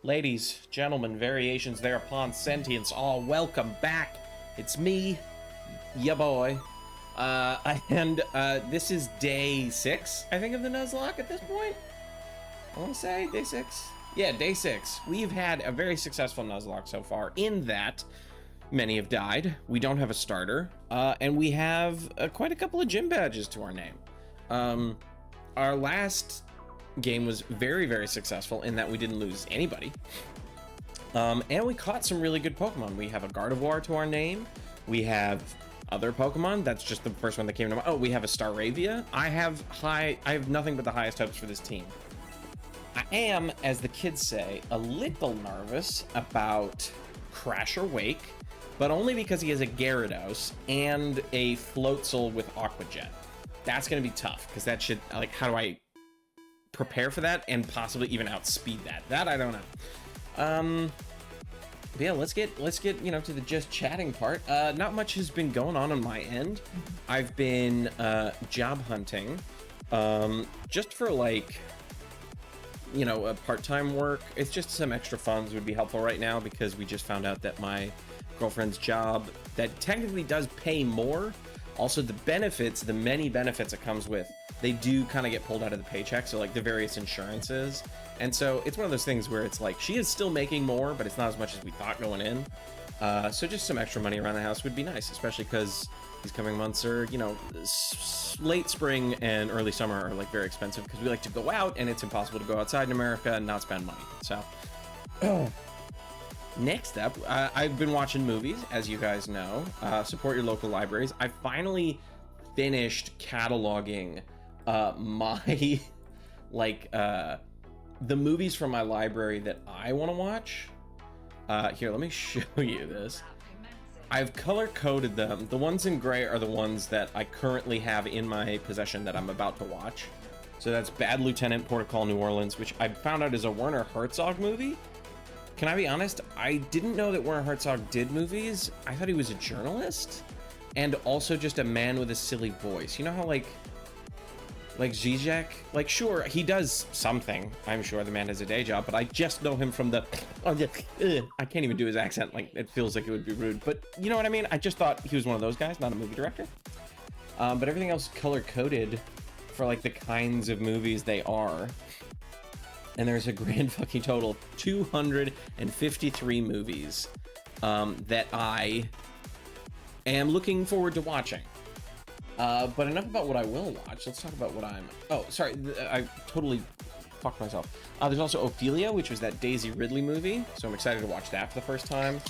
Ladies, gentlemen, variations thereupon, sentience, all welcome back. It's me, ya boy. This is day 6, I think, of the Nuzlocke at this point. I want to say day 6. Yeah, day 6. We've had a very successful Nuzlocke so far, in that many have died, we don't have a starter, and we have quite a couple of gym badges to our name. Our last game was very, very successful in that we didn't lose anybody. And we caught some really good Pokemon. We have a Gardevoir to our name. We have other Pokemon. That's just the first one that came to mind. Oh, we have a Staravia. I have nothing but the highest hopes for this team. I am, as the kids say, a little nervous about Crash or Wake, but only because he has a Gyarados and a Floatzel with Aqua Jet. That's going to be tough, because that should, like, how do I prepare for that and possibly even outspeed that I don't know. But yeah, let's get to the just chatting part. Not much has been going on my end. I've been job hunting, just for, like, a part-time work. It's just some extra funds would be helpful right now, because we just found out that my girlfriend's job that technically does pay more, also the benefits, the many benefits it comes with, they do kind of get pulled out of the paycheck, so like the various insurances. And so it's one of those things where it's like, she is still making more, but it's not as much as we thought going in. So just some extra money around the house would be nice, especially because these coming months are, late spring and early summer are like very expensive, because we like to go out and it's impossible to go outside in America and not spend money. So next up, I've been watching movies, as you guys know. Support your local libraries. I finally finished cataloging my the movies from my library that I want to watch. Here, let me show you this. I've color coded them. The ones in gray are the ones that I currently have in my possession that I'm about to watch. So that's Bad Lieutenant, Port of Call, New Orleans, which I found out is a Werner Herzog movie. Can I be honest? I didn't know that Werner Herzog did movies. I thought he was a journalist and also just a man with a silly voice. You know how like Zizek, like, sure, he does something. I'm sure the man has a day job, but I just know him from the, I can't even do his accent. Like, it feels like it would be rude, but you know what I mean? I just thought he was one of those guys, not a movie director. But everything else color coded for like the kinds of movies they are. And there's a grand fucking total of 253 movies that I am looking forward to watching. But enough about what I will watch. Let's talk about what oh, sorry, I totally fucked myself. There's also Ophelia, which was that Daisy Ridley movie, so I'm excited to watch that for the first time.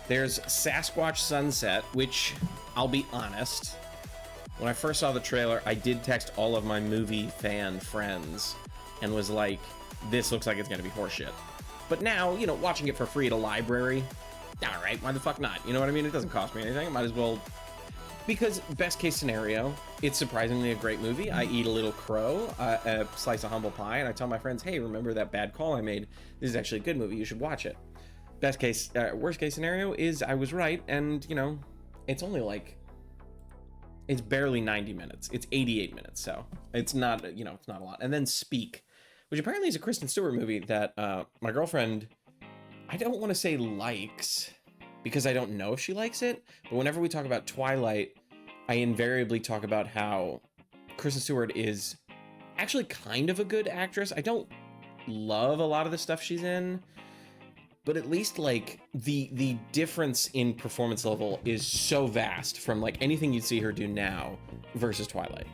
There's Sasquatch Sunset, which, I'll be honest, when I first saw the trailer, I did text all of my movie fan friends and was like, this looks like it's gonna be horseshit. But now, watching it for free at a library, alright, why the fuck not? You know what I mean? It doesn't cost me anything, I might as well. Because best case scenario, it's surprisingly a great movie. I eat a little crow, a slice of humble pie, and I tell my friends, hey, remember that bad call I made? This is actually a good movie, you should watch it. Worst case scenario is I was right, and, it's only like, it's barely 90 minutes. It's 88 minutes, so it's not, it's not a lot. And then Speak, which apparently is a Kristen Stewart movie that my girlfriend, I don't want to say likes, because I don't know if she likes it, but whenever we talk about Twilight, I invariably talk about how Kristen Stewart is actually kind of a good actress. I don't love a lot of the stuff she's in, but at least like the difference in performance level is so vast from like anything you'd see her do now versus Twilight.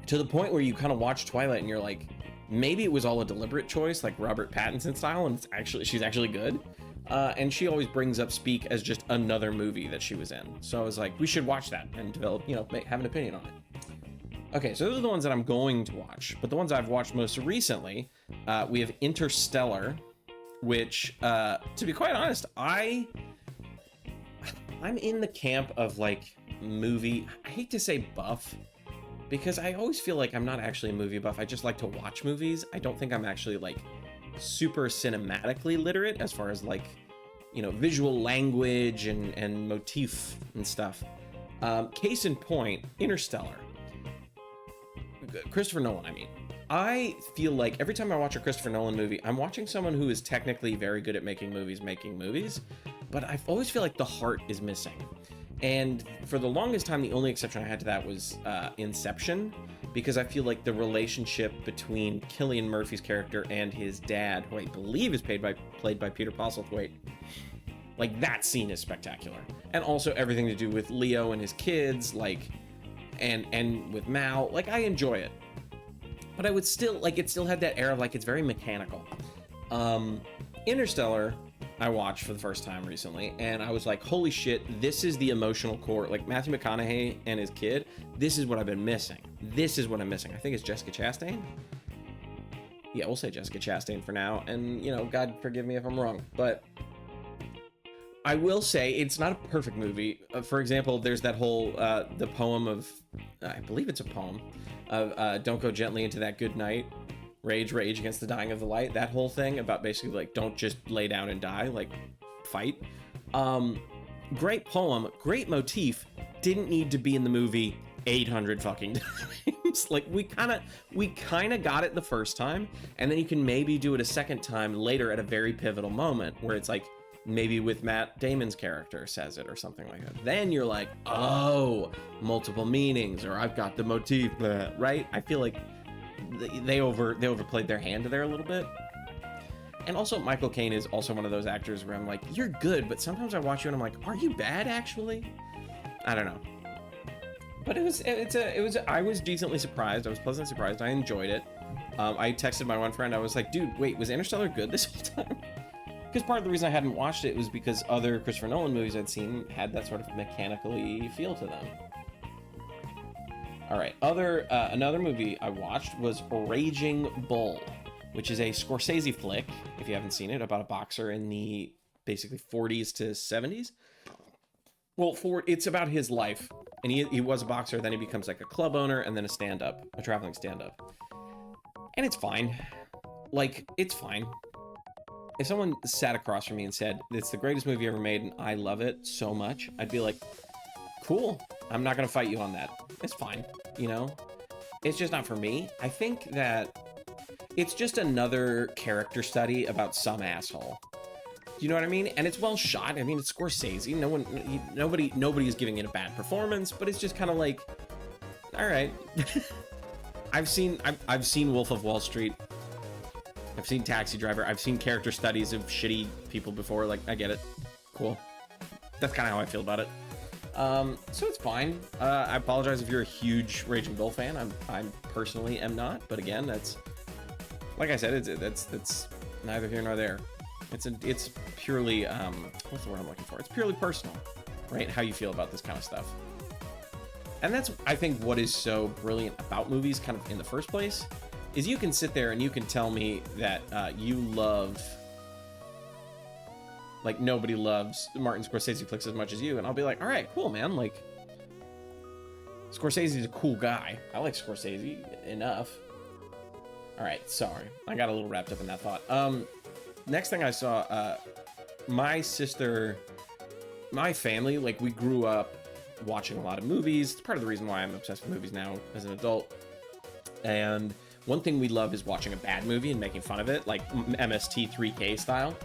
To the point where you kind of watch Twilight and you're like, maybe it was all a deliberate choice, like Robert Pattinson style, and she's actually good. And she always brings up Speak as just another movie that she was in. So I was like, we should watch that and develop, have an opinion on it. Okay, so those are the ones that I'm going to watch. But the ones I've watched most recently, we have Interstellar, which, to be quite honest, I'm in the camp of like movie, I hate to say buff, because I always feel like I'm not actually a movie buff. I just like to watch movies. I don't think I'm actually like super cinematically literate as far as like, visual language and motif and stuff. Case in point, Interstellar. Christopher Nolan, I mean. I feel like every time I watch a Christopher Nolan movie, I'm watching someone who is technically very good at making movies, but I always feel like the heart is missing. And for the longest time, the only exception I had to that was Inception, because I feel like the relationship between Cillian Murphy's character and his dad, who I believe is played by Peter Postlethwaite, like that scene is spectacular. And also everything to do with Leo and his kids, like, and with Mal, like I enjoy it. But I would still, like, it still had that air of like, it's very mechanical. Interstellar, I watched for the first time recently, and I was like, holy shit, this is the emotional core. Like Matthew McConaughey and his kid, this is what I've been missing. This is what I'm missing. I think it's Jessica Chastain. Yeah, we'll say Jessica Chastain for now. And, you know, God forgive me if I'm wrong. But I will say it's not a perfect movie. For example, there's that whole, the poem of, I believe it's a poem, of Don't Go Gently Into That Good Night. Rage against the dying of the light. That whole thing about basically like, don't just lay down and die, like fight. Great poem, great motif. Didn't need to be in the movie 800 fucking times. Like we kind of got it the first time, and then you can maybe do it a second time later at a very pivotal moment where it's like maybe with Matt Damon's character says it or something like that. Then you're like, oh, multiple meanings, or I've got the motif, right? I feel like they overplayed their hand there a little bit. And also Michael Caine is also one of those actors where I'm like, you're good, but sometimes I watch you and I'm like, are you bad actually? I don't know. But I was decently surprised. I was pleasantly surprised. I enjoyed it. I texted my one friend. I was like, dude, wait, was Interstellar good this whole time? Because part of the reason I hadn't watched it was because other Christopher Nolan movies I'd seen had that sort of mechanically feel to them. All right, another movie I watched was Raging Bull, which is a Scorsese flick, if you haven't seen it, about a boxer in the basically 40s to 70s. Well, it's about his life, and he was a boxer, then he becomes like a club owner, and then a traveling stand-up. And it's fine. Like, it's fine. If someone sat across from me and said, it's the greatest movie ever made, and I love it so much, I'd be like, cool, I'm not gonna fight you on that. It's fine, you know? It's just not for me. I think that it's just another character study about some asshole. You know what I mean? And it's well shot. I mean, it's Scorsese. Nobody is giving it a bad performance, but it's just kind of like, all right. I've seen Wolf of Wall Street. I've seen Taxi Driver. I've seen character studies of shitty people before. Like, I get it. Cool. That's kind of how I feel about it. So it's fine. I apologize if you're a huge Raging Bull fan. I personally am not, but again, that's, like I said, that's neither here nor there. It's purely, what's the word I'm looking for? It's purely personal, right? How you feel about this kind of stuff. And that's, I think, what is so brilliant about movies kind of in the first place, is you can sit there and you can tell me that, you love, like, nobody loves Martin Scorsese flicks as much as you, and I'll be like, all right, cool, man. Like, Scorsese's a cool guy. I like Scorsese enough. All right, sorry. I got a little wrapped up in that thought. Next thing I saw, my sister, my family, like, we grew up watching a lot of movies. It's part of the reason why I'm obsessed with movies now as an adult. And one thing we love is watching a bad movie and making fun of it, like MST3K style.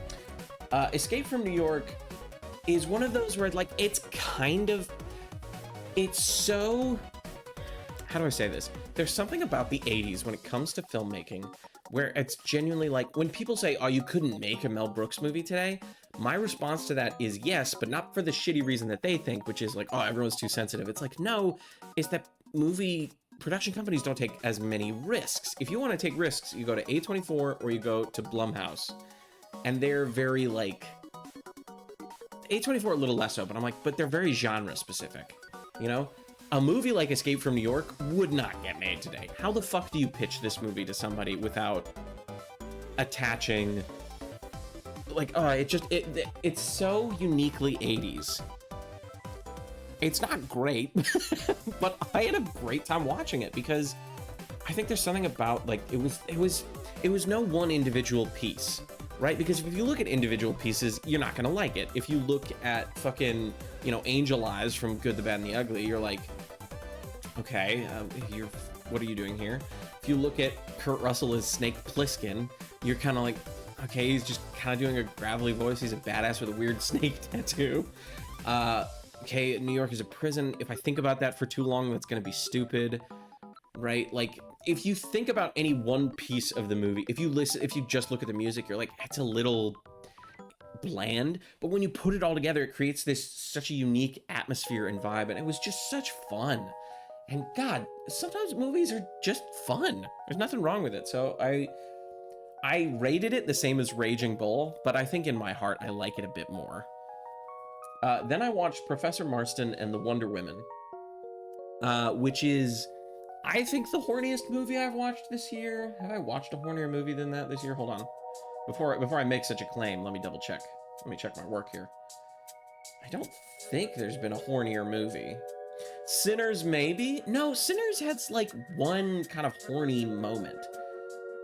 Escape from New York is one of those where, like, it's so, how do I say this? There's something about the 80s when it comes to filmmaking where it's genuinely like, when people say, oh, you couldn't make a Mel Brooks movie today, my response to that is yes, but not for the shitty reason that they think, which is like, oh, everyone's too sensitive. It's like, no, it's that movie production companies don't take as many risks. If you want to take risks, you go to A24 or you go to Blumhouse. And they're very, like, A24 a little less so, but I'm like, but they're very genre specific, you know? A movie like Escape from New York would not get made today. How the fuck do you pitch this movie to somebody without attaching, like, oh, it's so uniquely 80s. It's not great, but I had a great time watching it because I think there's something about, like, it was no one individual piece. Right? Because if you look at individual pieces, you're not going to like it. If you look at fucking, you know, Angel Eyes from Good, the Bad, and the Ugly, you're like, okay, what are you doing here? If If you look at Kurt Russell as Snake Plissken, you're kind of like, okay, he's just kind of doing a gravelly voice. He's a badass with a weird snake tattoo. Okay, New York is a prison. If I think about that for too long, that's going to be stupid, right? Like, if you think about any one piece of the movie, if you just look at the music, you're like, it's a little bland. But when you put it all together, it creates such a unique atmosphere and vibe, and it was just such fun. And God, sometimes movies are just fun. There's nothing wrong with it. So I rated it the same as Raging Bull, but I think in my heart, I like it a bit more. Then I watched Professor Marston and the Wonder Women, which is, I think, the horniest movie I've watched this year. Have I watched a hornier movie than that this year? Hold on. Before I make such a claim, let me double check. Let me check my work here. I don't think there's been a hornier movie. Sinners, maybe? No, Sinners had like one kind of horny moment.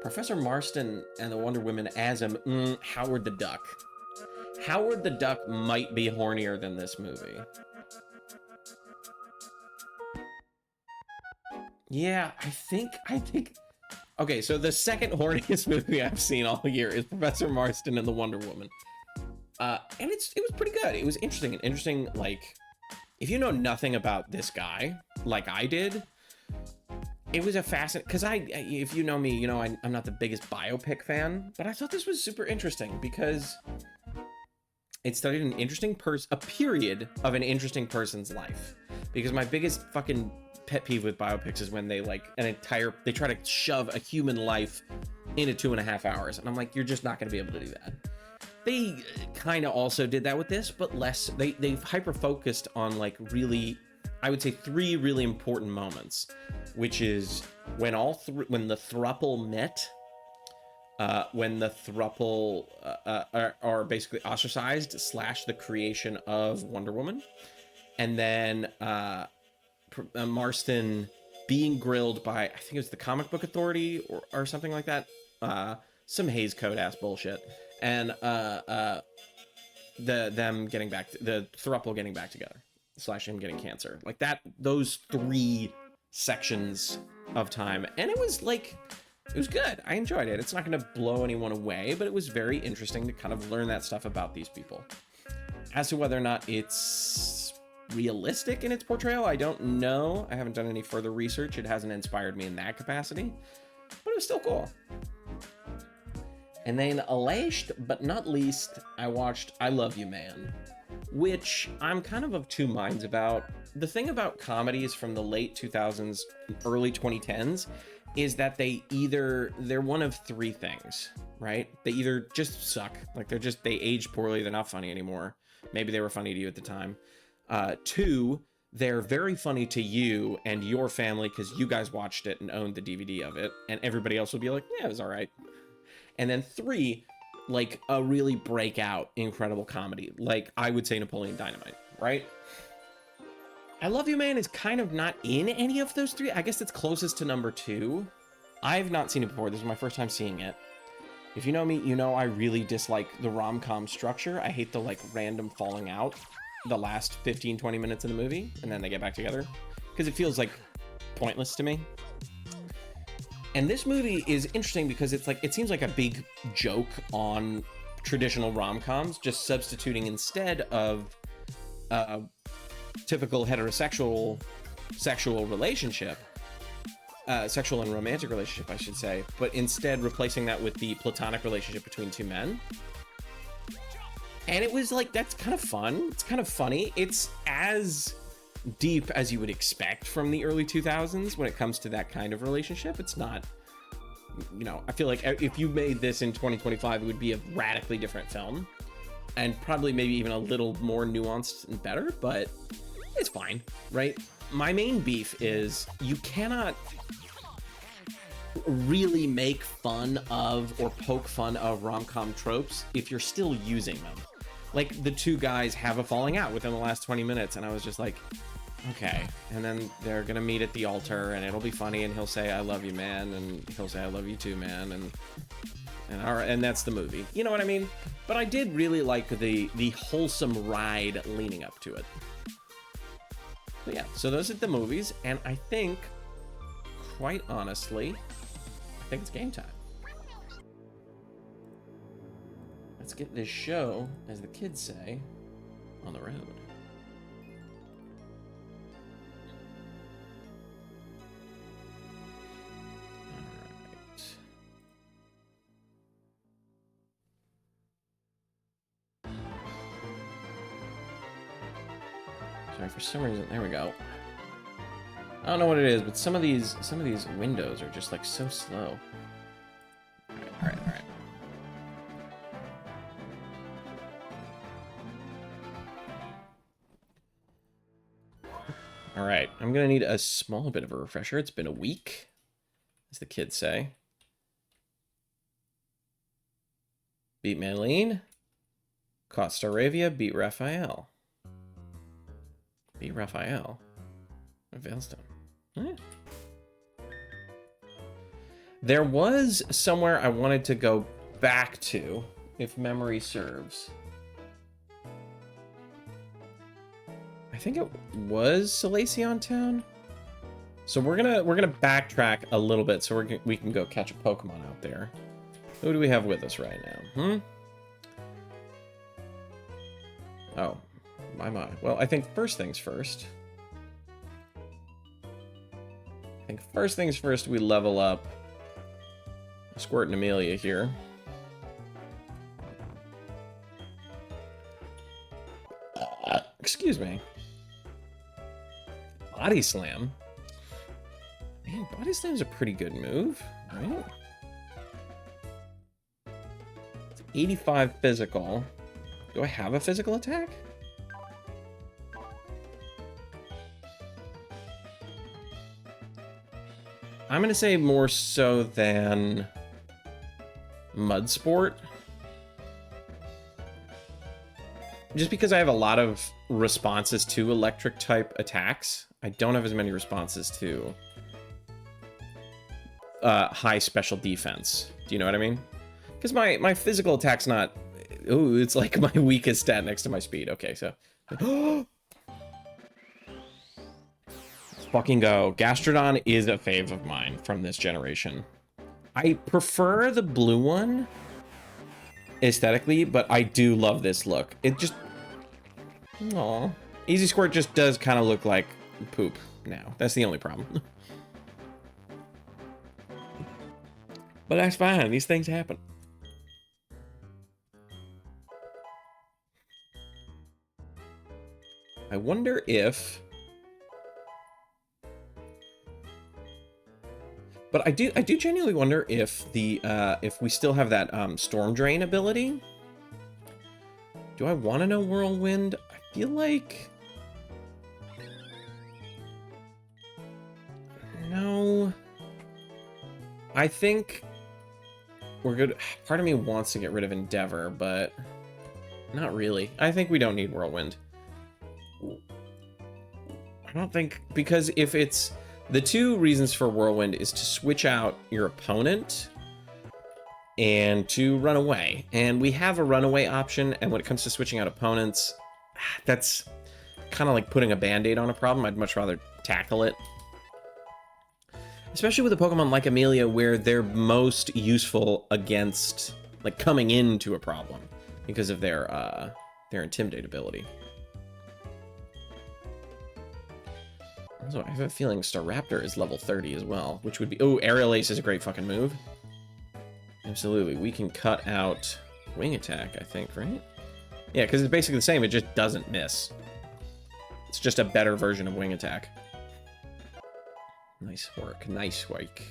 Professor Marston and the Wonder Women as Howard the Duck. Howard the Duck might be hornier than this movie. Yeah, I think. Okay, so the second horniest movie I've seen all year is Professor Marston and the Wonder Woman. And it was pretty good. It was interesting, like, if you know nothing about this guy, like I did, it was a fascinating, because if you know me, you know I'm not the biggest biopic fan, but I thought this was super interesting because it studied a period of an interesting person's life. Because my biggest fucking pet peeve with biopics is when they they try to shove a human life into 2.5 hours. And I'm like, you're just not going to be able to do that. They kind of also did that with this, but less. They've hyper-focused on, like, really, I would say 3 really important moments, which is when the throuple met, when the throuple are basically ostracized / the creation of Wonder Woman, and then Marston being grilled by, I think it was the Comic Book Authority or something like that, some Hays Code ass bullshit, and the throuple getting back together / him getting cancer, like that. Those 3 sections of time, and it was good. I enjoyed it. It's not going to blow anyone away, but it was very interesting to kind of learn that stuff about these people. As to whether or not it's realistic in its portrayal, I don't know. I haven't done any further research. It hasn't inspired me in that capacity, but it was still cool. And then last but not least, I watched I Love You Man, which I'm kind of 2 minds about. The thing about comedies from the late 2000s, early 2010s, is that they're one of 3 things, right? They either just suck, like they age poorly, they're not funny anymore. Maybe they were funny to you at the time. 2, they're very funny to you and your family because you guys watched it and owned the DVD of it, and everybody else will be like, yeah, it was all right. And then 3, like a really breakout, incredible comedy, like I would say Napoleon Dynamite, right? I Love You Man is kind of not in any of those 3. I guess it's closest to number 2. I've not seen it before. This is my first time seeing it. If you know me, you know I really dislike the rom-com structure. I hate the like random falling out the last 15-20 minutes of the movie and then they get back together because it feels like pointless to me. And this movie is interesting because it's like, it seems like a big joke on traditional rom-coms, just substituting instead of typical heterosexual sexual relationship, sexual and romantic relationship, I should say, but instead replacing that with the platonic relationship between 2 men. And it was like, that's kind of fun. It's kind of funny. It's as deep as you would expect from the early 2000s when it comes to that kind of relationship. It's not, you know, I feel like if you made this in 2025, it would be a radically different film and probably maybe even a little more nuanced and better, but it's fine, right? My main beef is you cannot really make fun of or poke fun of rom-com tropes if you're still using them. Like, the 2 guys have a falling out within the last 20 minutes, and I was just like, okay. And then they're gonna meet at the altar, and it'll be funny, and he'll say, I love you, man, and he'll say, I love you too, man, and all right, and that's the movie. You know what I mean? But I did really like the wholesome ride leading up to it. But yeah, so those are the movies, and I think, quite honestly, think it's game time. Let's get this show, as the kids say, on the road. Sorry, for some reason, there we go. I don't know what it is, but some of these windows are just like so slow. All right. All right, I'm gonna need a small bit of a refresher. It's been a week, as the kids say. Beat Madeline. Caught Staravia. Beat Raphael. Beat Raphael. Veilstone. Eh. There was somewhere I wanted to go back to, if memory serves. I think it was Salacion Town. So we're gonna backtrack a little bit so we can go catch a Pokemon out there. Who do we have with us right now? Oh, my. Well, I think first things first. We level up Squirt and Amelia here. Excuse me. Body Slam. Man, Body Slam's a pretty good move, right? It's 85 physical. Do I have a physical attack? I'm gonna say more so than Mud Sport. Just because I have a lot of responses to electric type attacks. I don't have as many responses to high special defense. Do you know what I mean? Because my physical attack's not... Ooh, it's like my weakest stat next to my speed. Okay, so... Let's fucking go. Gastrodon is a fave of mine from this generation. I prefer the blue one aesthetically, but I do love this look. It just... Aw. Easy Squirt just does kind of look like poop now. That's the only problem. But that's fine. These things happen. I wonder if... But I do genuinely wonder if the if we still have that Storm Drain ability. Do I want to know Whirlwind? I feel like... No. I think we're good. Part of me wants to get rid of Endeavor, but not really. I think we don't need Whirlwind. I don't think... Because if it's... The two reasons for Whirlwind is to switch out your opponent and to run away. And we have a runaway option, and when it comes to switching out opponents, that's kind of like putting a band-aid on a problem. I'd much rather tackle it. Especially with a Pokemon like Amelia, where they're most useful against, like, coming into a problem because of their Intimidate ability. Also, I have a feeling Staraptor is level 30 as well, which would be... Oh, Aerial Ace is a great fucking move. Absolutely. We can cut out Wing Attack, I think, right? Yeah, because it's basically the same. It just doesn't miss. It's just a better version of Wing Attack. Nice work. Nice work.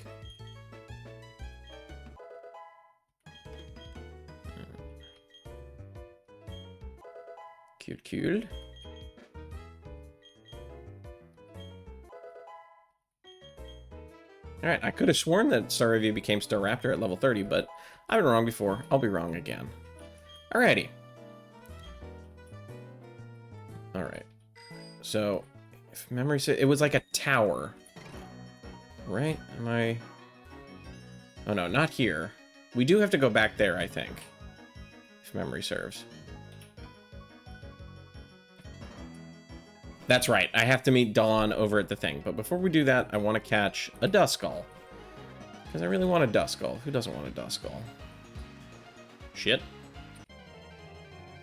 Cute, cute. Alright, I could have sworn that Staravia became Staraptor at level 30, but I've been wrong before. I'll be wrong again. Alrighty. Alright. So, if memory says... It was like a tower. Right? Am I... Oh no, not here. We do have to go back there, I think. If memory serves. That's right. I have to meet Dawn over at the thing. But before we do that, I want to catch a Duskull. Because I really want a Duskull. Who doesn't want a Duskull? Shit.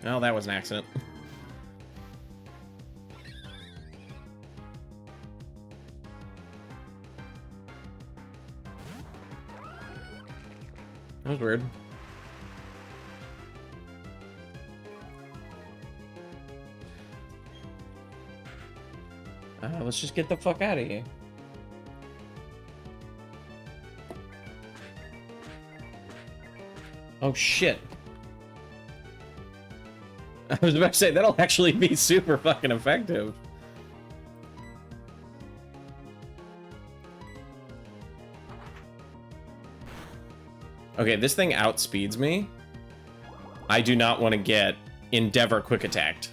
Oh, that was an accident. That was weird. Let's just get the fuck out of here. Oh shit. I was about to say, that'll actually be super fucking effective. Okay, this thing outspeeds me. I do not want to get Endeavor quick attacked.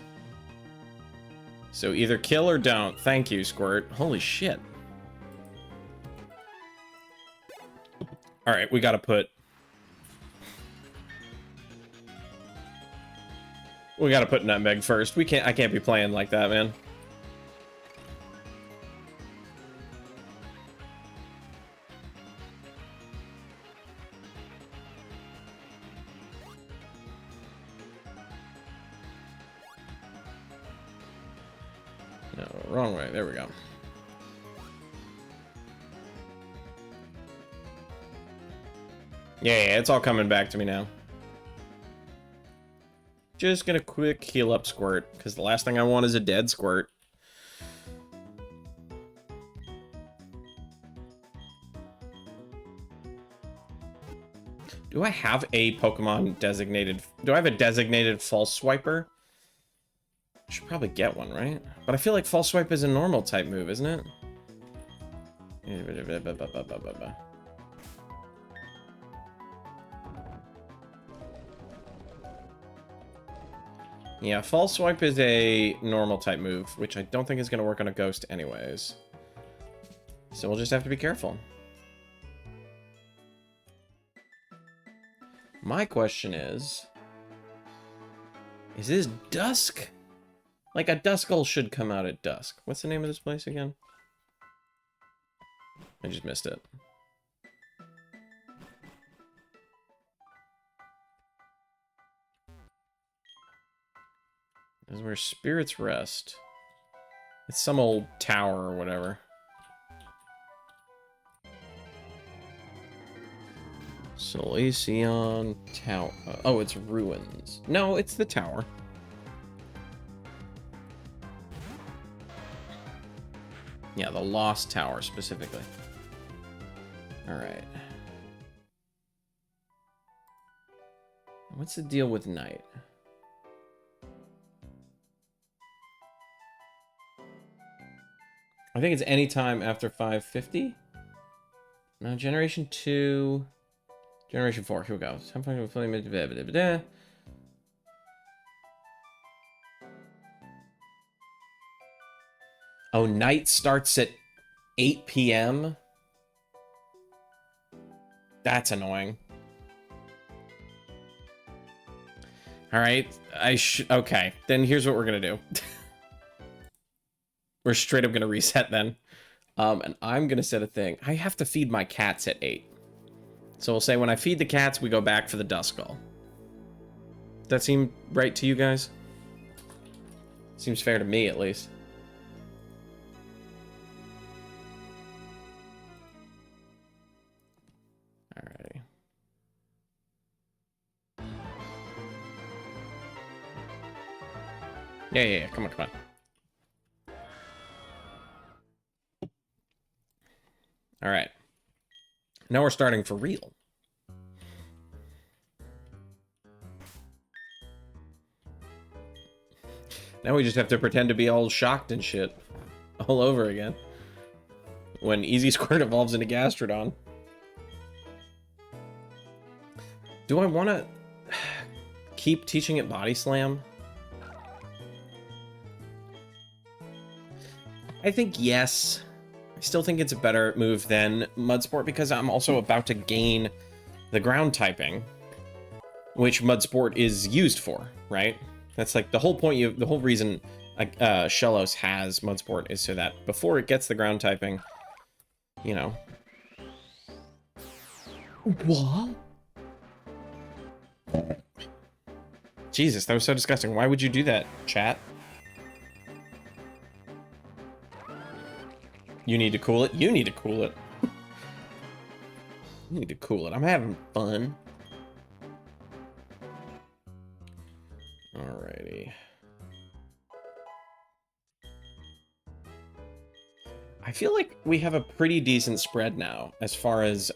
So either kill or don't. Thank you, Squirt. Holy shit. Alright, we gotta put... We gotta put Nutmeg first. I can't be playing like that, man. No, wrong way. There we go. Yeah, it's all coming back to me now. Just gonna quick heal up Squirt, because the last thing I want is a dead Squirt. Do I have a Pokemon designated... Do I have a designated False Swiper? I should probably get one, right? But I feel like False Swipe is a normal type move, isn't it? Yeah, False Swipe is a normal type move, which I don't think is going to work on a ghost anyways. So we'll just have to be careful. My question is this dusk? Like, a Duskull should come out at dusk. What's the name of this place again? I just missed it. This is where spirits rest. It's some old tower or whatever. Solaceon Tower. Oh, it's ruins. No, it's the tower. Yeah, the Lost Tower specifically. Alright. What's the deal with night? I think it's any time after 550. No, Generation 2. Generation 4, here we go. Oh, night starts at 8 p.m.? That's annoying. Alright, okay, then here's what we're gonna do. We're straight up gonna reset then. And I'm gonna set a thing. I have to feed my cats at 8. So we'll say when I feed the cats, we go back for the Duskull. Does that seem right to you guys? Seems fair to me, at least. Alrighty. Yeah, come on. Alright. Now we're starting for real. Now we just have to pretend to be all shocked and shit. All over again. When Easy Squirt evolves into Gastrodon. Do I want to keep teaching it Body Slam? I think yes. I still think it's a better move than Mudsport because I'm also about to gain the ground typing, which Mudsport is used for, right? That's like the whole point, the whole reason Shellos has Mudsport is so that before it gets the ground typing, you know, What? Jesus, that was so disgusting. Why would you do that, chat? You need to cool it? You need to cool it. You need to cool it. I'm having fun. Alrighty. I feel like we have a pretty decent spread now as far as,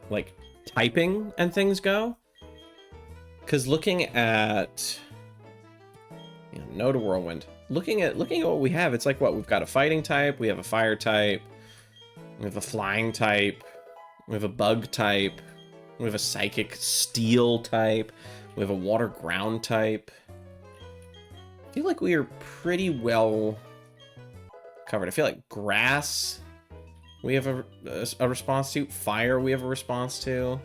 like, typing and things go. Because looking at... Yeah, no to Whirlwind. Looking at what we have, it's like, what? We've got a fighting type, we have a fire type, we have a flying type, we have a bug type, we have a psychic steel type, we have a water ground type. I feel like we are pretty well covered. I feel like grass we have a response to. Fire we have a response to.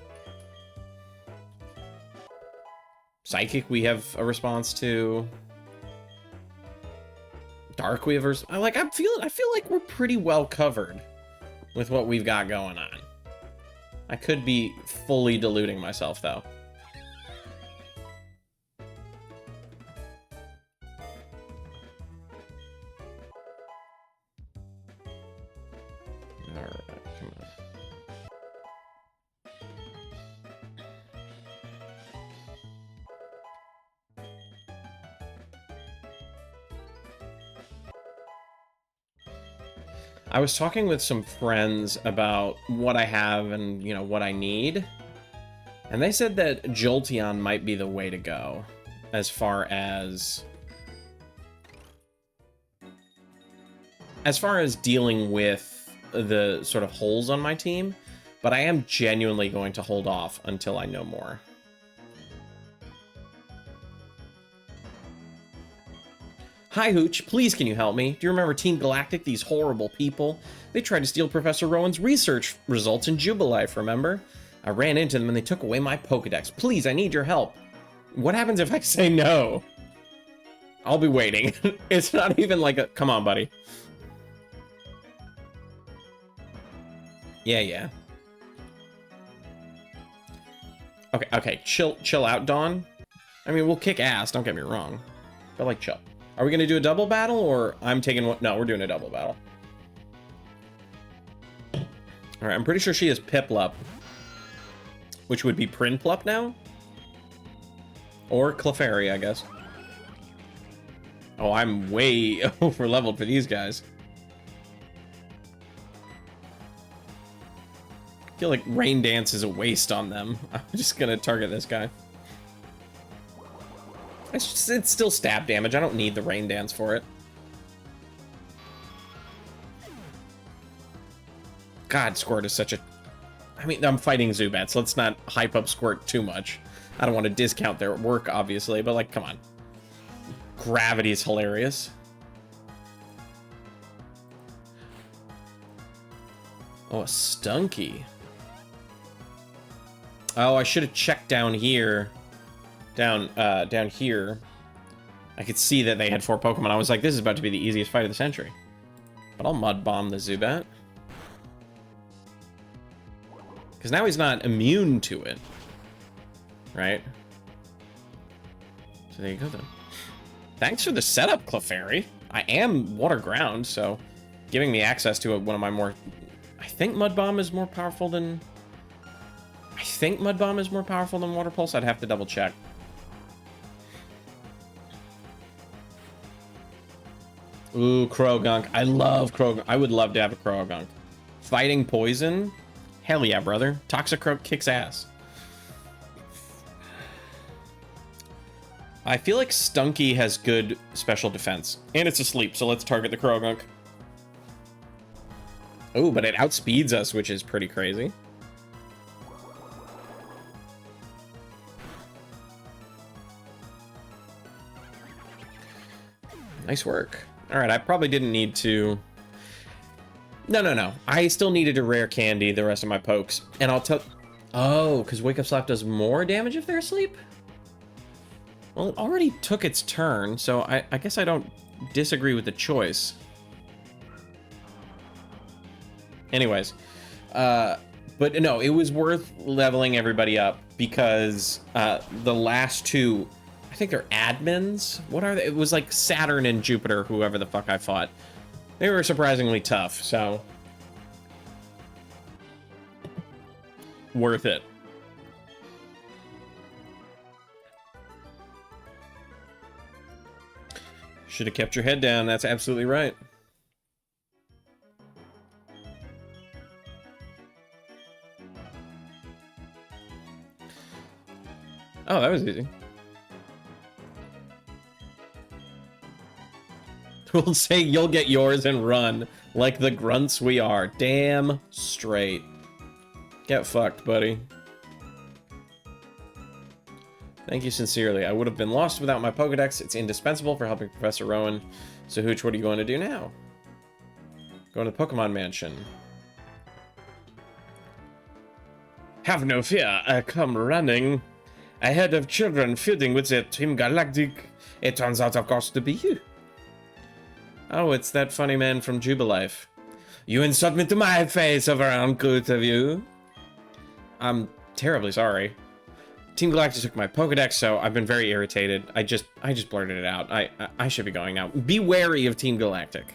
Psychic we have a response to. Dark we have I feel like we're pretty well covered with what we've got going on. I could be fully deluding myself though. I was talking with some friends about what I have and, you know, what I need. And they said that Jolteon might be the way to go as far as dealing with the sort of holes on my team. But I am genuinely going to hold off until I know more. Hi, Hooch. Please, can you help me? Do you remember Team Galactic, these horrible people? They tried to steal Professor Rowan's research results in Jubilife, remember? I ran into them and they took away my Pokedex. Please, I need your help. What happens if I say no? I'll be waiting. It's not even like a... Come on, buddy. Yeah. Okay. Chill out, Dawn. I mean, we'll kick ass, don't get me wrong. But, like, chill. Are we going to do a double battle, or I'm taking one? No, we're doing a double battle. Alright, I'm pretty sure she is Piplup, which would be Prinplup now? Or Clefairy, I guess. Oh, I'm way over leveled for these guys. I feel like Rain Dance is a waste on them. I'm just going to target this guy. It's still stab damage. I don't need the Rain Dance for it. God, Squirt is such a... I mean, I'm fighting Zubat, so let's not hype up Squirt too much. I don't want to discount their work, obviously, but, like, come on. Gravity is hilarious. Oh, a Stunky. Oh, I should have checked down here. Down here. I could see that they had 4 Pokemon. I was like, this is about to be the easiest fight of the century. But I'll Mud Bomb the Zubat. Because now he's not immune to it. Right? So there you go, then. Thanks for the setup, Clefairy. I am Water Ground, so giving me access to one of my more... I think Mud Bomb is more powerful than... Water Pulse. I'd have to double check. Ooh, Krogunk. I love Krogunk. I would love to have a Krogunk. Fighting Poison? Hell yeah, brother. Toxicroak kicks ass. I feel like Stunky has good special defense. And it's asleep, so let's target the Krogunk. Oh, but it outspeeds us, which is pretty crazy. Nice work. Alright, I probably didn't need to... No. I still needed to rare candy the rest of my pokes. And I'll tell... Oh, because Wake Up Slap does more damage if they're asleep? Well, it already took its turn, so I guess I don't disagree with the choice. Anyways, But no, it was worth leveling everybody up because the last two, I think they're admins. What are they? It was like Saturn and Jupiter, whoever the fuck I fought. They were surprisingly tough, so worth it. Should have kept your head down. That's absolutely right. Oh, that was easy. We'll say you'll get yours and run like the grunts we are. Damn straight. Get fucked, buddy. Thank you sincerely. I would have been lost without my Pokedex. It's indispensable for helping Professor Rowan. So, Hooch, what are you going to do now? Going to the Pokemon Mansion. Have no fear. I come running. A herd of children feuding with the Team Galactic. It turns out, of course, to be you. Oh, it's that funny man from Jubilife. You insult me to my face over uncouth of you. I'm terribly sorry. Team Galactic took my Pokedex, so I've been very irritated. I just blurted it out. I should be going now. Be wary of Team Galactic.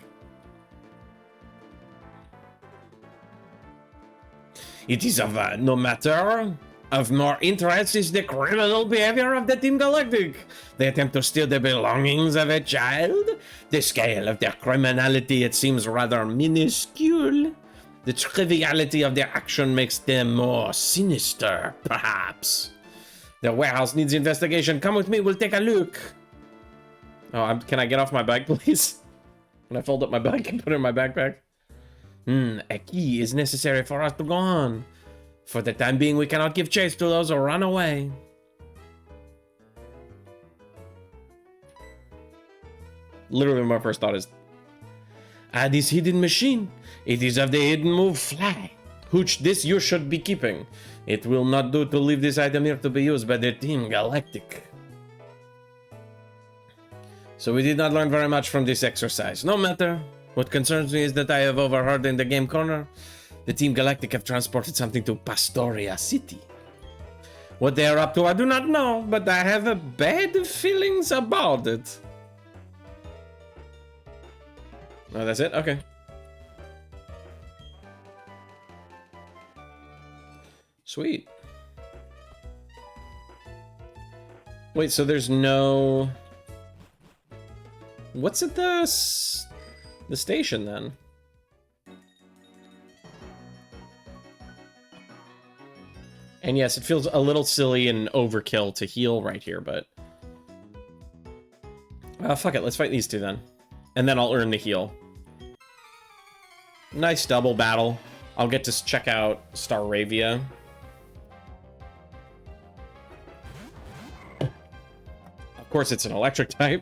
It is of no matter. Of more interest is the criminal behavior of the Team Galactic. They attempt to steal the belongings of a child. The scale of their criminality, it seems rather minuscule. The triviality of their action makes them more sinister, perhaps. The warehouse needs investigation. Come with me, we'll take a look. Oh, can I get off my bike, please? Can I fold up my bike and put it in my backpack? A key is necessary for us to go on. For the time being, we cannot give chase to those who run away. Literally, my first thought is, this hidden machine. It is of the hidden move Fly. Hooch, this you should be keeping. It will not do to leave this item here to be used by the Team Galactic. So we did not learn very much from this exercise. No matter. What concerns me is that I have overheard in the game corner, the Team Galactic have transported something to Pastoria City. What they are up to, I do not know, but I have a bad feelings about it. Oh, that's it? Okay. Sweet. Wait, so there's no... What's at the station, then? And yes, it feels a little silly and overkill to heal right here, but... fuck it, let's fight these two, then. And then I'll earn the heal. Nice double battle. I'll get to check out Staravia. Of course, it's an electric type.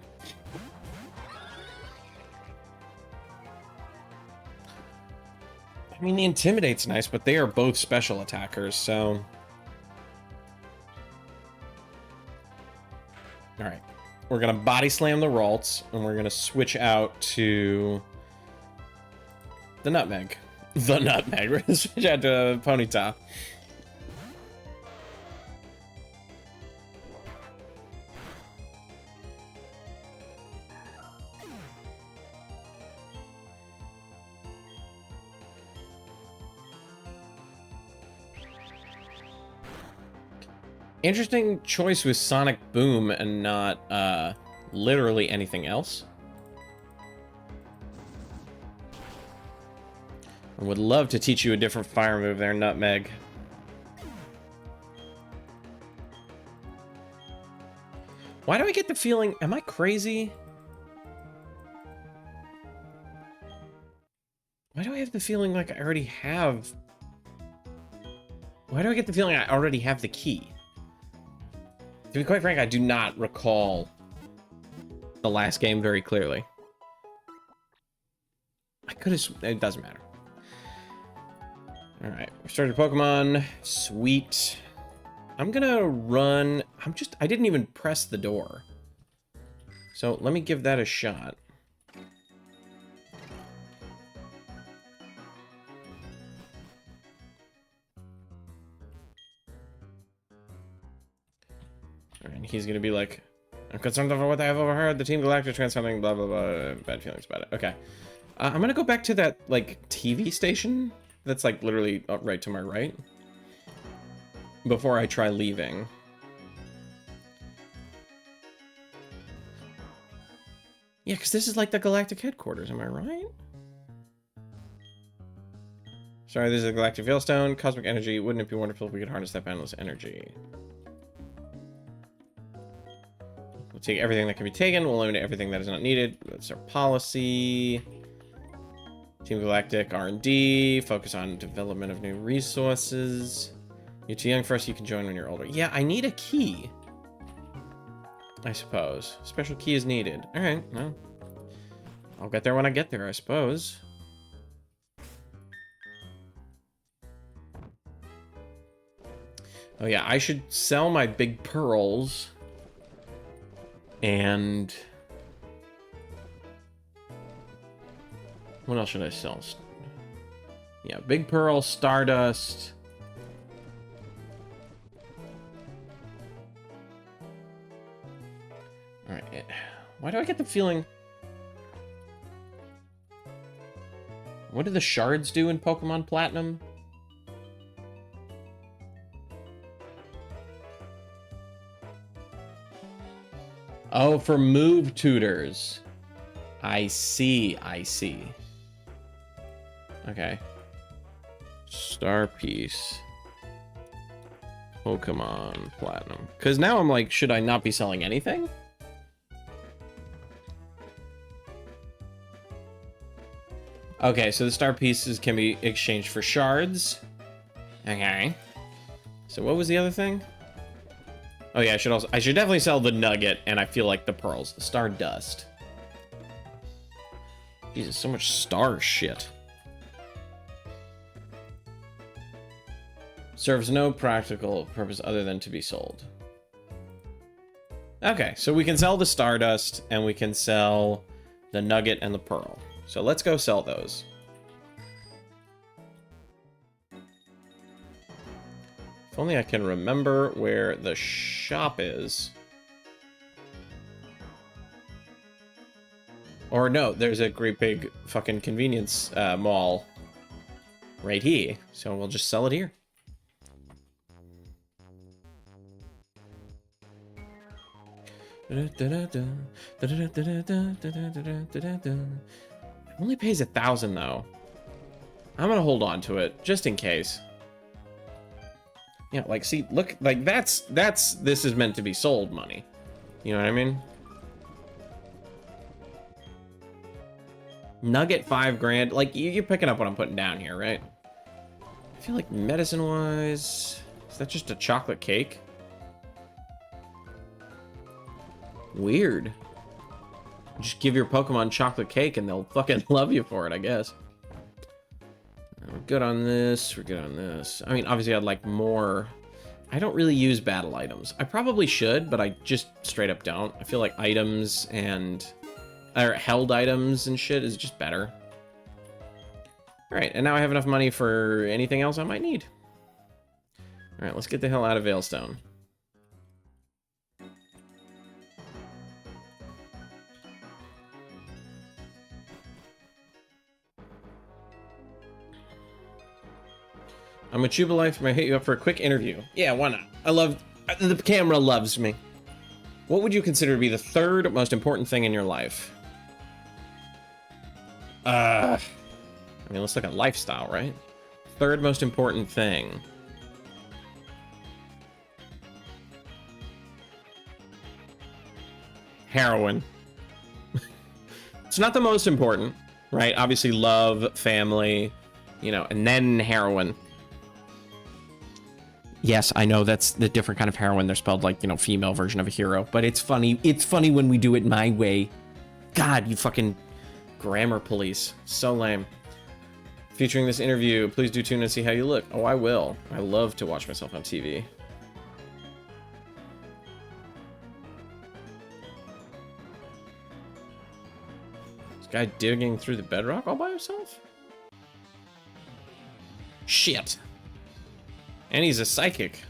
I mean, the Intimidate's nice, but they are both special attackers, so... Alright. We're gonna body slam the Ralts, and we're gonna switch out to... the Nutmeg. The Nutmeg. We're gonna switch out to Ponyta. Interesting choice with Sonic Boom and not literally anything else. I would love to teach you a different fire move there, Nutmeg. Why do I get the feeling... Am I crazy? Why do I have the feeling like I already have... Why do I get the feeling I already have the key? To be quite frank, I do not recall the last game very clearly. I could have... It doesn't matter. Alright, we started Pokemon. Sweet. I'm gonna run... I didn't even press the door. So let me give that a shot. And he's gonna be like, I'm concerned over what I have overheard. The Team Galactic trans something, blah, blah, blah. Bad feelings about it. Okay. I'm gonna go back to that, like, TV station that's, like, literally right to my right. Before I try leaving. Yeah, because this is, like, the Galactic headquarters. Am I right? Sorry, this is a Galactic Veilstone. Cosmic energy. Wouldn't it be wonderful if we could harness that boundless energy? We'll take everything that can be taken. We'll eliminate everything that is not needed. That's our policy. Team Galactic R&D. Focus on development of new resources. You're too young for us. You can join when you're older. Yeah, I need a key. I suppose. Special key is needed. All right, well. I'll get there when I get there, I suppose. Oh yeah, I should sell my big pearls. And what else should I sell? Yeah, big pearl, stardust. All right. Why do I get the feeling? What do the shards do in Pokemon Platinum? Oh, for move tutors. I see, I see. Okay. Star Piece. Pokemon Platinum. Because now I'm like, should I not be selling anything? Okay, so the star pieces can be exchanged for shards. Okay. So what was the other thing? Oh yeah, I should definitely sell the nugget, and I feel like the pearls. The stardust. Jesus, so much star shit. Serves no practical purpose other than to be sold. Okay, so we can sell the stardust, and we can sell the nugget and the pearl. So let's go sell those. If only I can remember where the shop is. Or no, there's a great big fucking convenience mall right here. So we'll just sell it here. Only pays 1,000 though. I'm gonna hold on to it just in case. Yeah, like, see, look, like, this is meant to be sold money. You know what I mean? Nugget 5 grand. Like, you're picking up what I'm putting down here, right? I feel like medicine-wise, is that just a chocolate cake? Weird. Just give your Pokemon chocolate cake and they'll fucking love you for it, I guess. We're good on this. We're good on this. I mean, obviously, I'd like more. I don't really use battle items. I probably should, but I just straight up don't. I feel like items and... or held items and shit is just better. Alright, and now I have enough money for anything else I might need. Alright, let's get the hell out of Veilstone. I'm a Chuba Life. I'm gonna hit you up for a quick interview. Yeah, why not? The camera loves me. What would you consider to be the third most important thing in your life? I mean, let's look at lifestyle, right? Third most important thing. Heroin. It's not the most important, right? Obviously, love, family, you know, and then heroin. Yes, I know that's the different kind of heroin. They're spelled like, you know, female version of a hero, but it's funny. It's funny when we do it my way. God, you fucking grammar police. So lame. Featuring this interview, please do tune in and see how you look. Oh, I will. I love to watch myself on TV. This guy digging through the bedrock all by himself? Shit. And he's a psychic.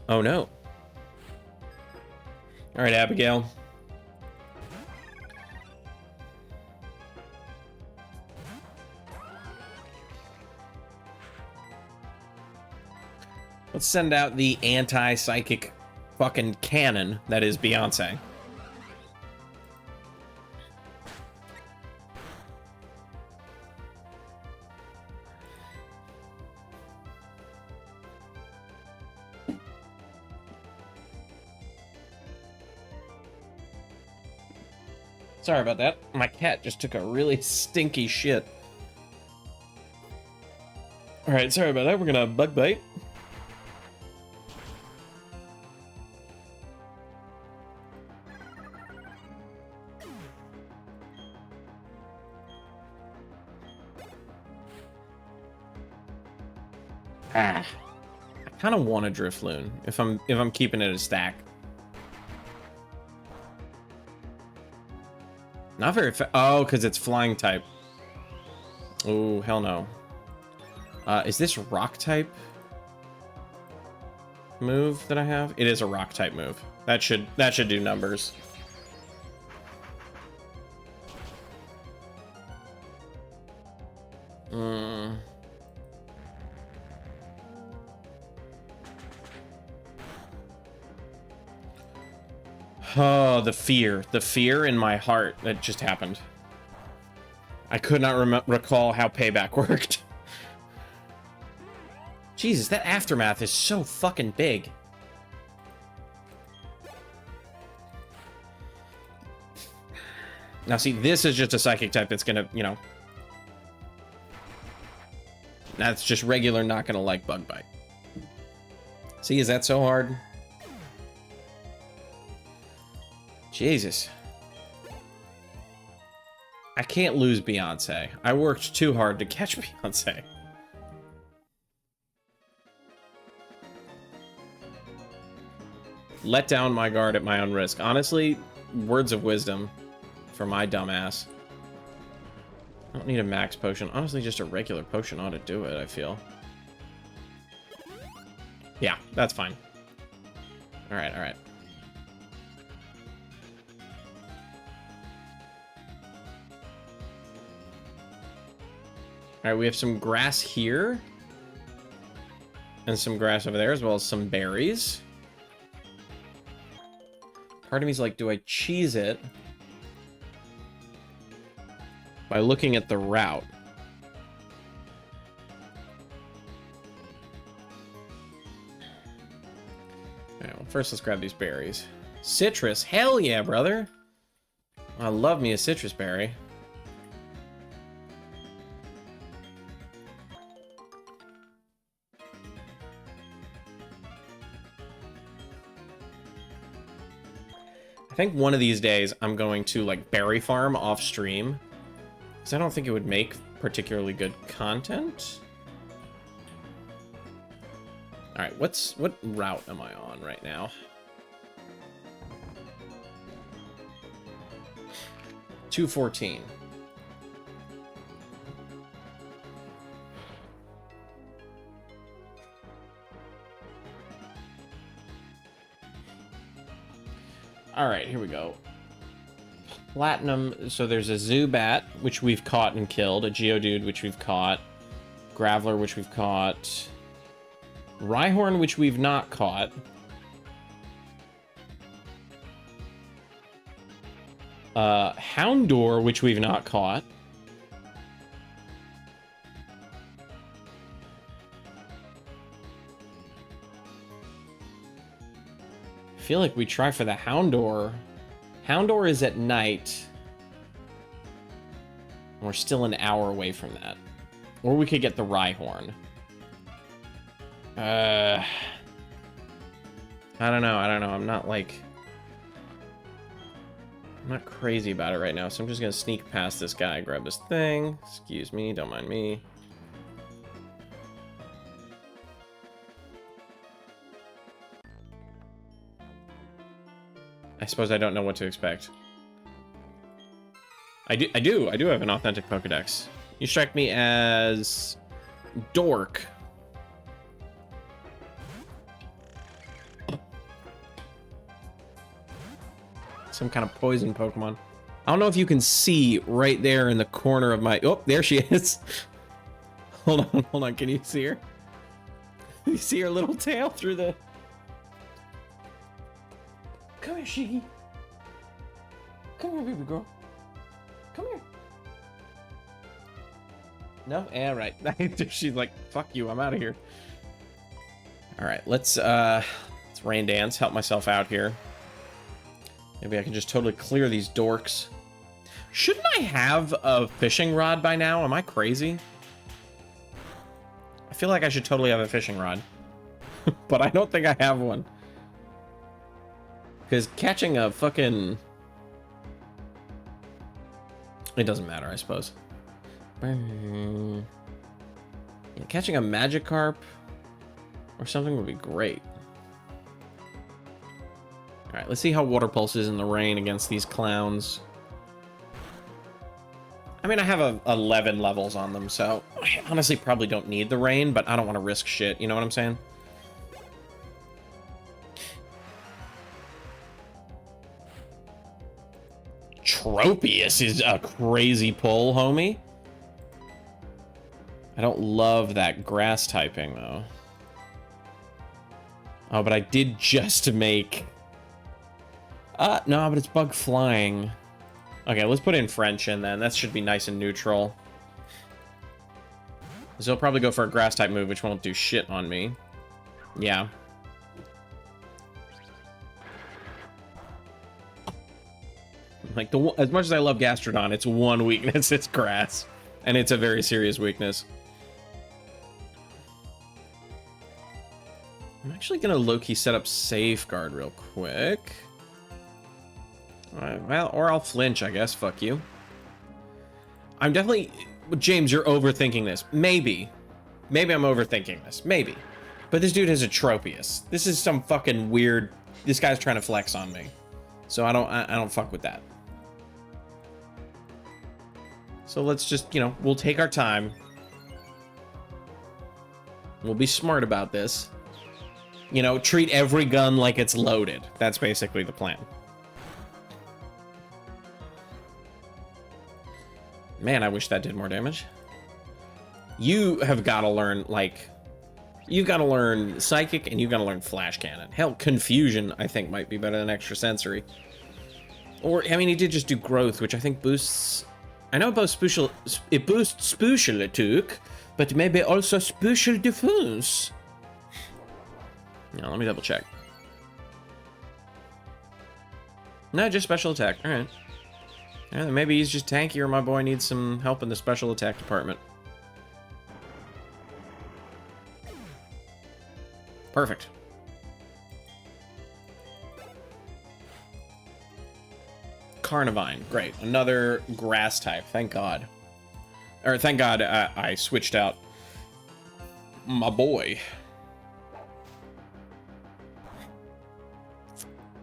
Oh no. All right, Abigail. Let's send out the anti-psychic fucking cannon that is Beyonce. Sorry about that. My cat just took a really stinky shit. Alright, sorry about that. We're gonna bug bite. I kind of want a Drifloon if I'm keeping it a stack. Not very oh, because it's flying type. Oh, hell no. Is this rock type move that I have? It is a rock type move. That should do numbers. Oh, the fear in my heart that just happened. I could not recall how payback worked. Jesus, that aftermath is so fucking big. Now see, this is just a psychic type that's gonna, you know, that's just regular, not gonna like bug bite. See, is that so hard? Jesus. I can't lose Beyonce. I worked too hard to catch Beyonce. Let down my guard at my own risk. Honestly, words of wisdom for my dumbass. I don't need a max potion. Honestly, just a regular potion ought to do it, I feel. Yeah, that's fine. Alright, alright. Alright, we have some grass here. And some grass over there, as well as some berries. Part of me's like, do I cheese it by looking at the route? Alright, well, first let's grab these berries. Citrus? Hell yeah, brother! I love me a citrus berry. I think one of these days I'm going to like berry farm off stream, because I don't think it would make particularly good content. All right, what route am I on right now? 214. All right, here we go. Platinum, so there's a Zubat, which we've caught and killed, a Geodude, which we've caught, Graveler, which we've caught, Rhyhorn, which we've not caught, Houndour, which we've not caught, I feel like we try for the Houndour. Houndour is at night. We're still an hour away from that. Or we could get the Rhyhorn. I don't know. I'm not like... I'm not crazy about it right now, so I'm just gonna sneak past this guy, grab this thing. Excuse me, don't mind me. I suppose I don't know what to expect. I do have an authentic Pokedex. You strike me as... Dork. Some kind of poison Pokemon. I don't know if you can see right there in the corner of my... Oh, there she is. Hold on. Can you see her? You see her little tail through the... Come here, Shiggy. Come here, baby girl. Come here. No? Yeah, right. She's like, fuck you, I'm out of here. Alright, let's rain dance, help myself out here. Maybe I can just totally clear these dorks. Shouldn't I have a fishing rod by now? Am I crazy? I feel like I should totally have a fishing rod. But I don't think I have one. Because catching a fucking... It doesn't matter, I suppose. Yeah, catching a Magikarp or something would be great. Alright, let's see how Water Pulse is in the rain against these clowns. I mean, I have 11 levels on them, so I honestly probably don't need the rain, but I don't want to risk shit, you know what I'm saying? Tropius is a crazy pull, homie. I don't love that grass typing, though. Oh, but I did just make... no, but it's bug flying. Okay, let's put in French in then. That should be nice and neutral. So he'll probably go for a grass type move, which won't do shit on me. Yeah. Like, as much as I love Gastrodon, it's one weakness, it's grass. And it's a very serious weakness. I'm actually gonna low-key set up Safeguard real quick. Alright, well, or I'll flinch, I guess. Fuck you. I'm definitely... James, you're overthinking this. Maybe. Maybe I'm overthinking this. Maybe. But this dude has a Tropius. This is some fucking weird... This guy's trying to flex on me. So I don't fuck with that. So let's just, you know, we'll take our time. We'll be smart about this. You know, treat every gun like it's loaded. That's basically the plan. Man, I wish that did more damage. You have got to learn, like... You've got to learn Psychic, and you've got to learn Flash Cannon. Hell, Confusion, I think, might be better than Extrasensory. Or, I mean, he did just do Growth, which I think boosts... I know about Special... It boosts Special Attack, but maybe also Special Defense. Now, let me double check. No, just Special Attack. Alright. Yeah, maybe he's just tanky, or my boy needs some help in the Special Attack department. Perfect. Carnivine. Great. Another grass type. Thank God. Or thank God I switched out my boy.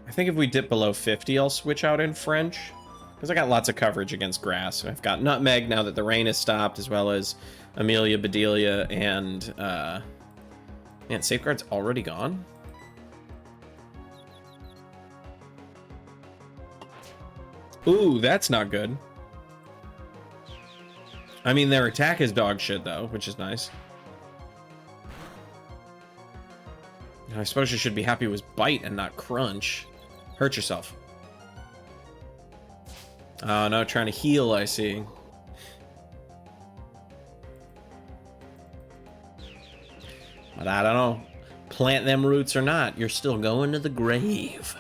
I think if we dip below 50, I'll switch out in French. Because I got lots of coverage against grass. I've got Nutmeg now that the rain has stopped, as well as Amelia, Bedelia, and... Man, Safeguard's already gone? Ooh, that's not good. I mean, their attack is dog shit, though, which is nice. I suppose you should be happy it was Bite and not Crunch. Hurt yourself. Oh, no, trying to heal, I see. But I don't know. Plant them roots or not, you're still going to the grave.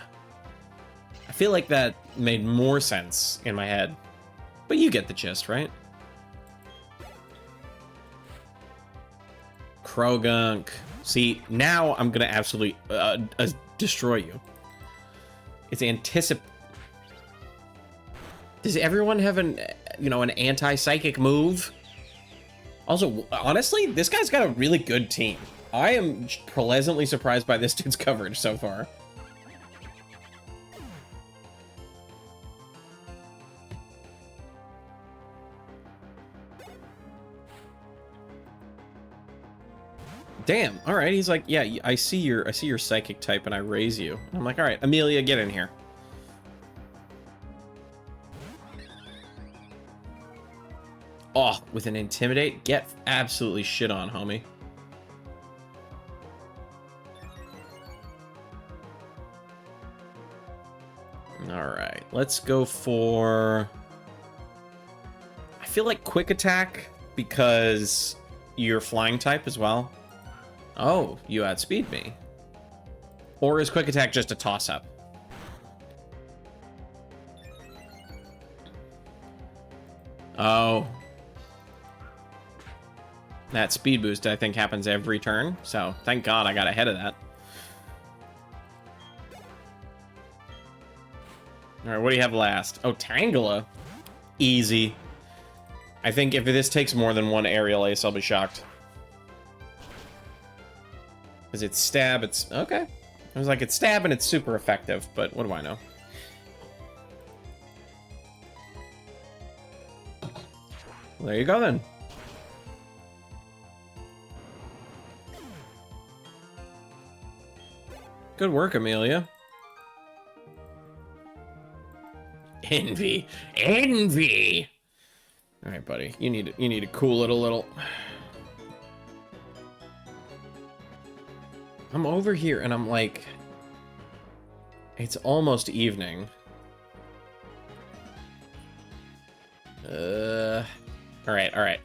I feel like that made more sense in my head. But you get the gist, right? Krogunk. See, now I'm gonna absolutely destroy you. It's Does everyone have an anti-psychic move? Also, honestly, this guy's got a really good team. I am pleasantly surprised by this dude's coverage so far. Damn. All right. He's like, yeah, I see your psychic type, and I raise you. And I'm like, all right, Amelia, get in here. Oh, with an Intimidate? Get absolutely shit on, homie. Alright, let's go for... I feel like Quick Attack, because you're Flying type as well. Oh, you outspeed me. Or is Quick Attack just a toss-up? Oh. That speed boost, I think, happens every turn. So, thank God I got ahead of that. Alright, what do you have last? Oh, Tangela. Easy. I think if this takes more than one aerial ace, I'll be shocked. Because it's stab, it's... Okay. I was like, it's stab and it's super effective, but what do I know? Well, there you go, then. Good work, Amelia. Envy. Envy! Alright, buddy. You need to cool it a little. I'm over here and I'm like... It's almost evening. Alright, alright.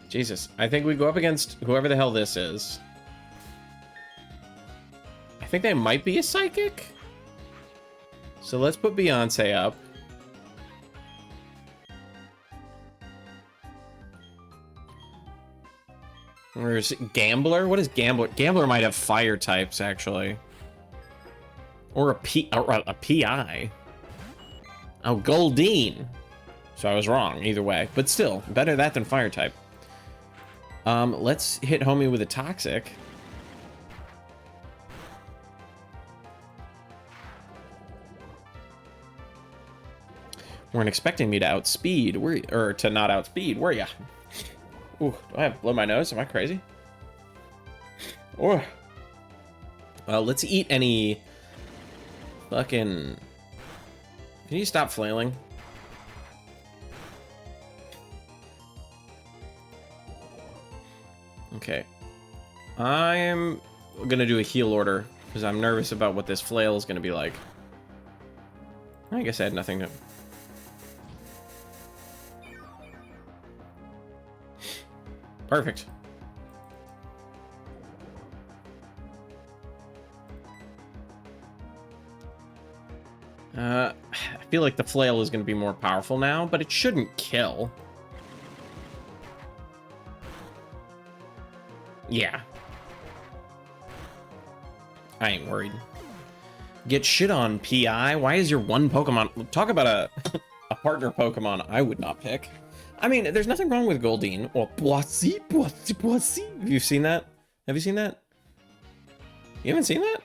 Jesus. I think we go up against whoever the hell this is. I think they might be a psychic. So let's put Beyonce up. Or is it Gambler? What is Gambler? Gambler might have fire types, actually. Or a PI. Oh, Goldeen. So I was wrong, either way. But still, better that than fire type. Let's hit homie with a Toxic. Weren't expecting me to outspeed. Or to not outspeed, were ya? Ooh, do I have to blow my nose? Am I crazy? Oh. Well, let's eat any fucking... Can you stop flailing? Okay. I'm gonna do a heal order because I'm nervous about what this flail is gonna be like. I guess I had nothing to... Perfect. I feel like the flail is going to be more powerful now, but it shouldn't kill. Yeah. I ain't worried. Get shit on, PI. Why is your one Pokemon... Talk about a partner Pokemon I would not pick. I mean, there's nothing wrong with Goldeen. Or Boissy. Have you seen that? Have you seen that? You haven't seen that?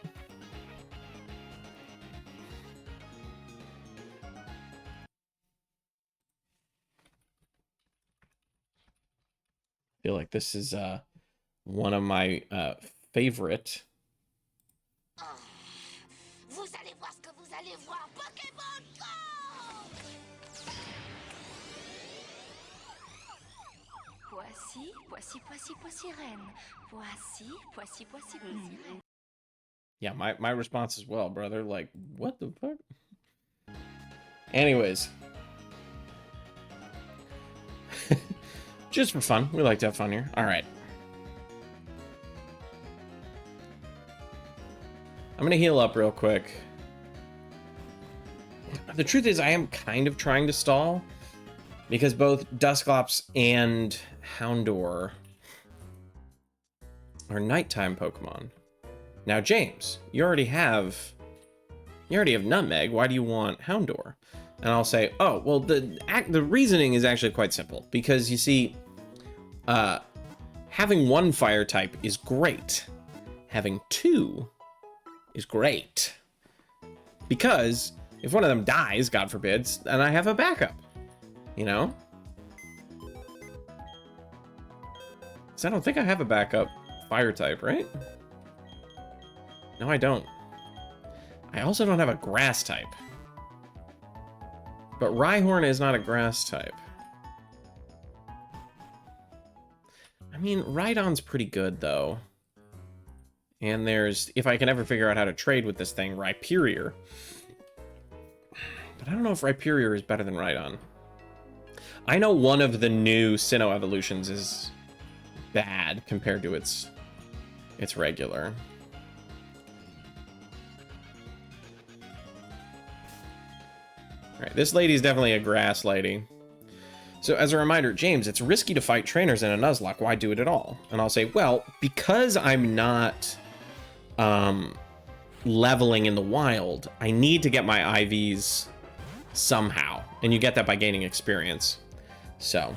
I feel like this is one of my favorite. Vous allez voir ce que vous allez voir. Pokémon Go! Poissy, reine. Poissy, reine. Yeah, my response as well, brother. Like, what the fuck? Anyways. Just for fun. We like to have fun here. All right. I'm going to heal up real quick. The truth is, I am kind of trying to stall because both Dusclops and Houndour are nighttime Pokemon. Now, James, you already have Nutmeg. Why do you want Houndour? And I'll say, oh, well, the reasoning is actually quite simple because you see, having one fire type is great. Having two is great. Because if one of them dies, God forbid, then I have a backup. You know? Because I don't think I have a backup fire type, right? No, I don't. I also don't have a grass type. But Rhyhorn is not a grass type. I mean, Rhydon's pretty good, though. And there's, if I can ever figure out how to trade with this thing, Rhyperior. But I don't know if Rhyperior is better than Rhydon. I know one of the new Sinnoh evolutions is bad compared to its regular. Alright, this lady's definitely a grass lady. So as a reminder, James, it's risky to fight trainers in a Nuzlocke. Why do it at all? And I'll say, well, because I'm not leveling in the wild, I need to get my IVs somehow. And you get that by gaining experience. So,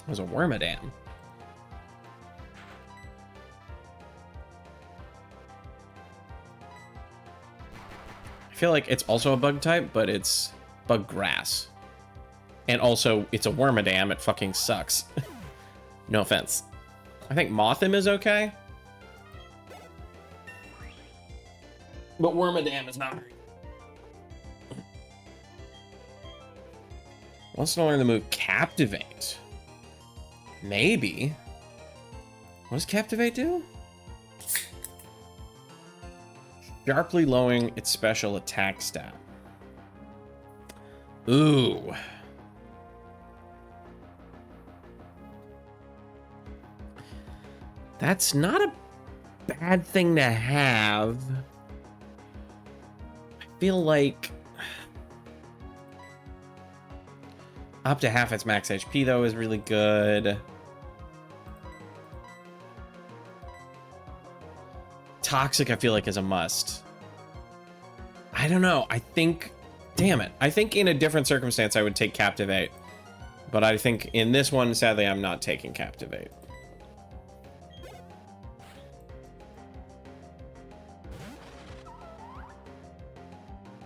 there's a Wormadam. I feel like it's also a bug type, but it's bug grass. And also, it's a Wormadam. It fucking sucks. No offense. I think Mothim is okay. But Wormadam is not. Wants to learn the move Captivate. Maybe. What does Captivate do? Sharply lowering its special attack stat. Ooh. That's not a bad thing to have. I feel like up to half its max HP, though, is really good. Toxic, I feel like, is a must. I don't know. I think... Damn it. I think in a different circumstance, I would take Captivate. But I think in this one, sadly, I'm not taking Captivate.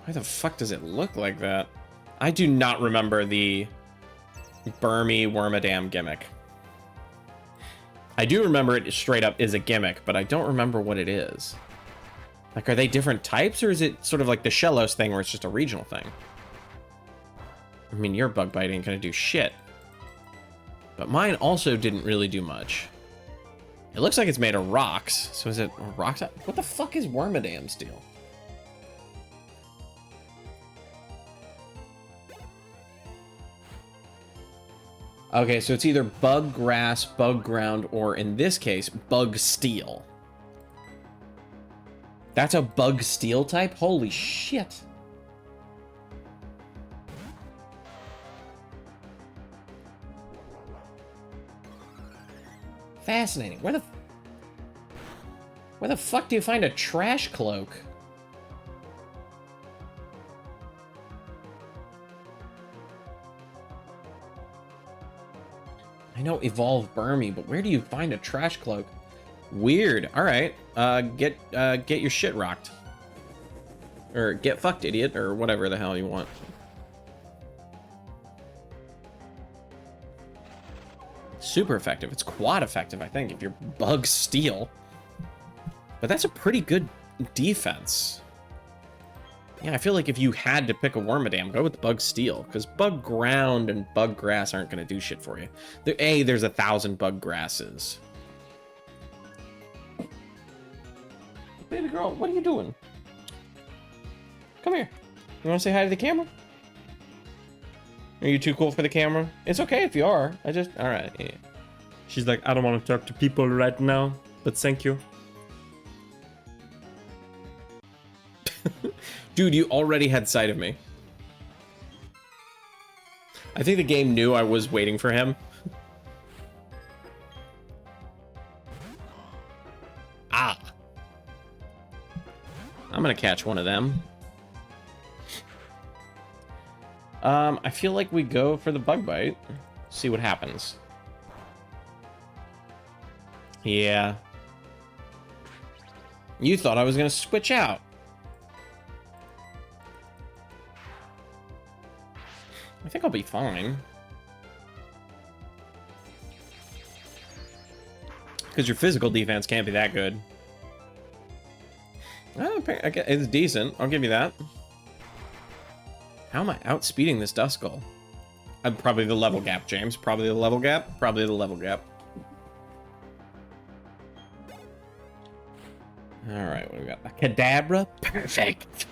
Why the fuck does it look like that? I do not remember the Burmy Wormadam gimmick. I do remember it straight up is a gimmick, but I don't remember what it is. Like, are they different types, or is it sort of like the Shellos thing where it's just a regional thing? I mean, your bug bite ain't gonna do shit. But mine also didn't really do much. It looks like it's made of rocks. So is it rocks? What the fuck is Wormadam's deal? Okay, so it's either bug grass, bug ground, or in this case, bug steel. That's a bug steel type? Holy shit. Fascinating. Where the fuck do you find a trash cloak? I know Evolve Burmy, but where do you find a trash cloak? Weird. All right. Get your shit rocked. Or get fucked, idiot, or whatever the hell you want. Super effective. It's quad effective, I think, if you're bug steel. But that's a pretty good defense. Yeah, I feel like if you had to pick a Wormadam, go with the bug steel, because bug ground and bug grass aren't going to do shit for you. There's 1,000 bug grasses. Baby girl, what are you doing? Come here. You want to say hi to the camera? Are you too cool for the camera? It's okay if you are. All right. Yeah. She's like, I don't want to talk to people right now, but thank you. Dude, you already had sight of me. I think the game knew I was waiting for him. Ah. I'm gonna catch one of them. I feel like we go for the bug bite. See what happens. Yeah. You thought I was gonna switch out. I think I'll be fine. Because your physical defense can't be that good. Oh, it's decent. I'll give you that. How am I outspeeding this Duskull? Probably the level gap, James. Probably the level gap. Probably the level gap. Alright, what do we got? A Kadabra? Perfect.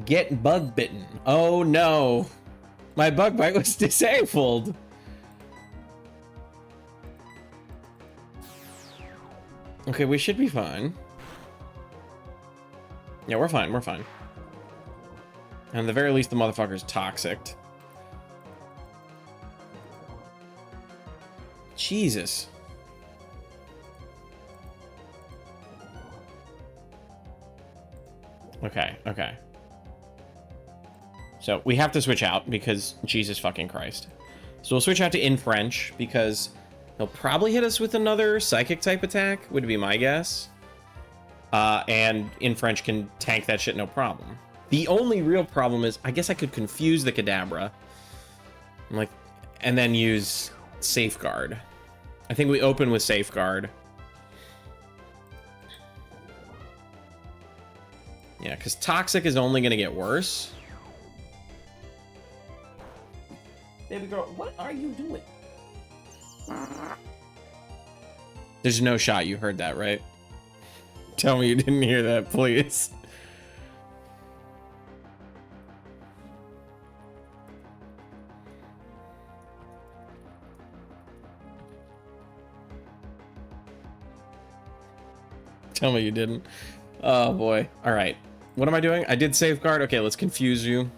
Get bug bitten. Oh no. My bug bite was disabled. Okay, we should be fine. Yeah, we're fine, we're fine. And at the very least, the motherfucker's toxic. Jesus. Okay, okay. So we have to switch out because Jesus fucking Christ. So we'll switch out to in French because he'll probably hit us with another psychic type attack, would be my guess. And in French can tank that shit no problem. The only real problem is I guess I could confuse the Kadabra, like, and then use Safeguard. I think we open with Safeguard. Yeah, because Toxic is only going to get worse. Baby girl, what are you doing? There's no shot you heard that, right? Tell me you didn't hear that, please. Tell me you didn't. Oh boy. All right. What am I doing? I did Safeguard. Okay, let's confuse you.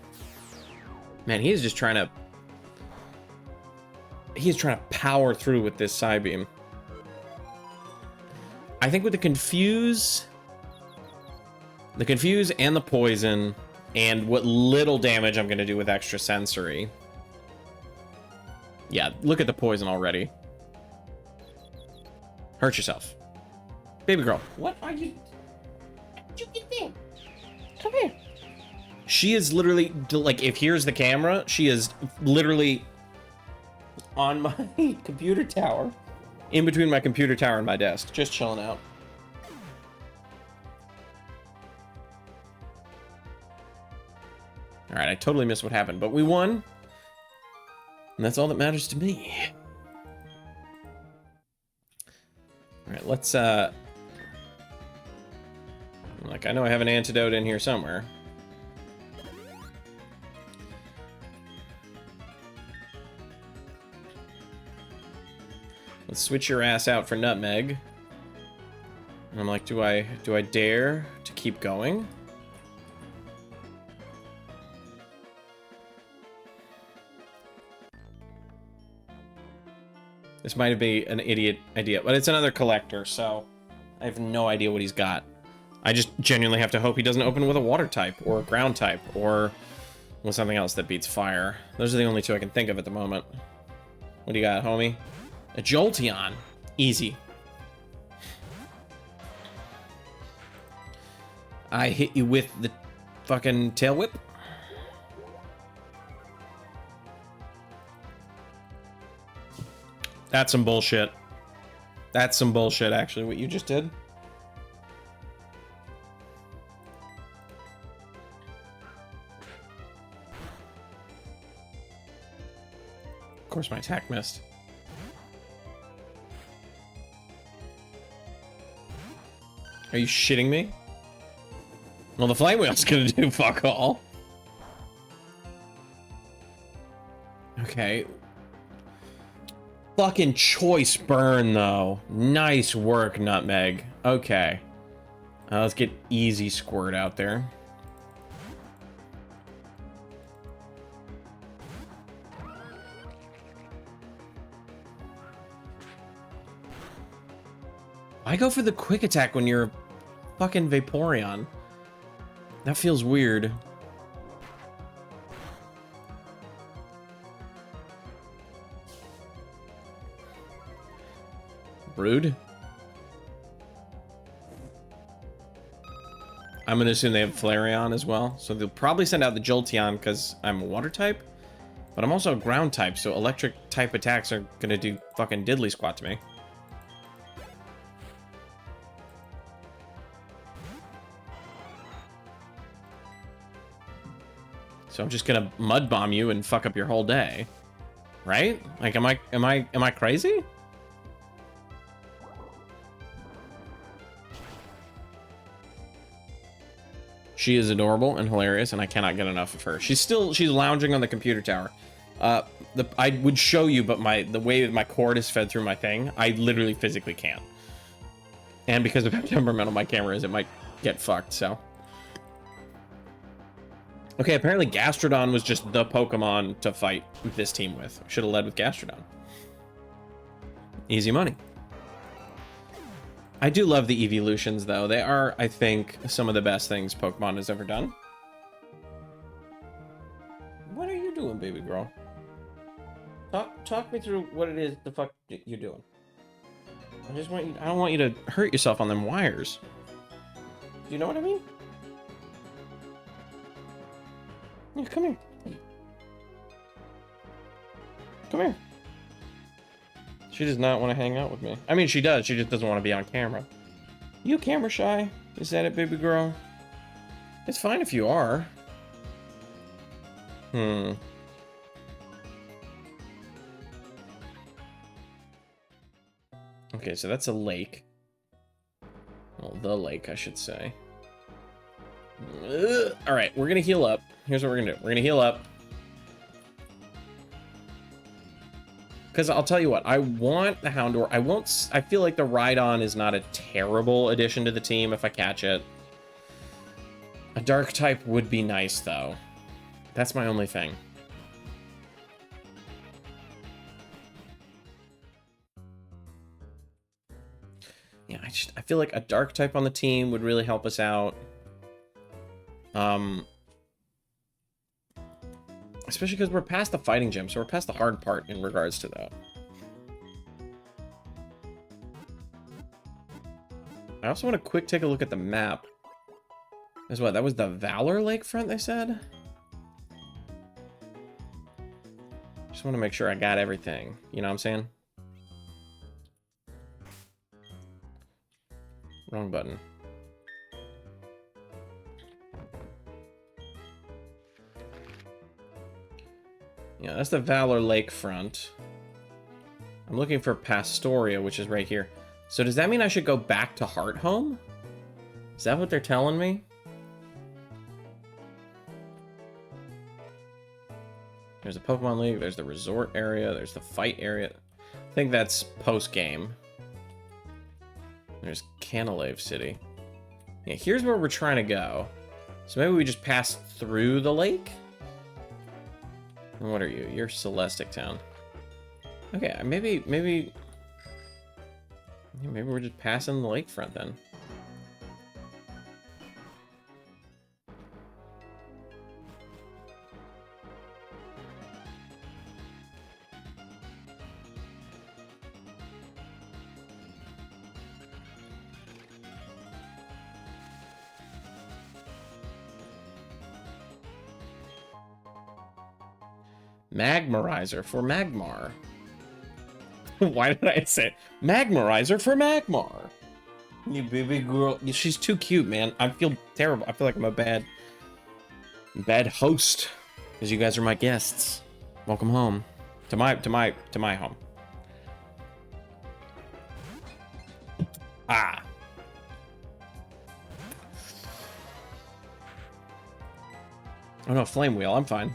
Man, he is just trying to... He's trying to power through with this Psybeam. I think with the Confuse and the Poison, and what little damage I'm going to do with Extra Sensory. Yeah, look at the Poison already. Hurt yourself. Baby girl, what are you... How'd you get there? Come here. She is literally, like, if here's the camera, she is literally on my computer tower. In between my computer tower and my desk. Just chilling out. Alright, I totally missed what happened, but we won. And that's all that matters to me. Alright, let's, like, I know I have an antidote in here somewhere. Let's switch your ass out for Nutmeg. And I'm like, do I dare to keep going? This might be an idiot idea, but it's another collector, so I have no idea what he's got. I just genuinely have to hope he doesn't open with a water type or a ground type or with something else that beats fire. Those are the only two I can think of at the moment. What do you got, homie? A Jolteon. Easy. I hit you with the fucking tail whip. That's some bullshit. That's some bullshit, actually, what you just did. Of course, my attack missed. Are you shitting me? Well, the flame wheel's gonna do fuck all. Okay. Fucking choice burn, though. Nice work, Nutmeg. Okay. Let's get easy squirt out there. Why go for the quick attack when you're fucking Vaporeon? That feels weird. Brood? I'm gonna assume they have Flareon as well. So they'll probably send out the Jolteon because I'm a water type. But I'm also a ground type, so electric type attacks are gonna do fucking diddly squat to me. So I'm just gonna mud bomb you and fuck up your whole day, right? Like, am I crazy? She is adorable and hilarious, and I cannot get enough of her. She's lounging on the computer tower. I would show you, but the way that my cord is fed through my thing, I literally physically can't. And because of how temperamental my camera is, it might get fucked, so. Okay, apparently Gastrodon was just the Pokemon to fight this team with. Should have led with Gastrodon. Easy money. I do love the evolutions, though. They are, I think, some of the best things Pokemon has ever done. What are you doing, baby girl? Talk me through what it is the fuck you're doing. I don't want you to hurt yourself on them wires. Do you know what I mean? Yeah, come here. Come here. She does not want to hang out with me. I mean, she does. She just doesn't want to be on camera. You camera shy? Is that it, baby girl? It's fine if you are. Okay, so that's a lake. Well, the lake, I should say. All right, we're gonna heal up. Here's what we're gonna do. We're gonna heal up. Because I'll tell you what, I want the Houndour. I feel like the Rhydon is not a terrible addition to the team if I catch it. A dark type would be nice, though. That's my only thing. Yeah, I feel like a dark type on the team would really help us out. Especially because we're past the fighting gym, so we're past the hard part in regards to that. I also want to quick take a look at the map. As what? That was the Valor Lakefront, they said? Just want to make sure I got everything. You know what I'm saying? Wrong button. Yeah, that's the Valor Lakefront. I'm looking for Pastoria, which is right here. So does that mean I should go back to Hearthome? Is that what they're telling me? There's a Pokemon League, there's the resort area, there's the fight area. I think that's post-game. There's Canalave City. Yeah, here's where we're trying to go. So maybe we just pass through the lake? And what are you? You're Celestic Town. Okay, maybe we're just passing the lakefront then. Magmarizer for Magmar. Why did I say Magmarizer for Magmar? You baby girl. She's too cute, man. I feel terrible. I feel like I'm a bad host. Because you guys are my guests. Welcome home. To my home. Ah. Oh no, Flame Wheel. I'm fine.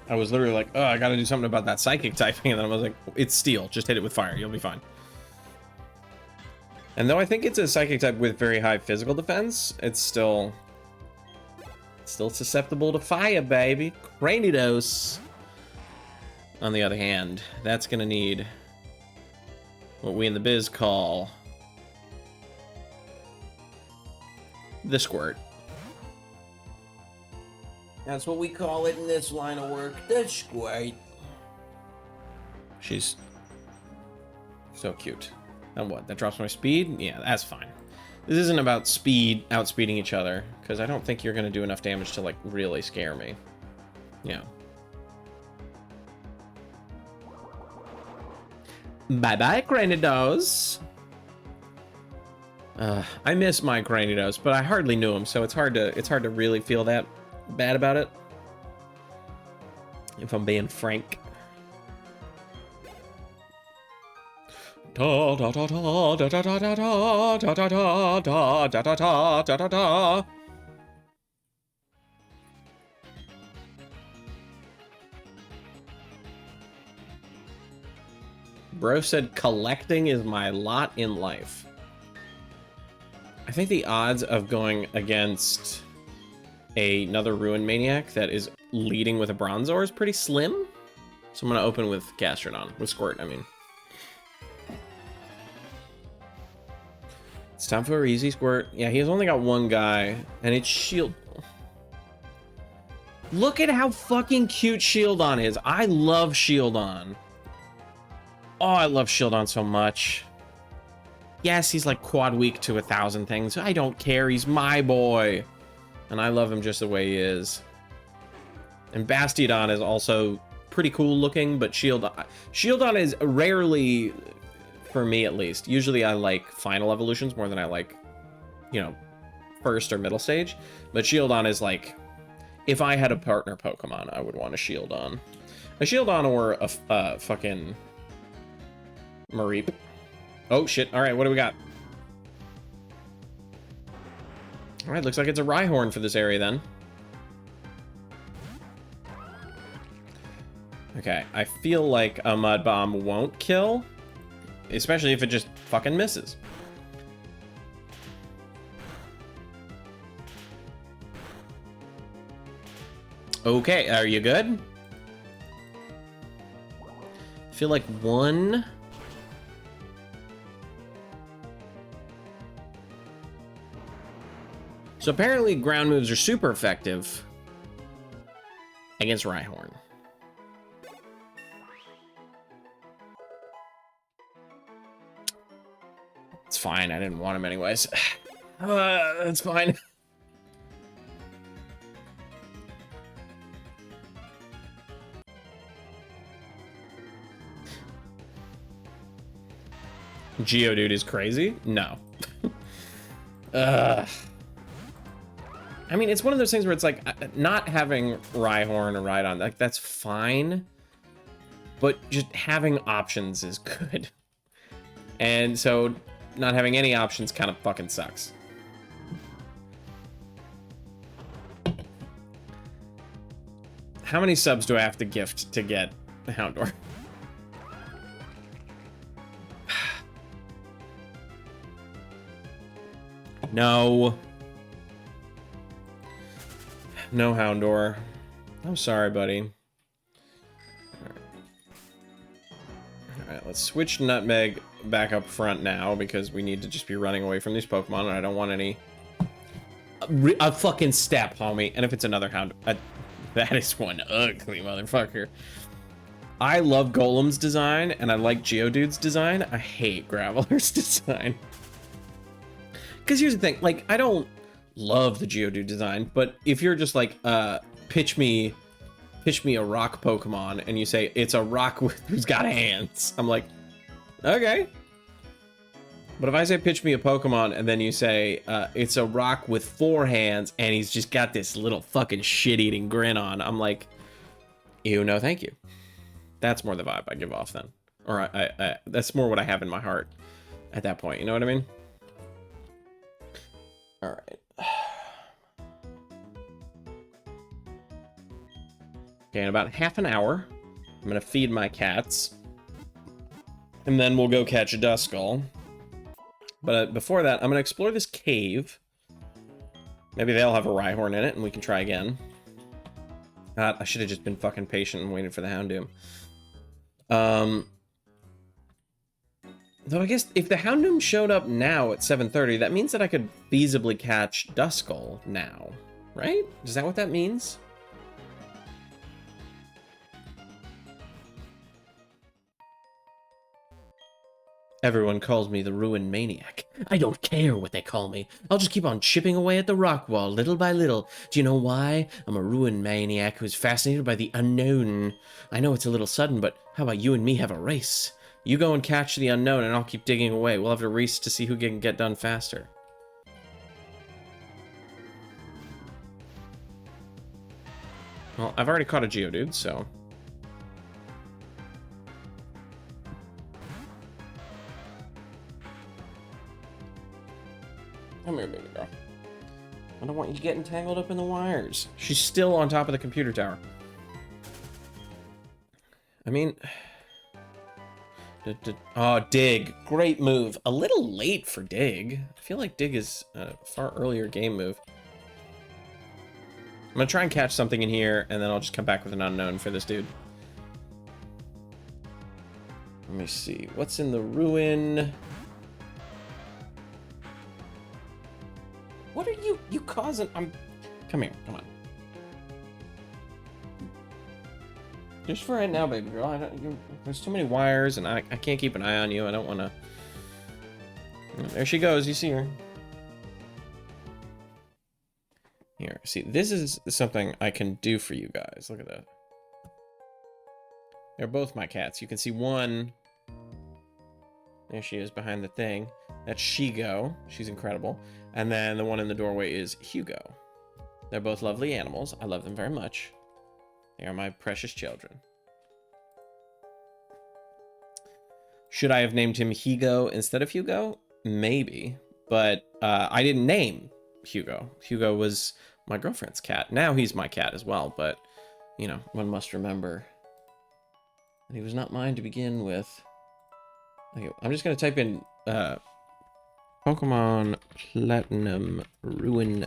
I was literally like, oh, I gotta do something about that psychic typing, and then I was like, it's steel, just hit it with fire, you'll be fine. And though I think it's a psychic type with very high physical defense, it's still susceptible to fire, baby. Cranidos. On the other hand, that's gonna need what we in the biz call the squirt. That's what we call it in this line of work, the squirt. She's so cute. And what? That drops my speed? Yeah, that's fine. This isn't about outspeeding each other, because I don't think you're going to do enough damage to, like, really scare me. Yeah. Bye-bye, Cranidos. I miss my Cranidos, but I hardly knew him, so it's hard to really feel that bad about it, if I'm being frank. Da da da da da da da da da da da da da da da da da da. Bro said collecting is my lot in life. I think the odds of going against another Ruin Maniac that is leading with a Bronzor is pretty slim. So I'm gonna open with Gastrodon, with Squirt, I mean. It's time for easy Squirt. Yeah, he's only got one guy, and it's Shield. Look at how fucking cute Shieldon is. I love Shieldon. Oh, I love Shieldon so much. Yes, he's like quad weak to 1,000 things. I don't care. He's my boy. And I love him just the way he is. And Bastiodon is also pretty cool looking, but Shieldon is rarely, for me at least. Usually I like final evolutions more than I like, you know, first or middle stage. But Shieldon is like, if I had a partner Pokemon, I would want a Shieldon. A Shieldon or a fucking Mareep. Oh shit, alright, what do we got? Alright, looks like it's a Rhyhorn for this area then. Okay, I feel like a Mud Bomb won't kill, especially if it just fucking misses. Okay, are you good? I feel like one... So apparently ground moves are super effective against Rhyhorn. It's fine, I didn't want him anyways. That's fine. Geodude is crazy? No. I mean, it's one of those things where it's like, not having Rhyhorn or Rhydon, like, that's fine. But just having options is good. And so, not having any options kind of fucking sucks. How many subs do I have to gift to get Houndour? No. No Houndour. I'm sorry, buddy. Alright, let's switch Nutmeg back up front now, because we need to just be running away from these Pokemon, and I don't want any... A fucking step, homie. And if it's another Houndour... that is one ugly motherfucker. I love Golem's design, and I like Geodude's design. I hate Graveler's design. Because here's the thing, like, I don't love the Geodude design, but if you're just like, pitch me a rock Pokemon, and you say, it's a rock who's got hands, I'm like, okay. But if I say, pitch me a Pokemon, and then you say, it's a rock with 4 hands, and he's just got this little fucking shit-eating grin on, I'm like, ew, no thank you. That's more the vibe I give off then. Or I that's more what I have in my heart at that point, you know what I mean? All right. Okay, in about half an hour, I'm gonna feed my cats, and then we'll go catch a Duskull. But before that, I'm gonna explore this cave. Maybe they'll have a Rhyhorn in it, and we can try again. God, I should have just been fucking patient and waited for the Houndoom. Though I guess if the Houndoom showed up now at 7:30, that means that I could feasibly catch Duskull now, right? Is that what that means? Everyone calls me the Ruin Maniac. I don't care what they call me. I'll just keep on chipping away at the rock wall, little by little. Do you know why? I'm a Ruin Maniac who's fascinated by the unknown. I know it's a little sudden, but how about you and me have a race? You go and catch the unknown, and I'll keep digging away. We'll have a race to see who can get done faster. Well, I've already caught a Geodude, so... Don't get entangled up in the wires. She's still on top of the computer tower. I mean... Oh, dig. Great move. A little late for dig. I feel like dig is a far earlier game move. I'm gonna try and catch something in here, and then I'll just come back with an unknown for this dude. Let me see. What's in the ruin? What are you causing? Come here. Come on. Just for right now, baby girl. There's too many wires, and I can't keep an eye on you. I don't want to... There she goes. You see her. Here, see, this is something I can do for you guys. Look at that. They're both my cats. You can see one. There she is behind the thing. That's Shigo. She's incredible. And then the one in the doorway is Hugo. They're both lovely animals. I love them very much. They are my precious children. Should I have named him Hugo instead of Hugo? Maybe. But I didn't name Hugo. Hugo was my girlfriend's cat. Now he's my cat as well, but, you know, one must remember that he was not mine to begin with. Okay, I'm just going to type in Pokemon Platinum Ruin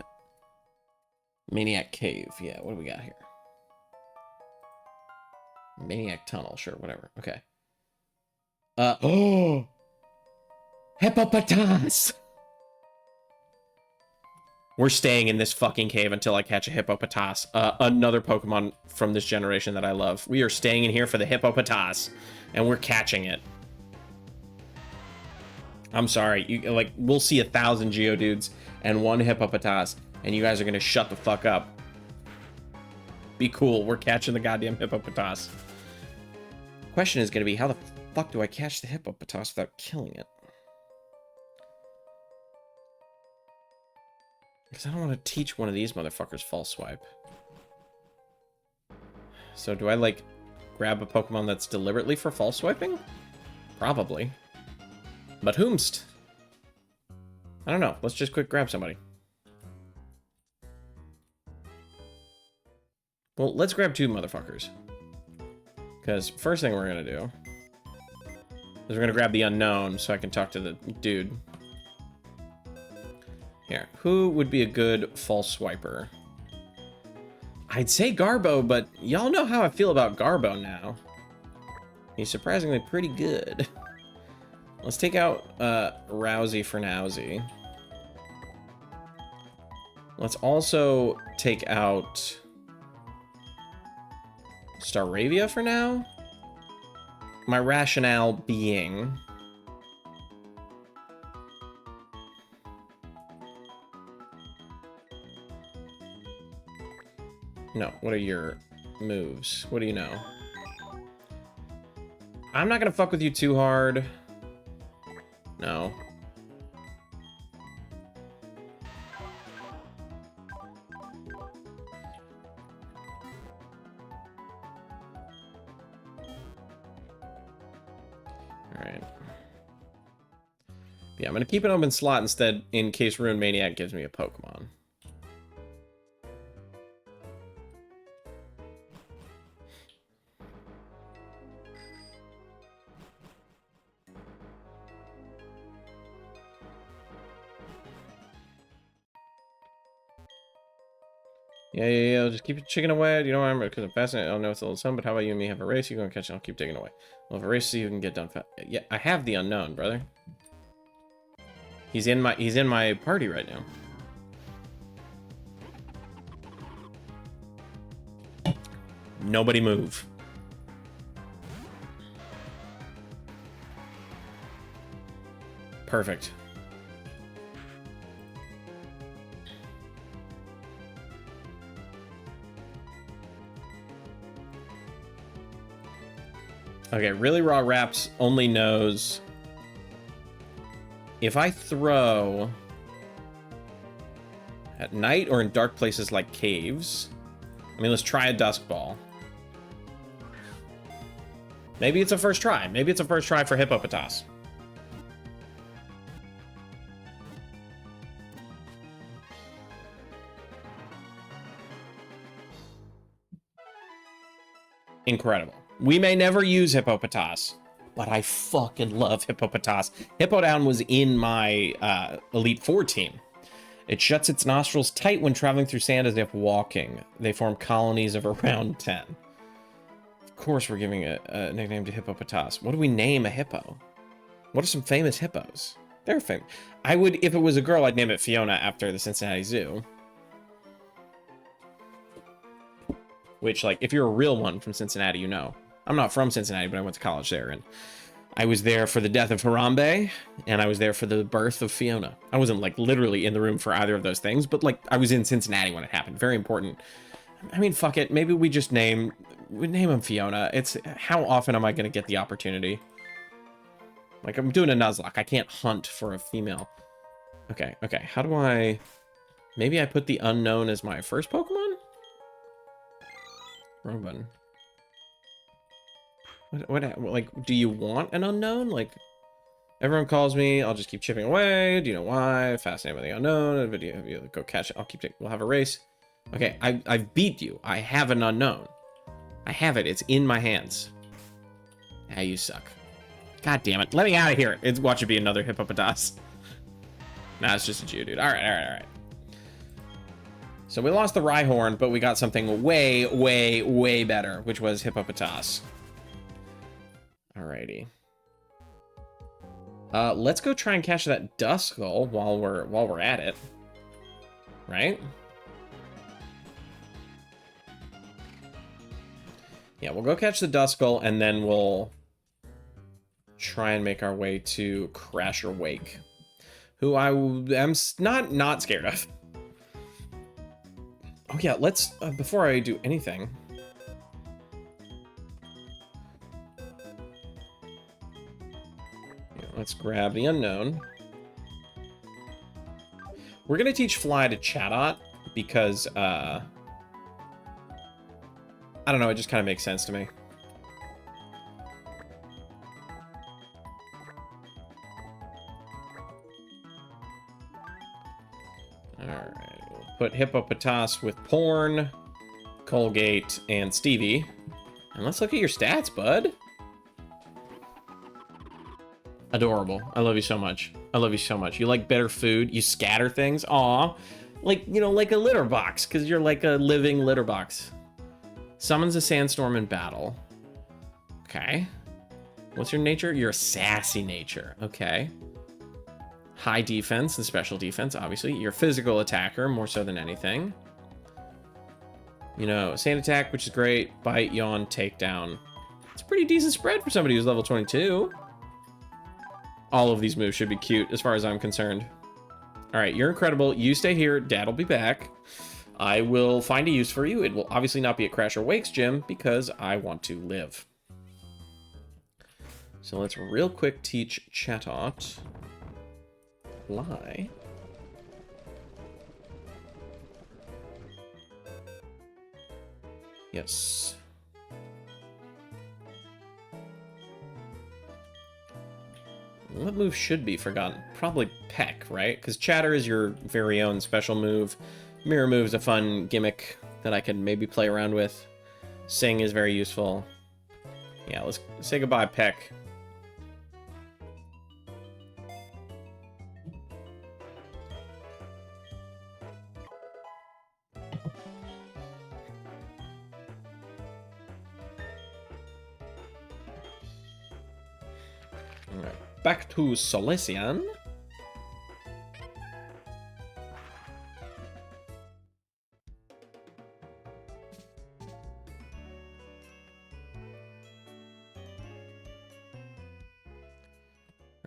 Maniac Cave. Yeah, what do we got here? Maniac Tunnel, sure, whatever. Okay. Oh! Hippopotamus! We're staying in this fucking cave until I catch a Hippopotamus. Another Pokemon from this generation that I love. We are staying in here for the Hippopotamus, and we're catching it. I'm sorry. We'll see 1,000 Geodudes and 1 Hippopotamus, and you guys are gonna shut the fuck up. Be cool. We're catching the goddamn Hippopotamus. Question is gonna be, how the fuck do I catch the Hippopotamus without killing it? Because I don't want to teach one of these motherfuckers false swipe. So do I, like, grab a Pokemon that's deliberately for false swiping? Probably. But whomst? I don't know. Let's just quick grab somebody. Well, let's grab 2 motherfuckers. Because first thing we're going to do is we're going to grab the unknown so I can talk to the dude. Here, who would be a good false swiper? I'd say Garbo, but y'all know how I feel about Garbo now. He's surprisingly pretty good. Let's take out Rousey for nowsy. Let's also take out Staravia for now. My rationale being... No, what are your moves? What do you know? I'm not gonna fuck with you too hard. No. Alright. Yeah, I'm gonna keep an open slot instead in case Ruin Maniac gives me a Pokemon. Yeah, just keep chicken away. You know, I'm because I'm fascinated. I don't know it's a little something, but how about you and me have a race? You go and catch it, I'll keep digging away. We'll have a race so you can get done fast. Yeah, I have the unknown, brother. He's in my party right now. Nobody move. Perfect. Okay, Really Raw Raps only knows if I throw at night or in dark places like caves. I mean, let's try a Dusk Ball. Maybe it's a first try. Maybe it's a first try for Hippopotamus. incredible. We may never use Hippopotas, but I fucking love Hippopotas. Hippowdon was in my Elite Four team. It shuts its nostrils tight when traveling through sand as if walking. They form colonies of around 10. Of course we're giving a nickname to Hippopotas. What do we name a hippo? What are some famous hippos? They're famous. I would, if it was a girl, I'd name it Fiona after the Cincinnati Zoo. Which, like, if you're a real one from Cincinnati, you know. I'm not from Cincinnati, but I went to college there, and I was there for the death of Harambe, and I was there for the birth of Fiona. I wasn't, like, literally in the room for either of those things, but, like, I was in Cincinnati when it happened. Very important. I mean, fuck it. Maybe we just name him Fiona. It's, how often am I going to get the opportunity? Like, I'm doing a Nuzlocke. I can't hunt for a female. Okay, okay. How do I... Maybe I put the unknown as my first Pokemon? Wrong button. What, like, do you want an unknown? Like, everyone calls me, I'll just keep chipping away. Do you know why? Fascinated by the unknown. Video, go catch it. I'll keep taking, we'll have a race. Okay, I've beat you. I have an unknown. I have it. It's in my hands. Ah, you suck. God damn it. Let me out of here. Watch it be another Hippopotas. Nah, it's just a Geodude. Alright, alright, alright. So we lost the Rhyhorn, but we got something way, way, way better, which was Hippopotas. Alrighty. Let's go try and catch that Duskull while we're at it. Right? Yeah, we'll go catch the Duskull, and then we'll try and make our way to Crasher Wake, who I am not scared of. Oh yeah, let's, before I do anything, yeah, let's grab the unknown. We're gonna teach Fly to Chatot because, I don't know, it just kind of makes sense to me. Alright, we'll put Hippopotas with Porn, Colgate, and Stevie. And let's look at your stats, bud. Adorable. I love you so much. I love you so much. You like better food. You scatter things. Aw. Like, you know, like a litter box, because you're like a living litter box. Summons a sandstorm in battle. Okay. What's your nature? You're a sassy nature. Okay. High defense and special defense, obviously. You're a physical attacker, more so than anything. You know, sand attack, which is great. Bite, yawn, takedown. It's a pretty decent spread for somebody who's level 22. All of these moves should be cute, as far as I'm concerned. All right, you're incredible. You stay here. Dad will be back. I will find a use for you. It will obviously not be at Crasher Wake's gym, because I want to live. So let's real quick teach Chatot Fly. Yes. What move should be forgotten? Probably Peck, right? Because Chatter is your very own special move. Mirror Move is a fun gimmick that I can maybe play around with. Sing is very useful. Yeah, let's say goodbye, Peck. Alright, back to Solesian.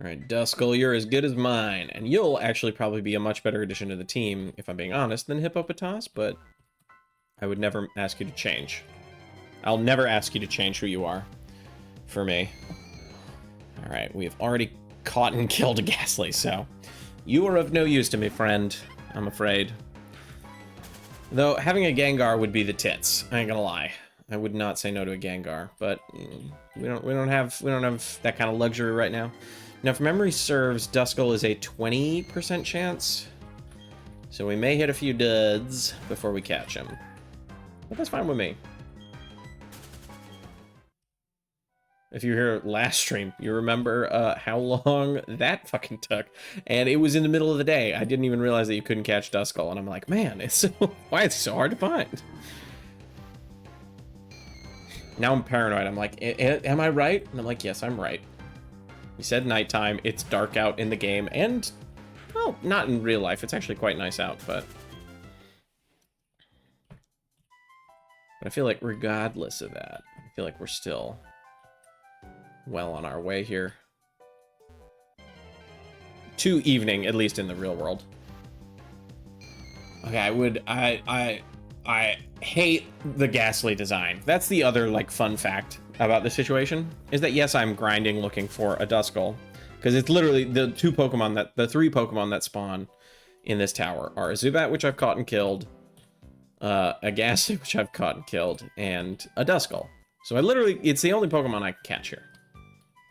Alright, Duskull, you're as good as mine, and you'll actually probably be a much better addition to the team, if I'm being honest, than Hippopotas, but I would never ask you to change. I'll never ask you to change who you are for me. Alright, we have already caught and killed a Ghastly, so you are of no use to me, friend, I'm afraid. Though, having a Gengar would be the tits, I ain't gonna lie. I would not say no to a Gengar, but we don't have that kind of luxury right now. Now, if memory serves, Duskull is a 20% chance, so we may hit a few duds before we catch him. But that's fine with me. If you were here last stream, you remember how long that fucking took. And it was in the middle of the day. I didn't even realize that you couldn't catch Duskull. And I'm like, man, it's so, why is it so hard to find? Now I'm paranoid. I'm like, am I right? And I'm like, yes, I'm right. You said nighttime. It's dark out in the game. And, well, not in real life. It's actually quite nice out, but I feel like regardless of that, I feel like we're still well on our way here to evening, at least in the real world. Okay, I hate the ghastly design. That's the other like fun fact about the situation, is that yes, I'm grinding looking for a Duskull, because it's literally the three Pokemon that spawn in this tower are a Zubat, which I've caught and killed, a Ghastly, which I've caught and killed, and a Duskull. So it's the only Pokemon I can catch here.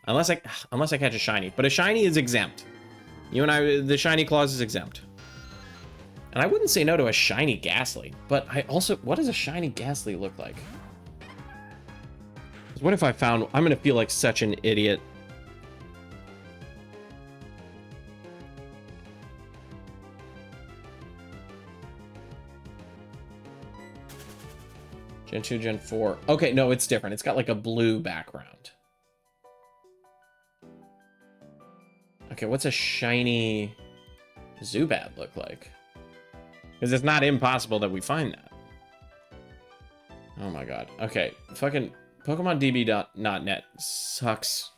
Unless I catch a shiny, but a shiny is exempt. The shiny clause is exempt. And I wouldn't say no to a shiny Ghastly, but what does a shiny Ghastly look like? 'Cause what if I'm gonna feel like such an idiot. Gen 2, Gen 4. Okay, no, it's different. It's got like a blue background. Okay, what's a shiny Zubat look like? Because it's not impossible that we find that. Oh my god. Okay, fucking PokemonDB.net sucks.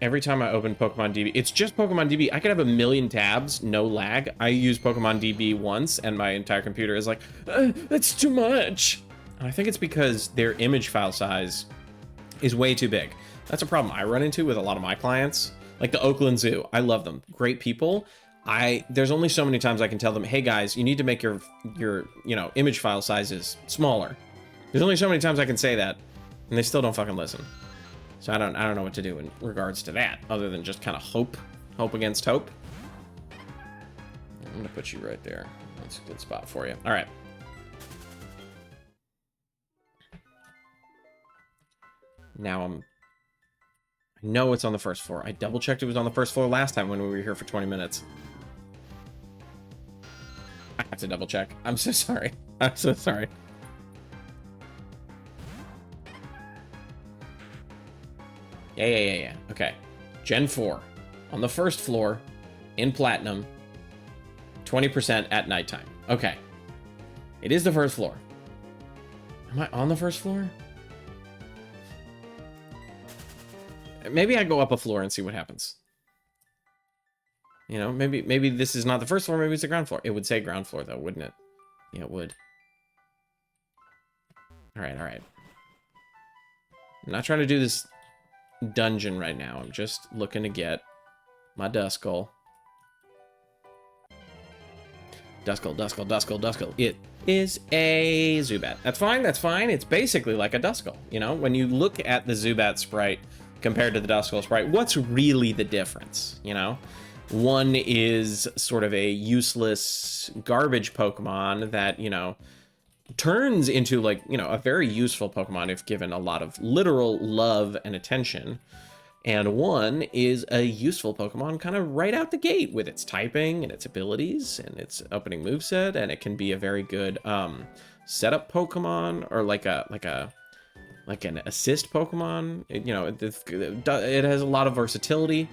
Every time I open PokemonDB, it's just PokemonDB. I could have a million tabs, no lag. I use PokemonDB once, and my entire computer is like, that's too much. And I think it's because their image file size is way too big. That's a problem I run into with a lot of my clients. Like the Oakland Zoo. I love them. Great people. There's only so many times I can tell them, hey guys, you need to make your image file sizes smaller. There's only so many times I can say that, and they still don't fucking listen. So I don't know what to do in regards to that, other than just kind of hope against hope. I'm gonna put you right there. That's a good spot for you. All right. Now I know it's on the first floor. I double checked it was on the first floor last time when we were here for 20 minutes. I have to double check. I'm so sorry. I'm so sorry. Yeah. Okay. Gen 4. On the first floor. In Platinum. 20% at nighttime. Okay. It is the first floor. Am I on the first floor? Maybe I go up a floor and see what happens. You know, maybe this is not the first floor, maybe it's the ground floor. It would say ground floor though, wouldn't it? Yeah, it would. All right. I'm not trying to do this dungeon right now. I'm just looking to get my Duskull. Duskull. It is a Zubat. That's fine. It's basically like a Duskull. You know, when you look at the Zubat sprite compared to the Duskull sprite, what's really the difference, you know? One is sort of a useless garbage Pokemon that, you know, turns into like, you know, a very useful Pokemon if given a lot of literal love and attention. And one is a useful Pokemon kind of right out the gate with its typing and its abilities and its opening moveset, and it can be a very good setup Pokemon, or like an assist Pokemon. It has a lot of versatility.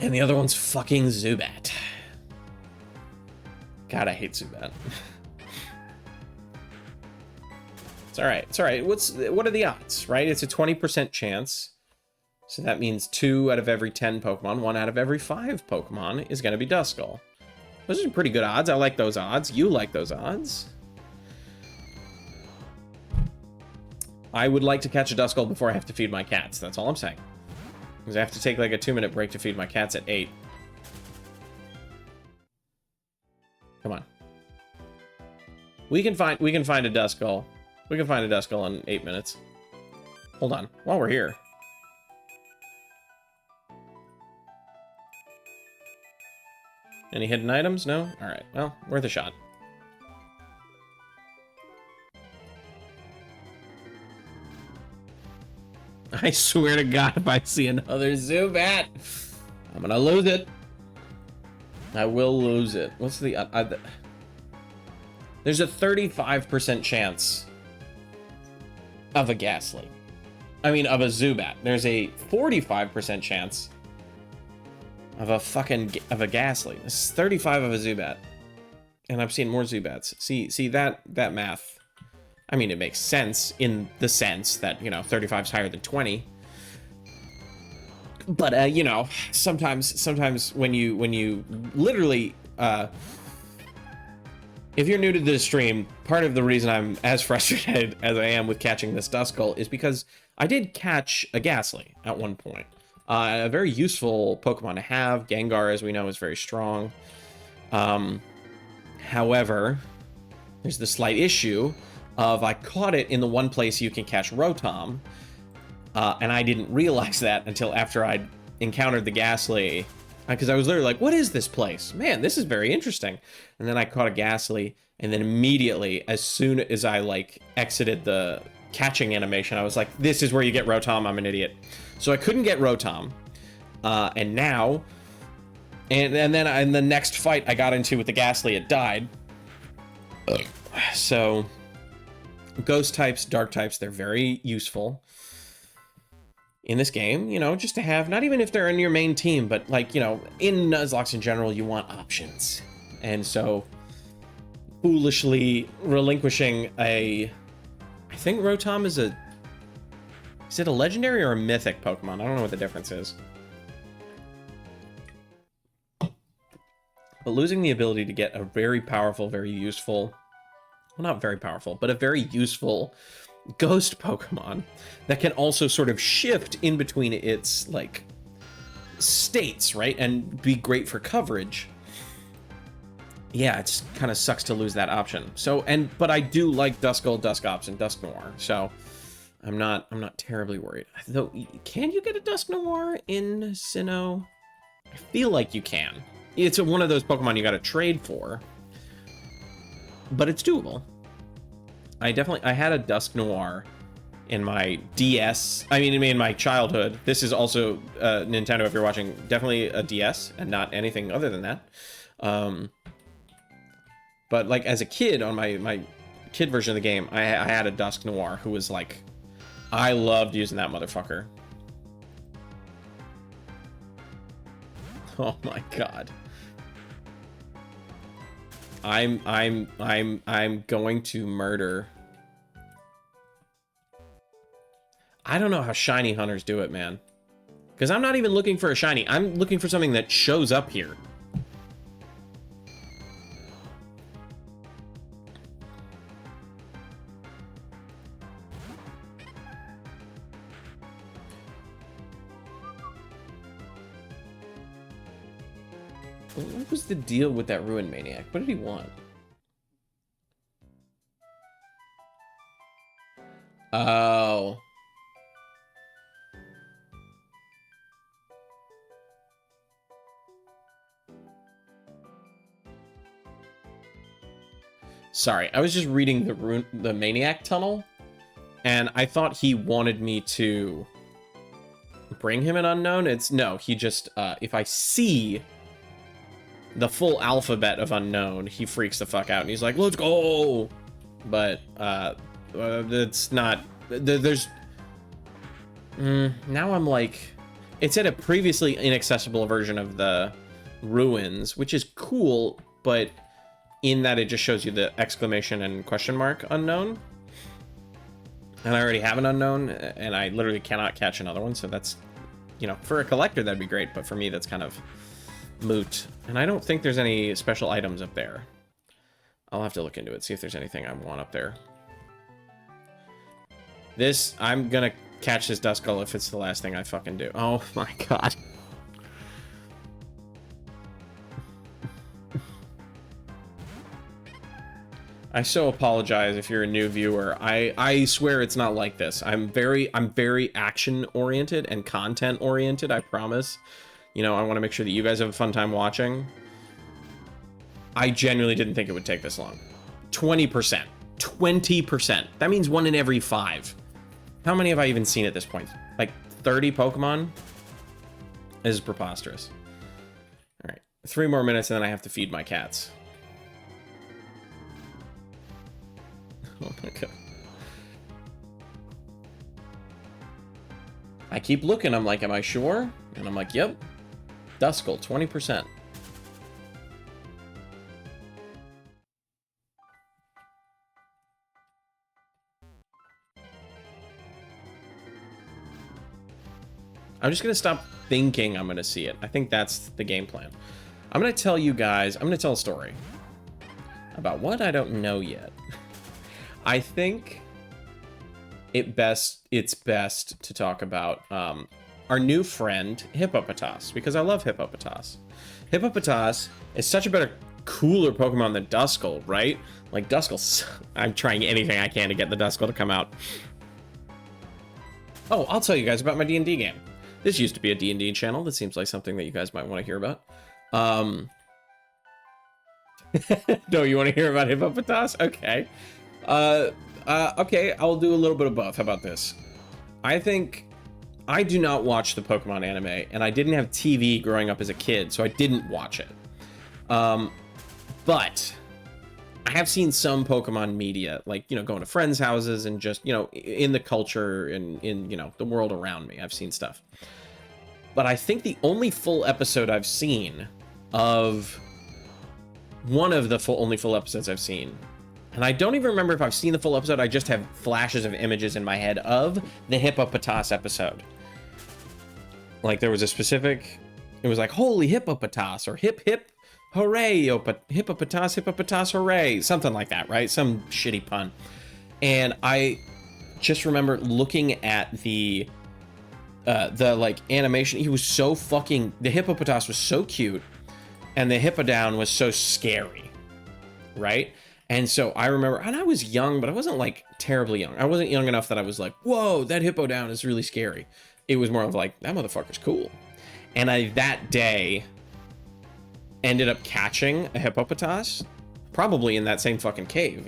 And the other one's fucking Zubat. God, I hate Zubat. It's all right. What are the odds, right? It's a 20% chance. So that means 2 out of every 10 Pokemon, 1 out of every 5 Pokemon is going to be Duskull. Those are pretty good odds. I like those odds. You like those odds. I would like to catch a Duskull before I have to feed my cats. That's all I'm saying. Because I have to take like a 2-minute break to feed my cats at 8. Come on. We can find a Duskull. We can find a Duskull in 8 minutes. Hold on. While we're here. Any hidden items? No? Alright. Well, worth a shot. I swear to God, if I see another Zubat, I'm gonna lose it. I will lose it. What's the... there's a 35% chance of a Ghastly. I mean, of a Zubat. There's a 45% chance of a Ghastly. This is 35 of a Zubat. And I've seen more Zubats. See that math. I mean, it makes sense in the sense that, you know, 35 is higher than 20. But you know, sometimes when you literally if you're new to this stream, part of the reason I'm as frustrated as I am with catching this Duskull is because I did catch a Ghastly at one point. A very useful Pokemon to have. Gengar, as we know, is very strong. However, there's the slight issue of I caught it in the one place you can catch Rotom, and I didn't realize that until after I'd encountered the Ghastly, because I was literally like, what is this place? Man, this is very interesting. And then I caught a Ghastly, and then immediately, as soon as I like exited the catching animation, I was like, this is where you get Rotom, I'm an idiot. So I couldn't get Rotom, and now, and then in the next fight I got into with the Ghastly, it died. So, ghost types, dark types, they're very useful in this game, you know, just to have, not even if they're in your main team, but like, you know, in Nuzlocke in general, you want options. And so, foolishly relinquishing I think Rotom is it a legendary or a mythic Pokemon? I don't know what the difference is. But losing the ability to get a very powerful, very useful, well, not very powerful, but a very useful ghost Pokemon that can also sort of shift in between its, like, states, right? And be great for coverage. Yeah, it's kind of sucks to lose that option. So, but I do like Duskull, Duskops, and Dusknoir, so I'm not terribly worried. Though, can you get a Dusknoir in Sinnoh? I feel like you can. It's one of those Pokemon you gotta trade for, but it's doable. I had a Dusknoir in my DS, in my childhood. This is also Nintendo, if you're watching, definitely a DS and not anything other than that. But like as a kid, on my kid version of the game, I had a Dusknoir who was like, I loved using that motherfucker. Oh my god. I'm going to murder. I don't know how shiny hunters do it, man. Because I'm not even looking for a shiny. I'm looking for something that shows up here. What was the deal with that Ruin Maniac? What did he want? Oh. Sorry, I was just reading the Maniac Tunnel, and I thought he wanted me to bring him an unknown. No, he just, if I see the full alphabet of unknown, he freaks the fuck out and he's like, let's go. But it's not, there's now I'm like, it's at a previously inaccessible version of the ruins, which is cool, but in that it just shows you the exclamation and question mark unknown, and I already have an unknown, and I literally cannot catch another one. So that's, you know, for a collector that'd be great, but for me that's kind of moot. And I don't think there's any special items up there. I'll have to look into it, see if there's anything I want up there. I'm gonna catch this Duskull if it's the last thing I fucking do. Oh my god. I so apologize if you're a new viewer. I swear it's not like this. I'm very action oriented and content oriented, I promise. You know, I want to make sure that you guys have a fun time watching. I genuinely didn't think it would take this long. 20%. 20%. That means 1 in every 5. How many have I even seen at this point? Like 30 Pokemon is preposterous. All right, 3 more minutes and then I have to feed my cats. Oh my god. I keep looking, I'm like, am I sure? And I'm like, yep. Duskull, 20%. I'm just gonna stop thinking I'm gonna see it. I think that's the game plan. I'm gonna tell you guys, I'm gonna tell a story about what I don't know yet. I think it's best to talk about our new friend Hippopotas, because I love Hippopotas. Hippopotas is such a better, cooler Pokemon than Duskull, right? Like Duskull, I'm trying anything I can to get the Duskull to come out. Oh, I'll tell you guys about my D&D game. This used to be a D&D channel. That seems like something that you guys might want to hear about. No, you want to hear about Hippopotas? Okay. Okay, I'll do a little bit of both. How about this? I think I do not watch the Pokemon anime, and I didn't have TV growing up as a kid, so I didn't watch it. But I have seen some Pokemon media, like, you know, going to friends' houses and just, you know, in the culture and in, you know, the world around me. I've seen stuff. But I think the only full episode I've seen of one of the only full episodes I've seen, and I don't even remember if I've seen the full episode, I just have flashes of images in my head of the Hippopotas episode. Like, there was a specific, it was like, holy Hippopotas, or hip hip hooray, Hippopotas, Hippopotas hooray, something like that, right? Some shitty pun. And I just remember looking at the like animation. He was so fucking, the Hippopotas was so cute, and the Hippowdon was so scary, right? And so I remember, and I was young, but I wasn't like terribly young. I wasn't young enough that I was like, whoa, that Hippowdon is really scary. It was more of like, that motherfucker's cool. And I, that day, ended up catching a Hippopotas, probably in that same fucking cave,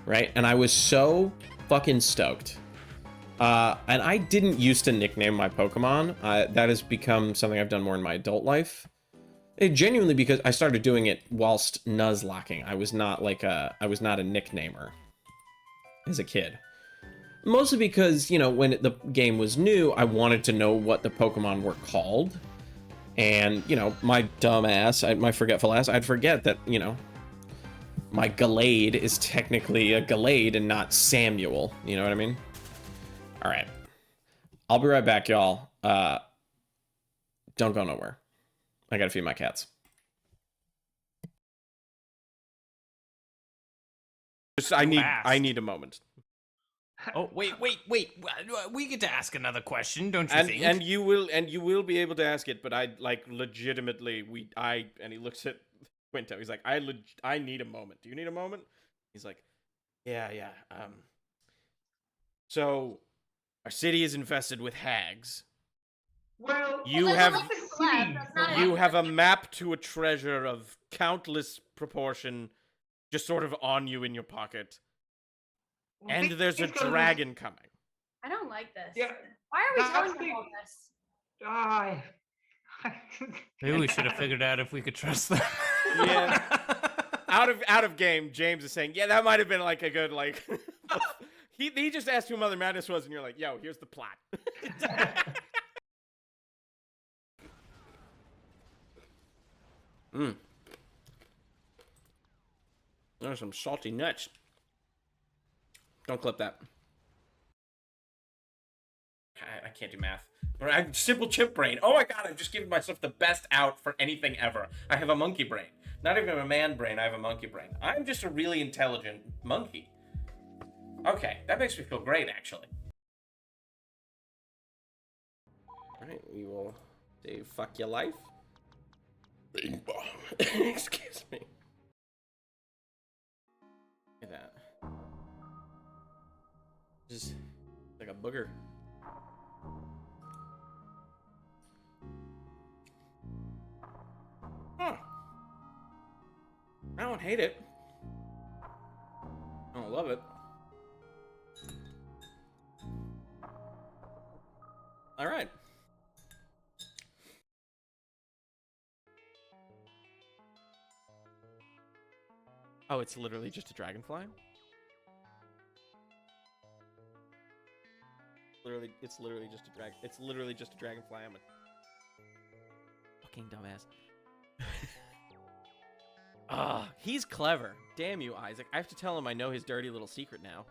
right? And I was so fucking stoked. And I didn't used to nickname my Pokemon. That has become something I've done more in my adult life. Genuinely, because I started doing it whilst Nuzlocking. I was not like I was not a nicknamer as a kid. Mostly because, you know, when the game was new, I wanted to know what the Pokemon were called. And, you know, my dumb ass, my forgetful ass, I'd forget that, you know, my Gallade is technically a Gallade and not Samuel. You know what I mean? All right. I'll be right back, y'all. Don't go nowhere. I gotta feed my cats. I need a moment. Oh, wait. We get to ask another question, don't you think? And you will be able to ask it, but I like legitimately and he looks at Quinto. He's like, I need a moment. Do you need a moment? He's like, yeah. So our city is infested with hags. Well, You have a map to a treasure of countless proportion just sort of on you in your pocket. And there's a dragon coming. I don't like this. Yeah. Why are we telling them all this? Maybe we should have figured out if we could trust them. Yeah. Out of game, James is saying, yeah, that might have been like a good, like... he just asked who Mother Madness was, and you're like, yo, here's the plot. There's some salty nuts. Don't clip that. I can't do math. I'm simple chimp brain. Oh my god, I've just given myself the best out for anything ever. I have a monkey brain. Not even a man brain, I have a monkey brain. I'm just a really intelligent monkey. Okay, that makes me feel great, actually. Alright, we will say fuck your life. Bing bong. Excuse me. Look at that. Just like a booger. Huh. I don't hate it. I don't love it. All right. Oh, it's literally just a dragonfly? It's literally just a dragonfly. I'm a fucking dumbass. Ah, he's clever. Damn you, Isaac. I have to tell him I know his dirty little secret now.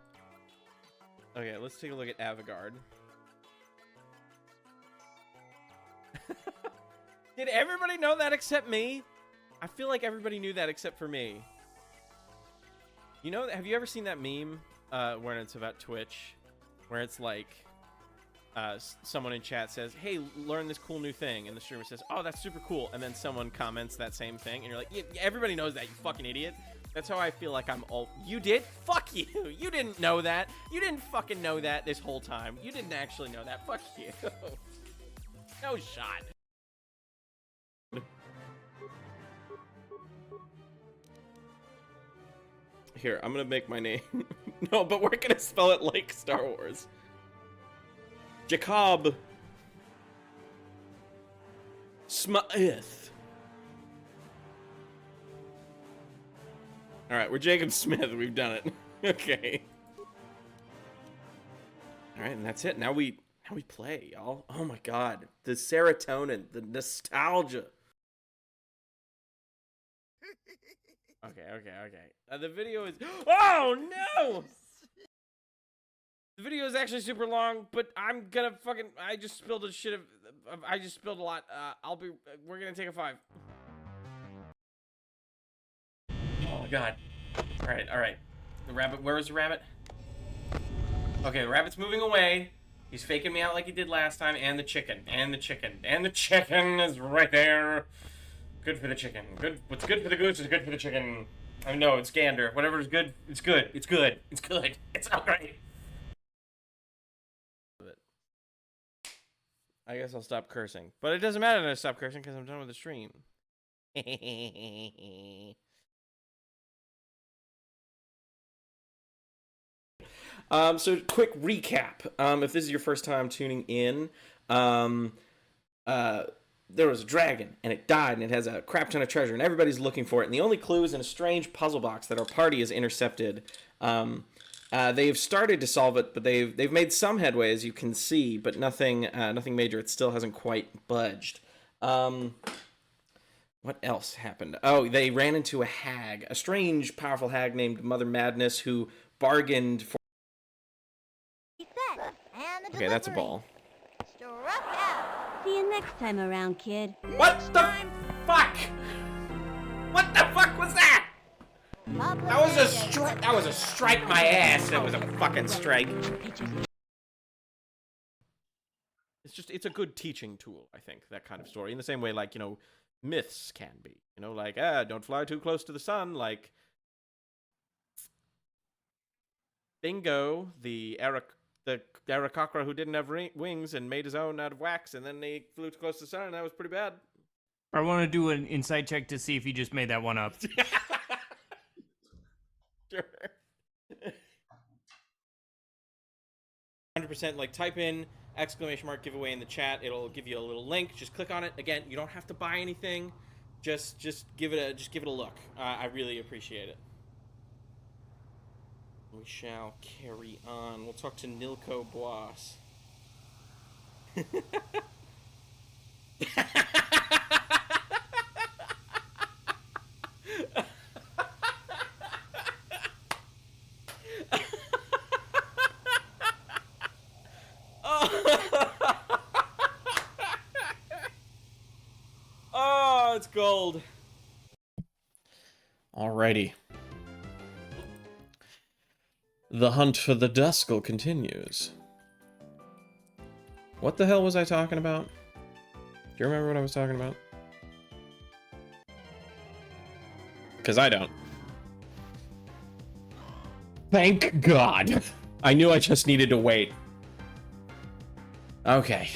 Okay, let's take a look at Avogard. Did everybody know that except me? I feel like everybody knew that except for me. You know, have you ever seen that meme where it's about Twitch? Where it's like, someone in chat says, hey, learn this cool new thing. And the streamer says, oh, that's super cool. And then someone comments that same thing. And you're like, yeah, everybody knows that, you fucking idiot. That's how I feel like I'm all... You did? Fuck you. You didn't know that. You didn't fucking know that this whole time. You didn't actually know that. Fuck you. No shot. Here, I'm gonna make my name. No, but we're gonna spell it like Star Wars. Jacob Smith. All right, we're Jacob Smith. We've done it. Okay. All right, and that's it. Now we play, y'all. Oh my God, the serotonin, the nostalgia. Okay. The video is... Oh, no! The video is actually super long, but I'm gonna fucking... I just spilled a shit of... I just spilled a lot. We're gonna take a 5. Oh, my God. All right. The rabbit... Where is the rabbit? Okay, the rabbit's moving away. He's faking me out like he did last time. And the chicken. And the chicken is right there. Good for the chicken. Good. What's good for the goose is good for the chicken. I know, it's gander. Whatever is good, it's good. It's good. It's good. It's all right. I guess I'll stop cursing. But it doesn't matter that I stop cursing because I'm done with the stream. So quick recap. If this is your first time tuning in, there was a dragon, and it died, and it has a crap ton of treasure, and everybody's looking for it. And the only clue is in a strange puzzle box that our party has intercepted. They've started to solve it, but they've made some headway, as you can see, but nothing major. It still hasn't quite budged. What else happened? Oh, they ran into a hag, a strange, powerful hag named Mother Madness, who bargained for... Okay, that's a ball. See you next time around, kid. What the fuck? What the fuck was that? That was a strike. That was a strike my ass. That was a fucking strike. It's a good teaching tool, I think, that kind of story. In the same way, like, you know, myths can be. You know, like, don't fly too close to the sun. Like, Bingo, the Aarakocra who didn't have wings and made his own out of wax, and then he flew too close to the sun, and that was pretty bad. I want to do an insight check to see if he just made that one up. Sure. 100%, like, type in ! giveaway in the chat. It'll give you a little link. Just click on it. Again, you don't have to buy anything. Just give it a look. I really appreciate it. We shall carry on. We'll talk to Nilko Boas. Oh, it's gold. Alrighty. The hunt for the Duskull continues. What the hell was I talking about? Do you remember what I was talking about? Because I don't. Thank God. I knew I just needed to wait. Okay.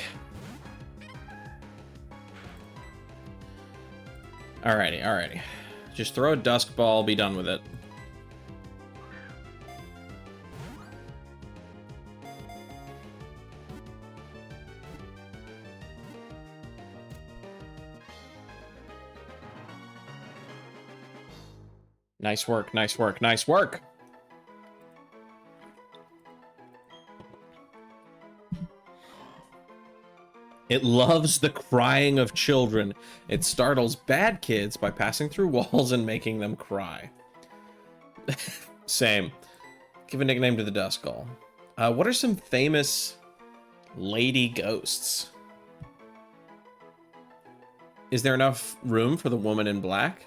Alrighty. Just throw a dusk ball, be done with it. Nice work, nice work, nice work! It loves the crying of children. It startles bad kids by passing through walls and making them cry. Same. Give a nickname to the Duskull. What are some famous lady ghosts? Is there enough room for the woman in black?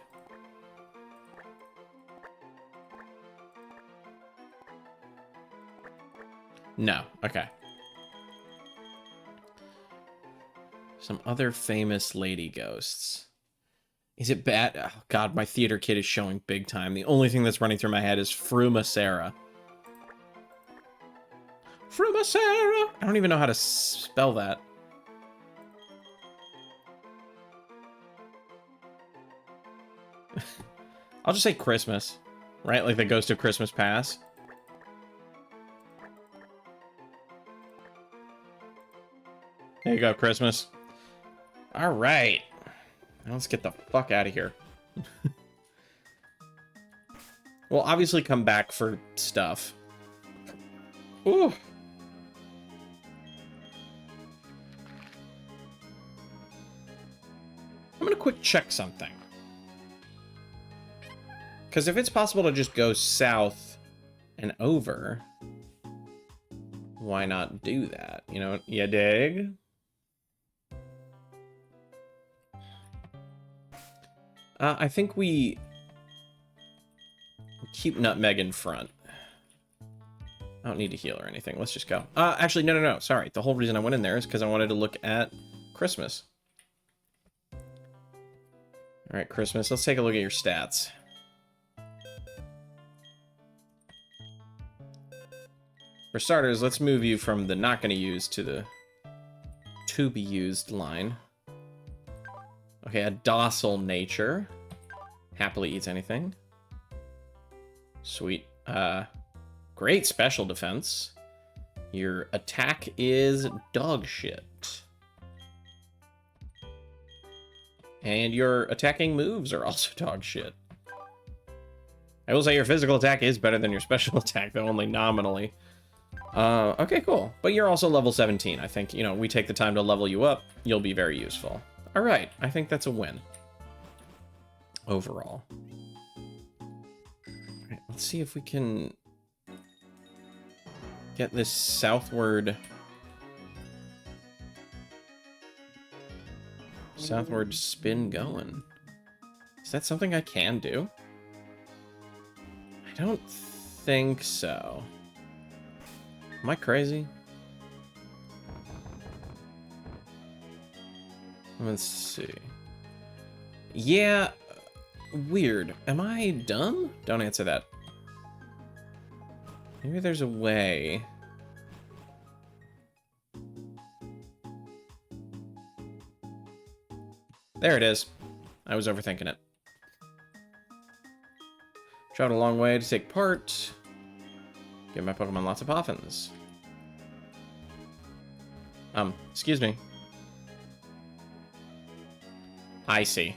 No. Okay. Some other famous lady ghosts. Is it bad? Oh, God, my theater kid is showing big time. The only thing that's running through my head is Frumasera. Frumasera! I don't even know how to spell that. I'll just say Christmas, right? Like the Ghost of Christmas Past. There you go, Christmas. All right. Now let's get the fuck out of here. We'll obviously come back for stuff. Ooh. I'm gonna quick check something. Because if it's possible to just go south and over, why not do that? You know, you dig? I think we keep Nutmeg in front. I don't need to heal or anything. Let's just go. Actually, no. Sorry. The whole reason I went in there is because I wanted to look at Christmas. All right, Christmas. Let's take a look at your stats. For starters, let's move you from the not going to use to the to be used line. Okay, a docile nature. Happily eats anything. Sweet. Great special defense. Your attack is dog shit. And your attacking moves are also dog shit. I will say your physical attack is better than your special attack, though only nominally. Okay, cool. But you're also level 17. I think, you know, we take the time to level you up, you'll be very useful. All right, I think that's a win. Overall. All right, let's see if we can get this southward spin going. Is that something I can do? I don't think so. Am I crazy? Let's see. Yeah, weird. Am I dumb? Don't answer that. Maybe there's a way. There it is. I was overthinking it. Traveled a long way to take part. Give my Pokemon lots of poffins. Excuse me. I see.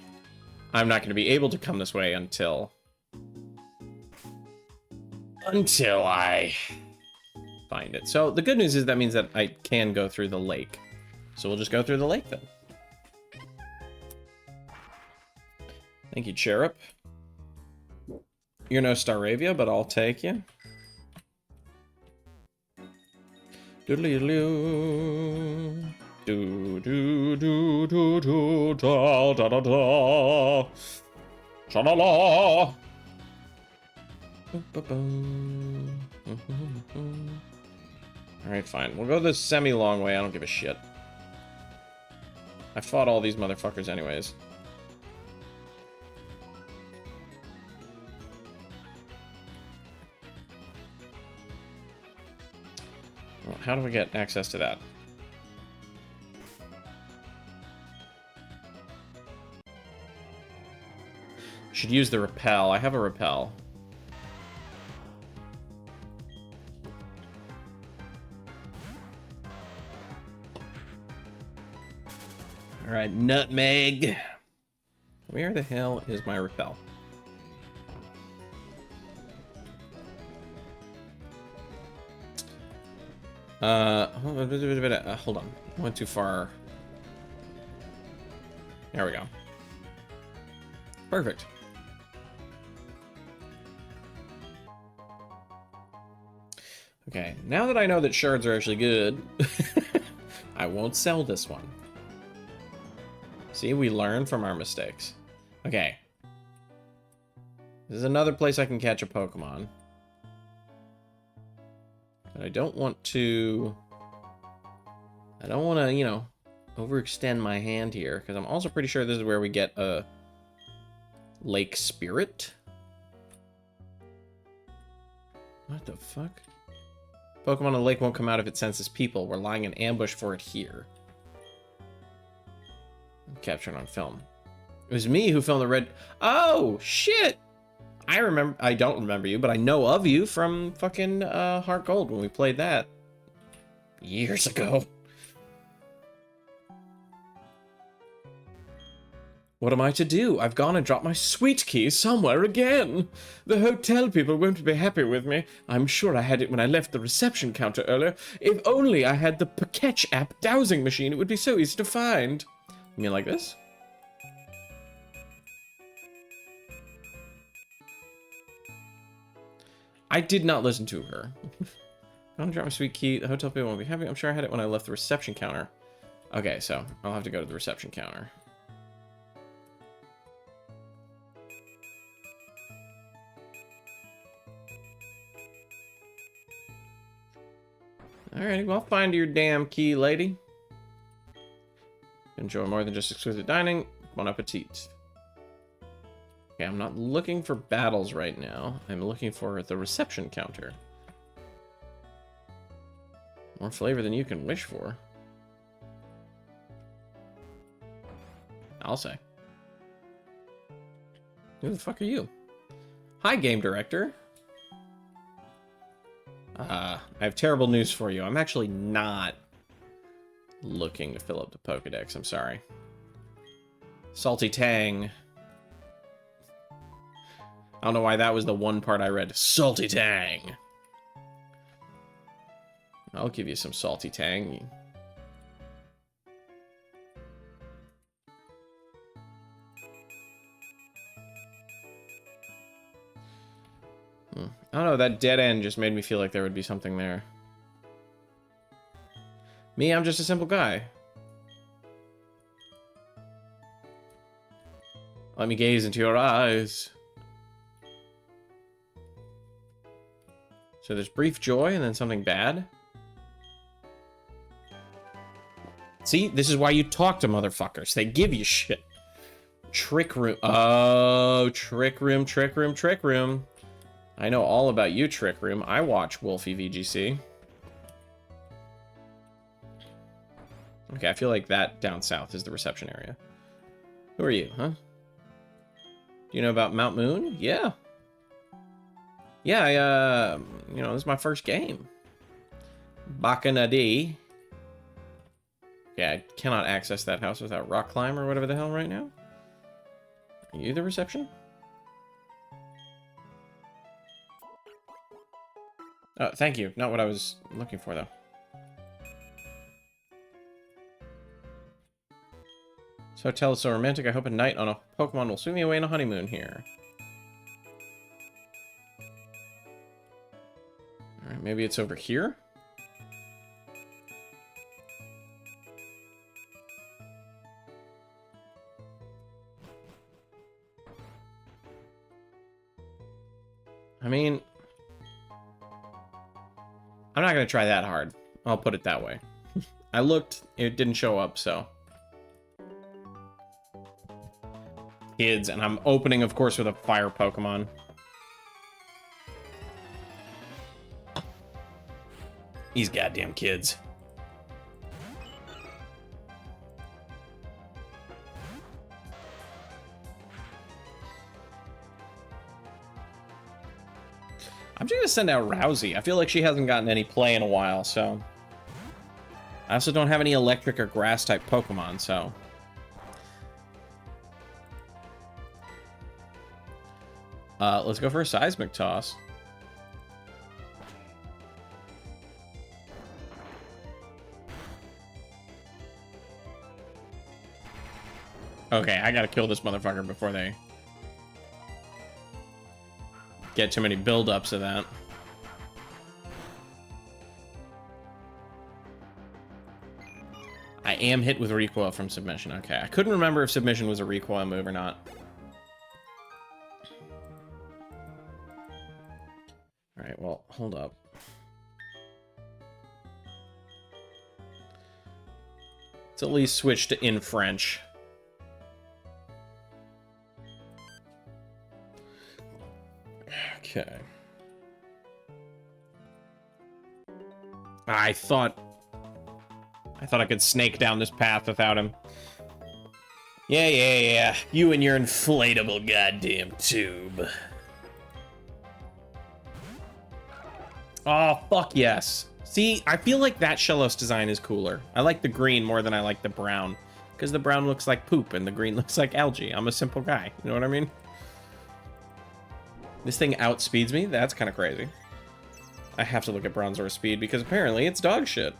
I'm not going to be able to come this way until I find it. So the good news is that means that I can go through the lake. So we'll just go through the lake then. Thank you, Cherub. You're no Staravia, but I'll take you. Doodly-doo. Do do do do do da da da da. Sha-la-la. Alright, fine. We'll go the semi-long way. I don't give a shit. I fought all these motherfuckers anyways. Well, how do we get access to that? Should use the repel. I have a repel. Alright, Nutmeg. Where the hell is my repel? Hold on. Went too far. There we go. Perfect. Okay, now that I know that shards are actually good, I won't sell this one. See, we learn from our mistakes. Okay. This is another place I can catch a Pokemon. But I don't want to... you know, overextend my hand here, because I'm also pretty sure this is where we get a Lake Spirit. What the fuck? Pokemon in the lake won't come out if it senses people. We're lying in ambush for it here. Captured on film. It was me who filmed the red... Oh, shit! I don't remember you, but I know of you from fucking Heart Gold when we played that. Years ago. What am I to do? I've gone and dropped my sweet key somewhere again. The hotel people won't be happy with me. I'm sure I had it when I left the reception counter earlier. If only I had the Poketch app dowsing machine, it would be so easy to find. You mean like this? I did not listen to her. Gonna drop my sweet key. The hotel people won't be happy. I'm sure I had it when I left the reception counter. Okay, so I'll have to go to the reception counter. Alrighty, well, find your damn key, lady. Enjoy more than just exquisite dining. Bon appetit. Okay, I'm not looking for battles right now. I'm looking for the reception counter. More flavor than you can wish for. I'll say. Who the fuck are you? Hi, game director. I have terrible news for you. I'm actually not looking to fill up the Pokedex. I'm sorry. Salty Tang. I don't know why that was the one part I read. Salty Tang. I'll give you some Salty Tang. I don't know, that dead end just made me feel like there would be something there. Me, I'm just a simple guy. Let me gaze into your eyes. So there's brief joy and then something bad. See, this is why you talk to motherfuckers. They give you shit. Trick room. Oh, trick room, trick room, trick room. I know all about you, Trick Room. I watch Wolfie VGC. Okay, I feel like that down south is the reception area. Who are you, huh? Do you know about Mount Moon? Yeah. Yeah, you know, this is my first game. Bacanadi. Yeah, I cannot access that house without rock climb or whatever the hell right now. Are you the reception? Oh, thank you. Not what I was looking for, though. This hotel is so romantic. I hope a night on a Pokemon will sweep me away on a honeymoon here. Alright, maybe it's over here? I mean... I'm not going to try that hard. I'll put it that way. I looked, it didn't show up, so. Kids, and I'm opening, of course, with a fire Pokemon. These goddamn kids. I'm just gonna send out Rousey. I feel like she hasn't gotten any play in a while, so. I also don't have any electric or grass type Pokemon, so. Let's go for a Seismic Toss. Okay, I gotta kill this motherfucker before they get too many build-ups of that. I am hit with recoil from submission. Okay, I couldn't remember if submission was a recoil move or not. Alright, well, hold up. Let's at least switch to in French. Okay. I thought I could snake down this path without him. Yeah. You and your inflatable goddamn tube. Oh, fuck yes. See, I feel like that Shellos design is cooler. I like the green more than I like the brown. Because the brown looks like poop and the green looks like algae. I'm a simple guy. You know what I mean? This thing outspeeds me? That's kind of crazy. I have to look at Bronzor's speed because apparently it's dog shit.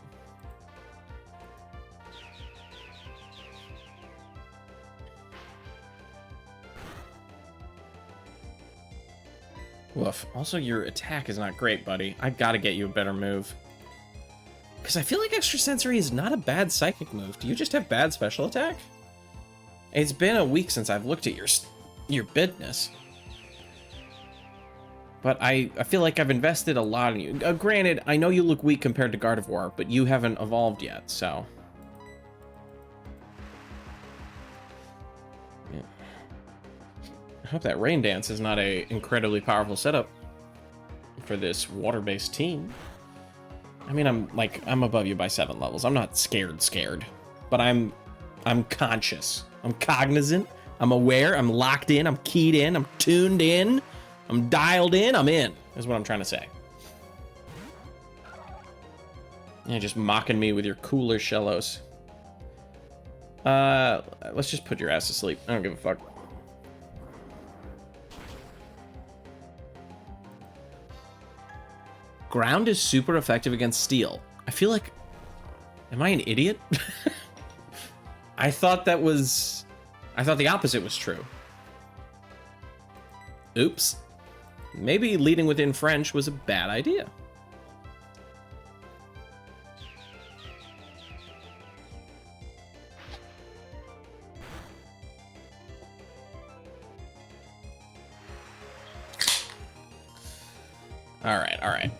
Woof. Also, your attack is not great, buddy. I gotta get you a better move. Because I feel like Extrasensory is not a bad psychic move. Do you just have bad special attack? It's been a week since I've looked at your bidness. But I feel like I've invested a lot in you. Granted, I know you look weak compared to Gardevoir, but you haven't evolved yet, so... Yeah. I hope that Rain Dance is not a incredibly powerful setup for this water-based team. I mean, I'm above you by 7 levels. I'm not scared. But I'm conscious. I'm cognizant. I'm aware. I'm locked in. I'm keyed in. I'm tuned in. I'm dialed in. I'm in, is what I'm trying to say. Yeah, just mocking me with your cooler Shellos. Let's just put your ass to sleep. I don't give a fuck. Ground is super effective against steel. I feel like... Am I an idiot? I thought the opposite was true. Oops. Maybe leading within French was a bad idea. All right.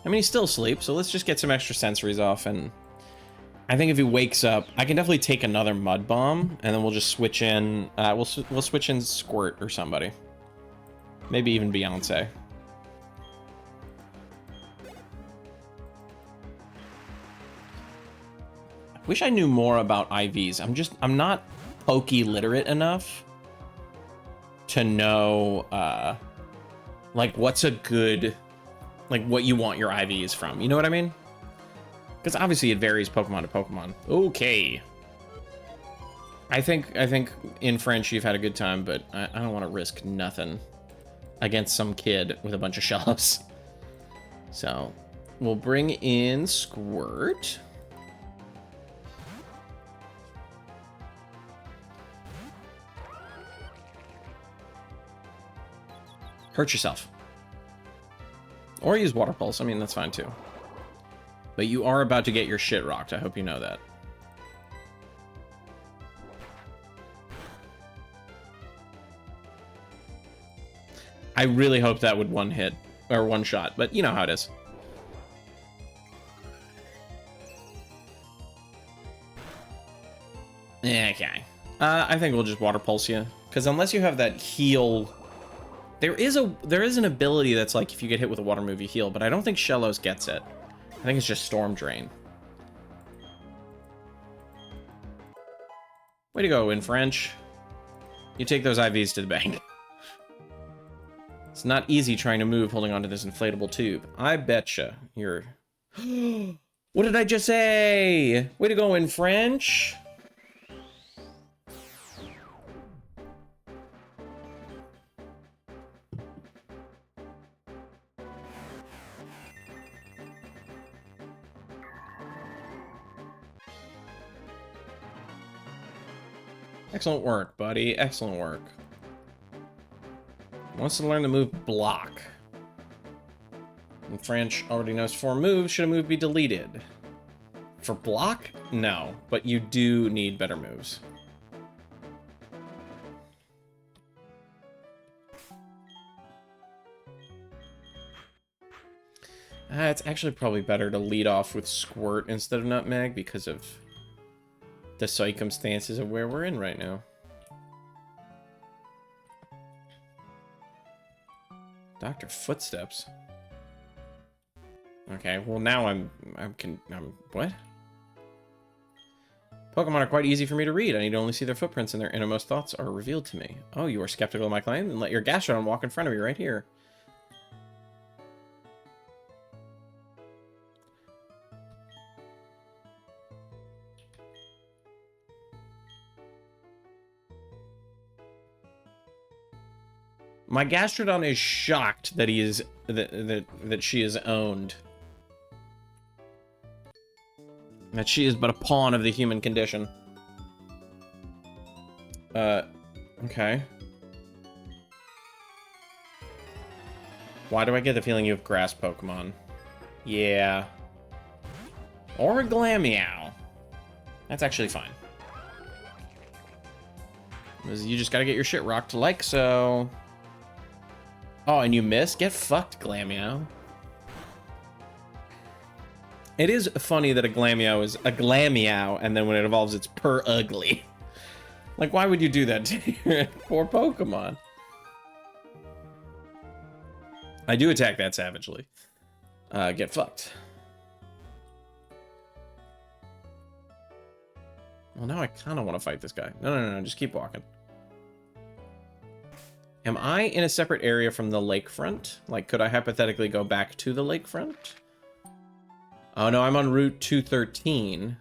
I mean, he's still asleep, so let's just get some extra sensories off, and I think if he wakes up, I can definitely take another Mud Bomb, and then we'll just switch in, we'll switch in Squirt or somebody. Maybe even Beyonce. I wish I knew more about IVs. I'm not Poke literate enough to know, like, what's a good, like, what you want your IVs from. You know what I mean? Because obviously it varies Pokemon to Pokemon. Okay. I think in French you've had a good time, but I don't want to risk nothing against some kid with a bunch of Shellos. So, we'll bring in Squirt. Hurt yourself. Or use Water Pulse. I mean, that's fine too. But you are about to get your shit rocked. I hope you know that. I really hope that would one hit, or one shot, but you know how it is. Okay. I think we'll just Water Pulse you. Because unless you have that heal... There is an ability that's like, if you get hit with a water move, you heal, but I don't think Shellos gets it. I think it's just Storm Drain. Way to go, in French. You take those IVs to the bank. It's not easy trying to move holding onto this inflatable tube. I betcha you're... What did I just say? Way to go, in French. Excellent work, buddy. Excellent work. Wants to learn the move block. And French already knows 4 moves. Should a move be deleted? For block? No, but you do need better moves. It's actually probably better to lead off with Squirt instead of Nutmeg because of the circumstances of where we're in right now. Dr. Footsteps. Okay, well now I'm what? Pokemon are quite easy for me to read. I need to only see their footprints and their innermost thoughts are revealed to me. Oh, you are skeptical of my claim? Then let your Gastrodon walk in front of me right here. My Gastrodon is shocked that he is that she is owned. That she is but a pawn of the human condition. Okay. Why do I get the feeling you have grass Pokemon? Yeah. Or a Glameow. That's actually fine. Because you just gotta get your shit rocked like so. Oh, and you missed? Get fucked, Glameow. It is funny that a Glameow is a Glameow, and then when it evolves, it's per ugly. Like, why would you do that to your poor Pokemon? I do attack that savagely. Get fucked. Well, now I kind of want to fight this guy. No, just keep walking. Am I in a separate area from the lakefront? Like, could I hypothetically go back to the lakefront? Oh, no, I'm on Route 213.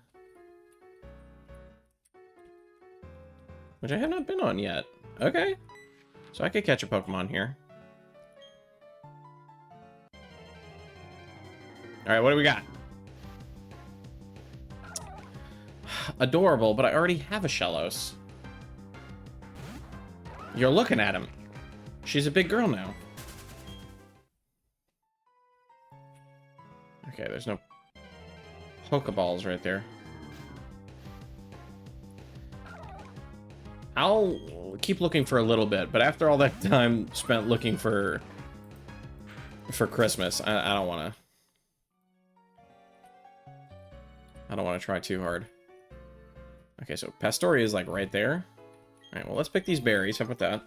Which I have not been on yet. Okay. So I could catch a Pokemon here. Alright, what do we got? Adorable, but I already have a Shellos. You're looking at him. She's a big girl now. Okay, there's no Pokeballs right there. I'll keep looking for a little bit, but after all that time spent looking for Christmas, I don't want to try too hard. Okay, so Pastoria is like right there. All right, well, let's pick these berries. How about that?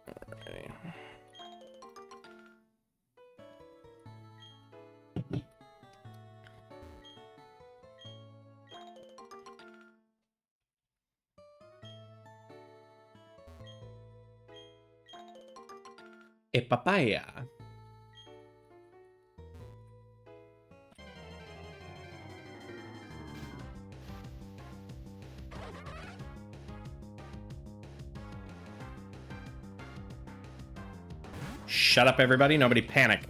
Alrighty. A papaya. Shut up, everybody. Nobody panic.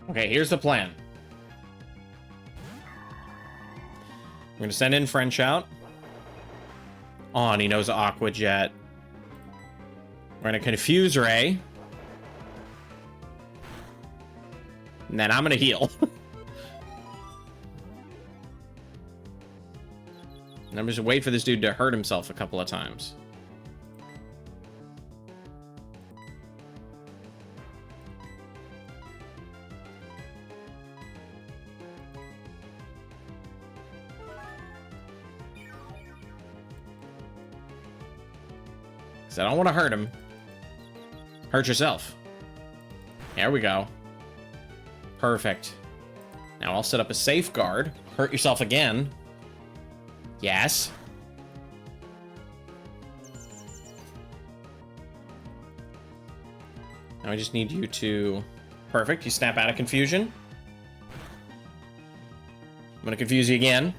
Okay, here's the plan. We're gonna send in French out. Oh, and he knows Aqua Jet. We're gonna confuse Ray. And then I'm gonna heal. And I'm just wait for this dude to hurt himself a couple of times. I don't want to hurt him. Hurt yourself. There we go. Perfect. Now I'll set up a safeguard. Hurt yourself again. Yes. Now I just need you to... Perfect, you snap out of confusion. I'm gonna confuse you again.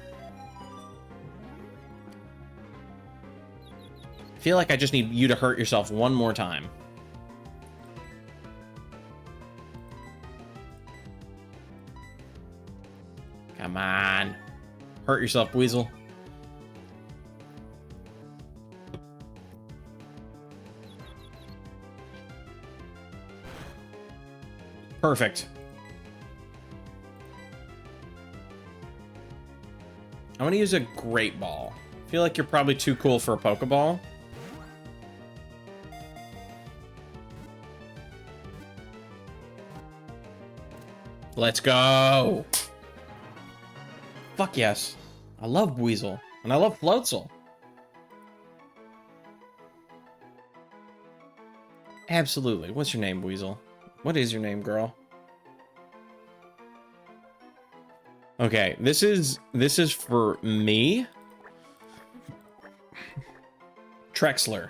I feel like I just need you to hurt yourself one more time. Come on. Hurt yourself, Buizel. Perfect. I'm gonna use a Great Ball. I feel like you're probably too cool for a Pokeball. Let's go! Fuck yes. I love Buizel. And I love Floatzel. Absolutely. What's your name, Buizel? What is your name, girl? Okay, this is for me. Trexler.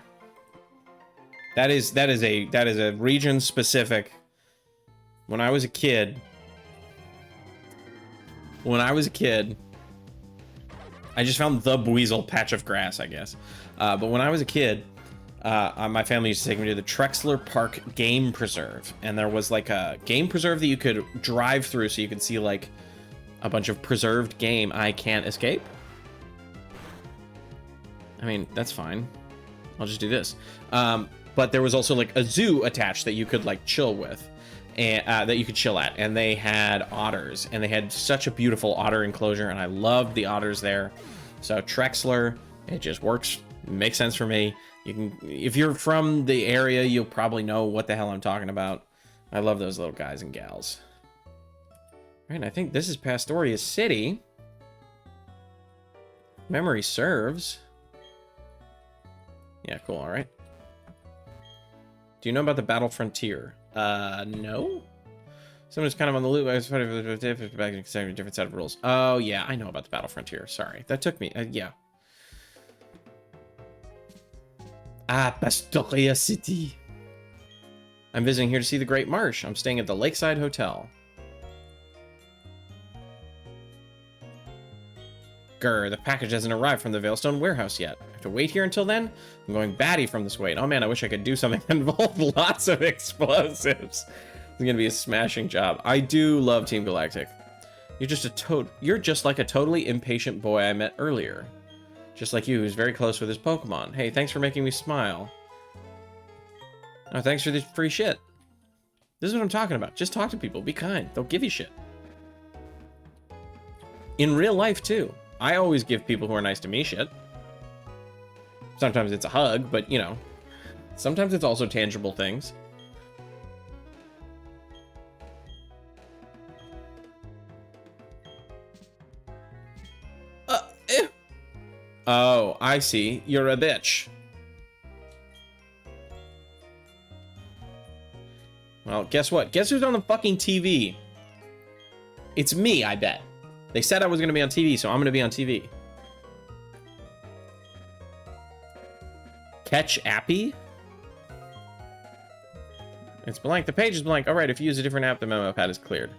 That is a region specific. When I was a kid, I just found the Buizel patch of grass, I guess. But when I was a kid, my family used to take me to the Trexler Park Game Preserve, and there was like a game preserve that you could drive through, so you could see like a bunch of preserved game. I can't escape. I mean, that's fine. I'll just do this. But there was also like a zoo attached that you could like chill with, and that you could chill at. And they had otters, and they had such a beautiful otter enclosure, and I loved the otters there. So Trexler, it just works. It makes sense for me. You can, if you're from the area, you'll probably know what the hell I'm talking about. I love those little guys and gals. All right, I think this is Pastoria City. Memory serves. Yeah, cool, all right. Do you know about the Battle Frontier? No? Someone's kind of on the loop. I was back in a different set of rules. Oh, yeah, I know about the Battle Frontier. Sorry, that took me, yeah. Ah, Pastoria City. I'm visiting here to see the Great Marsh. I'm staying at the Lakeside Hotel. Grr, the package hasn't arrived from the Veilstone warehouse yet. I have to wait here until then? I'm going batty from this wait. Oh man, I wish I could do something that involved lots of explosives. It's gonna be a smashing job. I do love Team Galactic. You're just like a totally impatient boy I met earlier. Just like you, who's very close with his Pokemon. Hey, thanks for making me smile. Oh, thanks for this free shit. This is what I'm talking about. Just talk to people. Be kind. They'll give you shit. In real life, too. I always give people who are nice to me shit. Sometimes it's a hug, but, you know, sometimes it's also tangible things. Oh, I see. You're a bitch. Well, guess what? Guess who's on the fucking TV? It's me, I bet. They said I was going to be on TV, so I'm going to be on TV. Catch Appy? It's blank. The page is blank. All right, if you use a different app, the memo pad is cleared.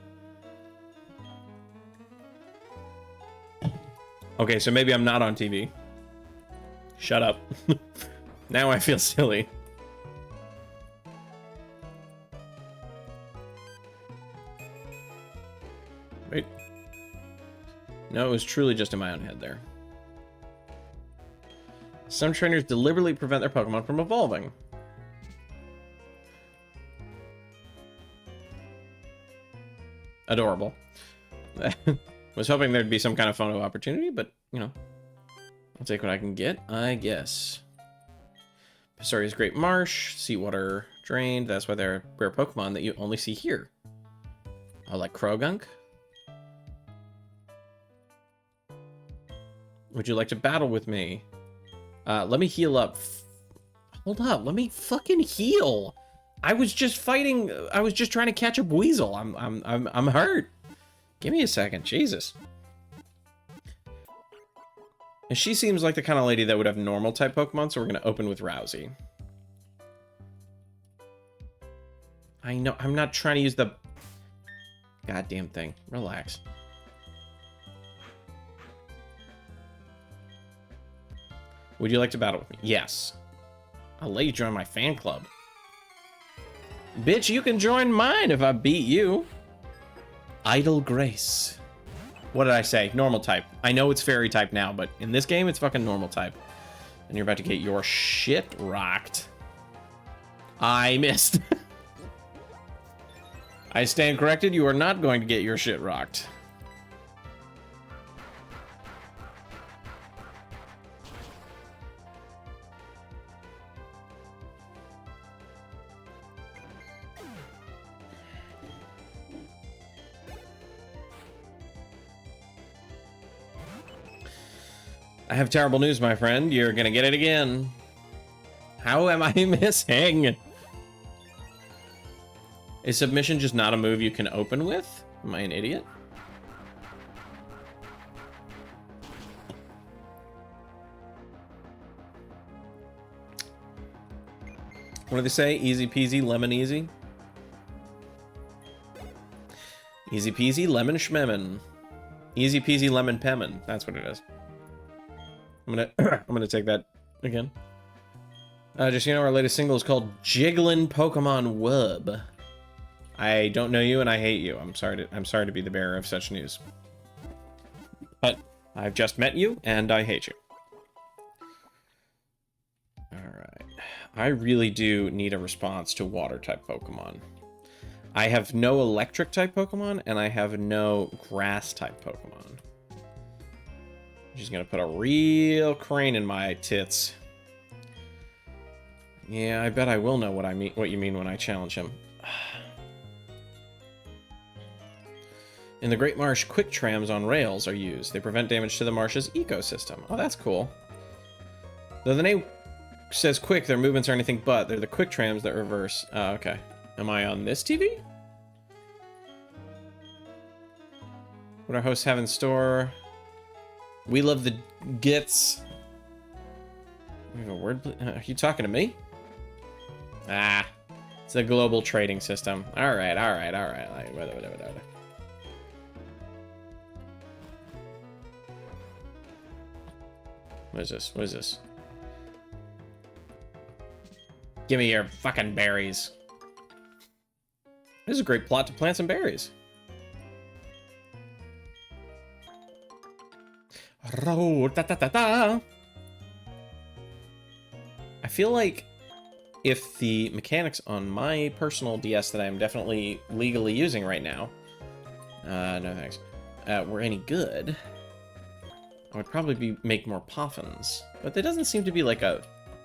Okay, so maybe I'm not on TV. Shut up. Now I feel silly. Wait. No, it was truly just in my own head there. Some trainers deliberately prevent their Pokemon from evolving. Adorable. Was hoping there'd be some kind of photo opportunity, but, you know, I'll take what I can get, I guess. Pastoria's Great Marsh, seawater drained. That's why they're rare Pokemon that you only see here. Oh, like Krogunk? Would you like to battle with me? Let me heal up. Hold up, let me fucking heal. I was just fighting. I was just trying to catch a Buizel. I'm hurt. Give me a second, Jesus. And she seems like the kind of lady that would have normal type Pokemon, so we're going to open with Rousey. I know, I'm not trying to use the goddamn thing. Relax. Would you like to battle with me? Yes. I'll let you join my fan club. Bitch, you can join mine if I beat you. Idle Grace. What did I say? Normal type. I know it's fairy type now, but in this game, it's fucking normal type. And you're about to get your shit rocked. I missed. I stand corrected. You are not going to get your shit rocked. I have terrible news, my friend. You're gonna get it again. How am I missing? Is submission just not a move you can open with? Am I an idiot? What do they say? Easy peasy, lemon easy? Easy peasy, lemon schmemon. Easy peasy, lemon pemon. That's what it is. I'm gonna take that again. Just so you know, our latest single is called Jiggling Pokemon Wub. I don't know you and I hate you. I'm sorry to be the bearer of such news. But I've just met you and I hate you. Alright. I really do need a response to water type Pokemon. I have no electric type Pokemon and I have no grass type Pokemon. She's gonna put a real crane in my tits. Yeah, I bet I will know what you mean when I challenge him. In the Great Marsh, quick trams on rails are used. They prevent damage to the marsh's ecosystem. Oh, that's cool. Though the name says quick, their movements are anything but. They're the quick trams that reverse. Oh, okay. Am I on this TV? What our hosts have in store? We love the gits. We have a word. Are you talking to me? Ah, it's a global trading system. All right. Like, whatever. What is this? Give me your fucking berries. This is a great plot to plant some berries. I feel like if the mechanics on my personal DS that I'm definitely legally using right now, no thanks, were any good, I would probably make more poffins. But there doesn't seem to be like a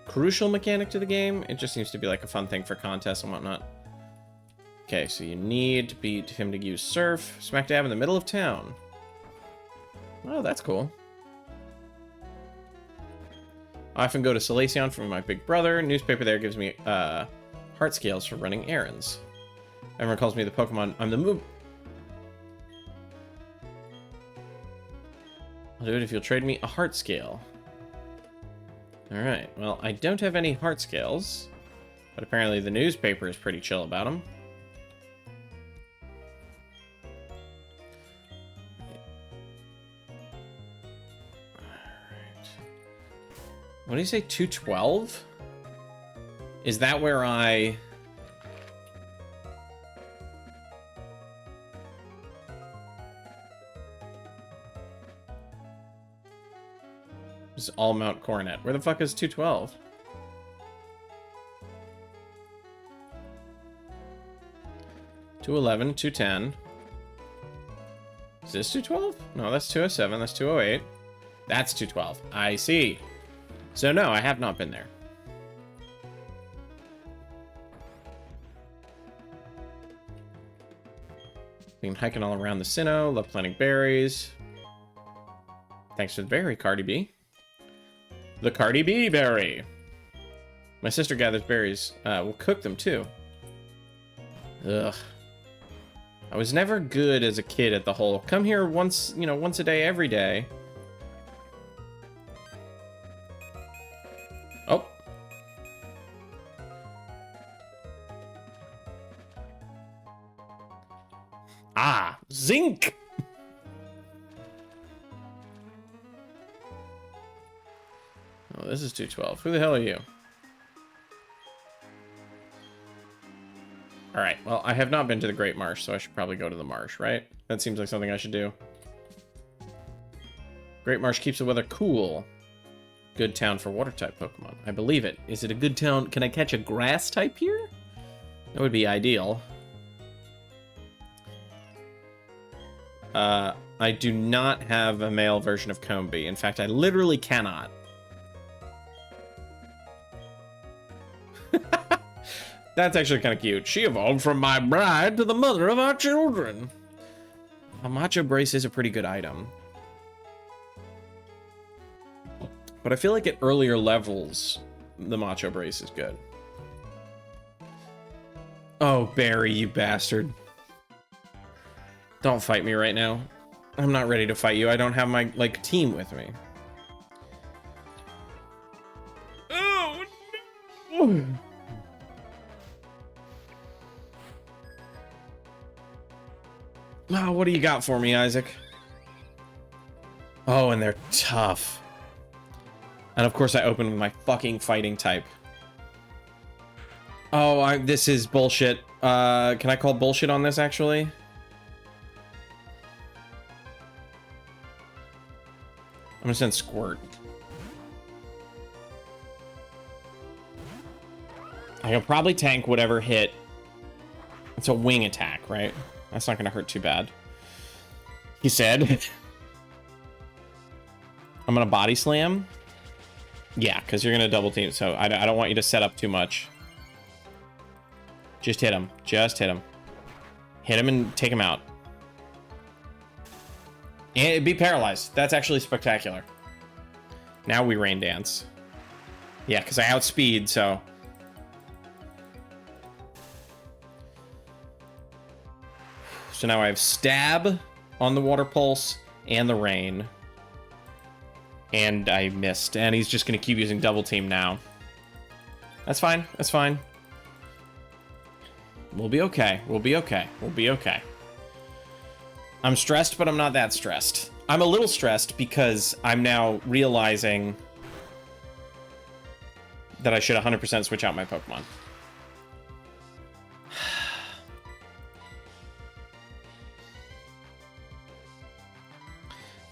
crucial mechanic to the game. It just seems to be like a fun thing for contests and whatnot. Okay, so you need to beat him to use Surf, smack dab in the middle of town. Oh, that's cool. I often go to Salacion for my big brother. Newspaper there gives me heart scales for running errands. Everyone calls me the Pokemon. I'm the move. I'll do it if you'll trade me a heart scale. Alright, well, I don't have any heart scales, but apparently the newspaper is pretty chill about them. What do you say, 212? Is that where I... This is all Mount Coronet. Where the fuck is 212? $211, 210. Is this 212? No, that's 207, that's 208. That's 212. I see. So no, I have not been there. Been hiking all around the Sinnoh, love planting berries. Thanks for the berry, Cardi B. The Cardi B berry. My sister gathers berries. We'll cook them too. Ugh. I was never good as a kid at the whole come here once, once a day, every day. Ah, zinc. Oh, this is 212. Who the hell are you? All right, well, I have not been to the Great Marsh, so I should probably go to the marsh, right? That seems like something I should do. Great Marsh keeps the weather cool. Good town for water-type Pokemon. I believe it. Is it a good town? Can I catch a grass type here? That would be ideal. I do not have a male version of Combee. In fact, I literally cannot. That's actually kind of cute. She evolved from my bride to the mother of our children. A Macho Brace is a pretty good item. But I feel like at earlier levels, the Macho Brace is good. Oh, Barry, you bastard. Don't fight me right now. I'm not ready to fight you. I don't have my, like, team with me. Oh, no! Oh, what do you got for me, Isaac? Oh, and they're tough. And of course I open with my fucking fighting type. Oh, this is bullshit. Can I call bullshit on this, actually? I'm gonna send Squirt. I can probably tank whatever hit. It's a wing attack, right? That's not gonna hurt too bad. He said. I'm gonna body slam. Yeah, because you're gonna double team, so I don't want you to set up too much. Just hit him. Just hit him. Hit him and take him out. And be paralyzed. That's actually spectacular. Now we rain dance. Yeah, because I outspeed, so. So now I have stab on the water pulse and the rain. And I missed. And he's just going to keep using double team now. That's fine. That's fine. We'll be okay. We'll be okay. We'll be okay. I'm stressed, but I'm not that stressed. I'm a little stressed because I'm now realizing that I should 100% switch out my Pokemon.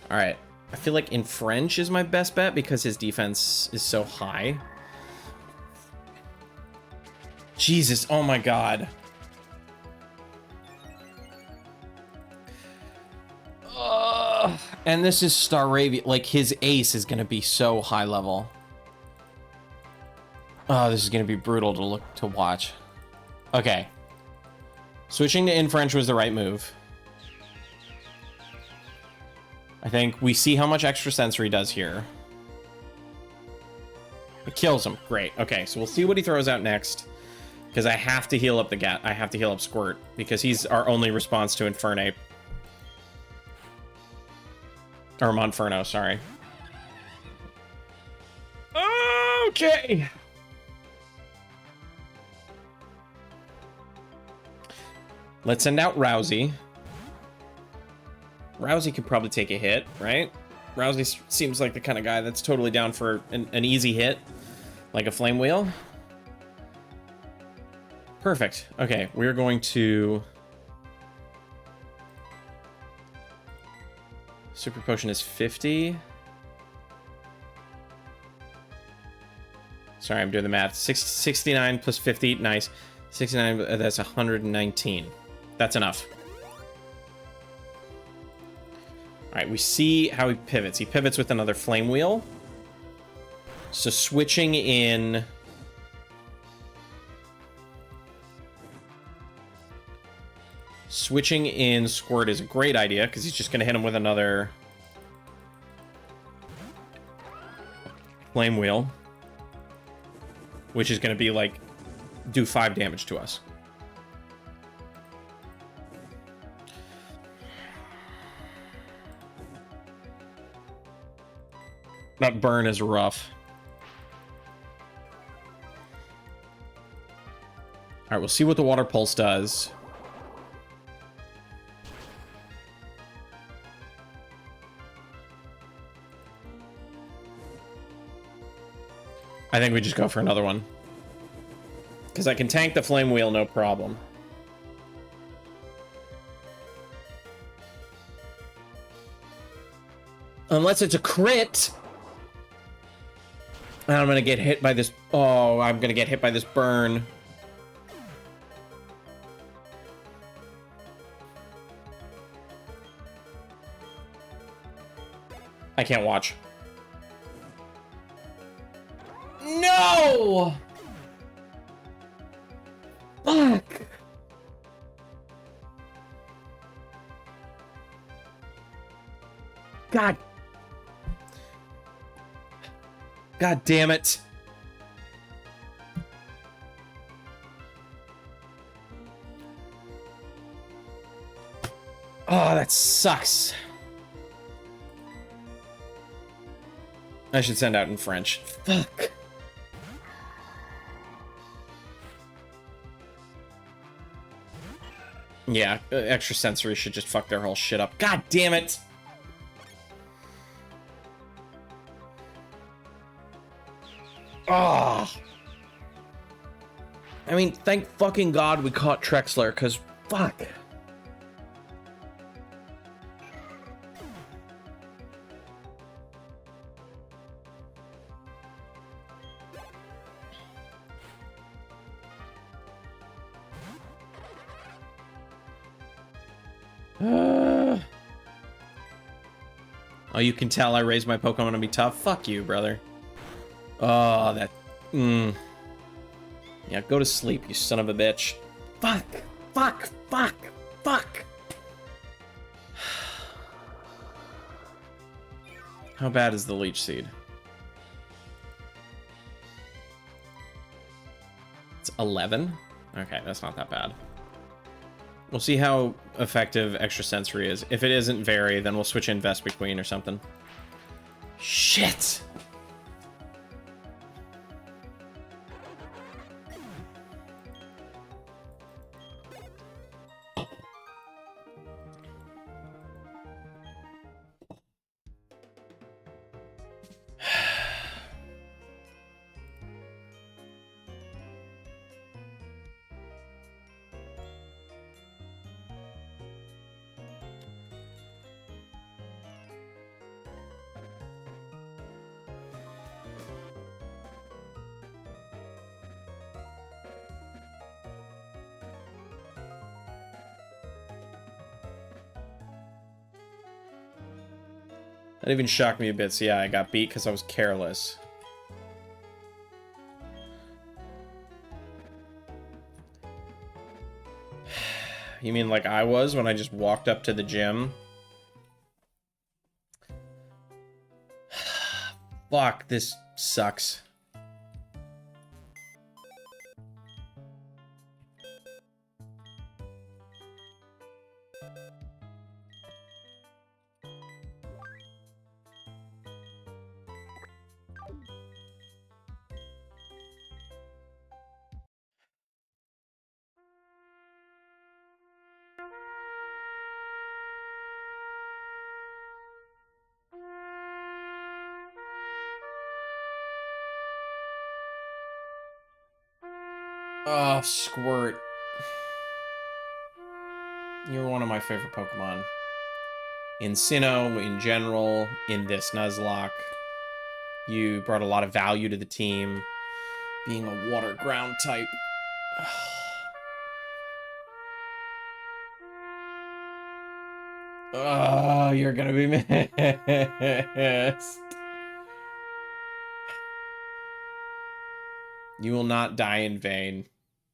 All right. I feel like in French is my best bet because his defense is so high. Jesus, oh my god. And this is Staravia. Like, his ace is going to be so high level. Oh, this is going to be brutal to watch. Okay. Switching to in French was the right move. I think we see how much extra sensory does here. It kills him. Great. Okay, so we'll see what he throws out next. Because I have to heal up I have to heal up Squirt. Because he's our only response to Infernape. Or Monferno, sorry. Okay. Let's send out Rousey. Rousey could probably take a hit, right? Rousey seems like the kind of guy that's totally down for an easy hit. Like a Flame Wheel. Perfect. Okay, we're going to... Super Potion is 50. Sorry, I'm doing the math. 69 plus 50, nice. 69, that's 119. That's enough. All right, we see how he pivots. He pivots with another Flame Wheel. So switching in... Switching in Squirt is a great idea, because he's just going to hit him with another Flame Wheel. Which is going to be, like, do 5 damage to us. That burn is rough. Alright, we'll see what the Water Pulse does. I think we just go for another one. Because I can tank the flame wheel, no problem. Unless it's a crit. And I'm gonna get hit by this. Oh, I'm gonna get hit by this burn. I can't watch. No! Fuck! God. God damn it. Oh, that sucks. I should send out in French. Fuck. Yeah, extra sensory should just fuck their whole shit up. God damn it! Oh. I mean, thank fucking God we caught Trexler, because fuck. Oh, you can tell I raised my Pokemon to be tough? Fuck you, brother. Oh, that... Yeah, go to sleep, you son of a bitch. Fuck! Fuck! Fuck! Fuck! How bad is the Leech Seed? It's 11? Okay, that's not that bad. We'll see how effective Extra Sensory is. If it isn't very, then we'll switch in Vespiquen or something. Shit! That even shocked me a bit. So yeah, I got beat because I was careless. You mean like I was when I just walked up to the gym? Fuck, this sucks. Oh, Squirt. You're one of my favorite Pokemon. In Sinnoh, in general, in this Nuzlocke. You brought a lot of value to the team, being a water ground type. Oh, you're gonna be missed. You will not die in vain.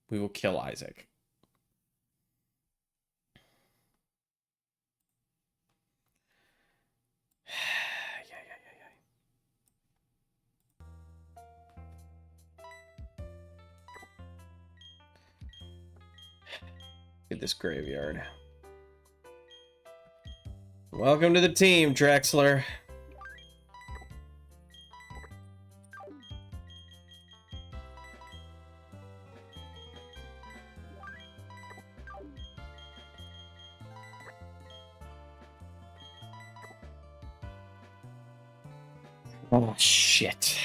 We will kill Isaac. Look at this graveyard. Welcome to the team, Drexler. Oh, shit.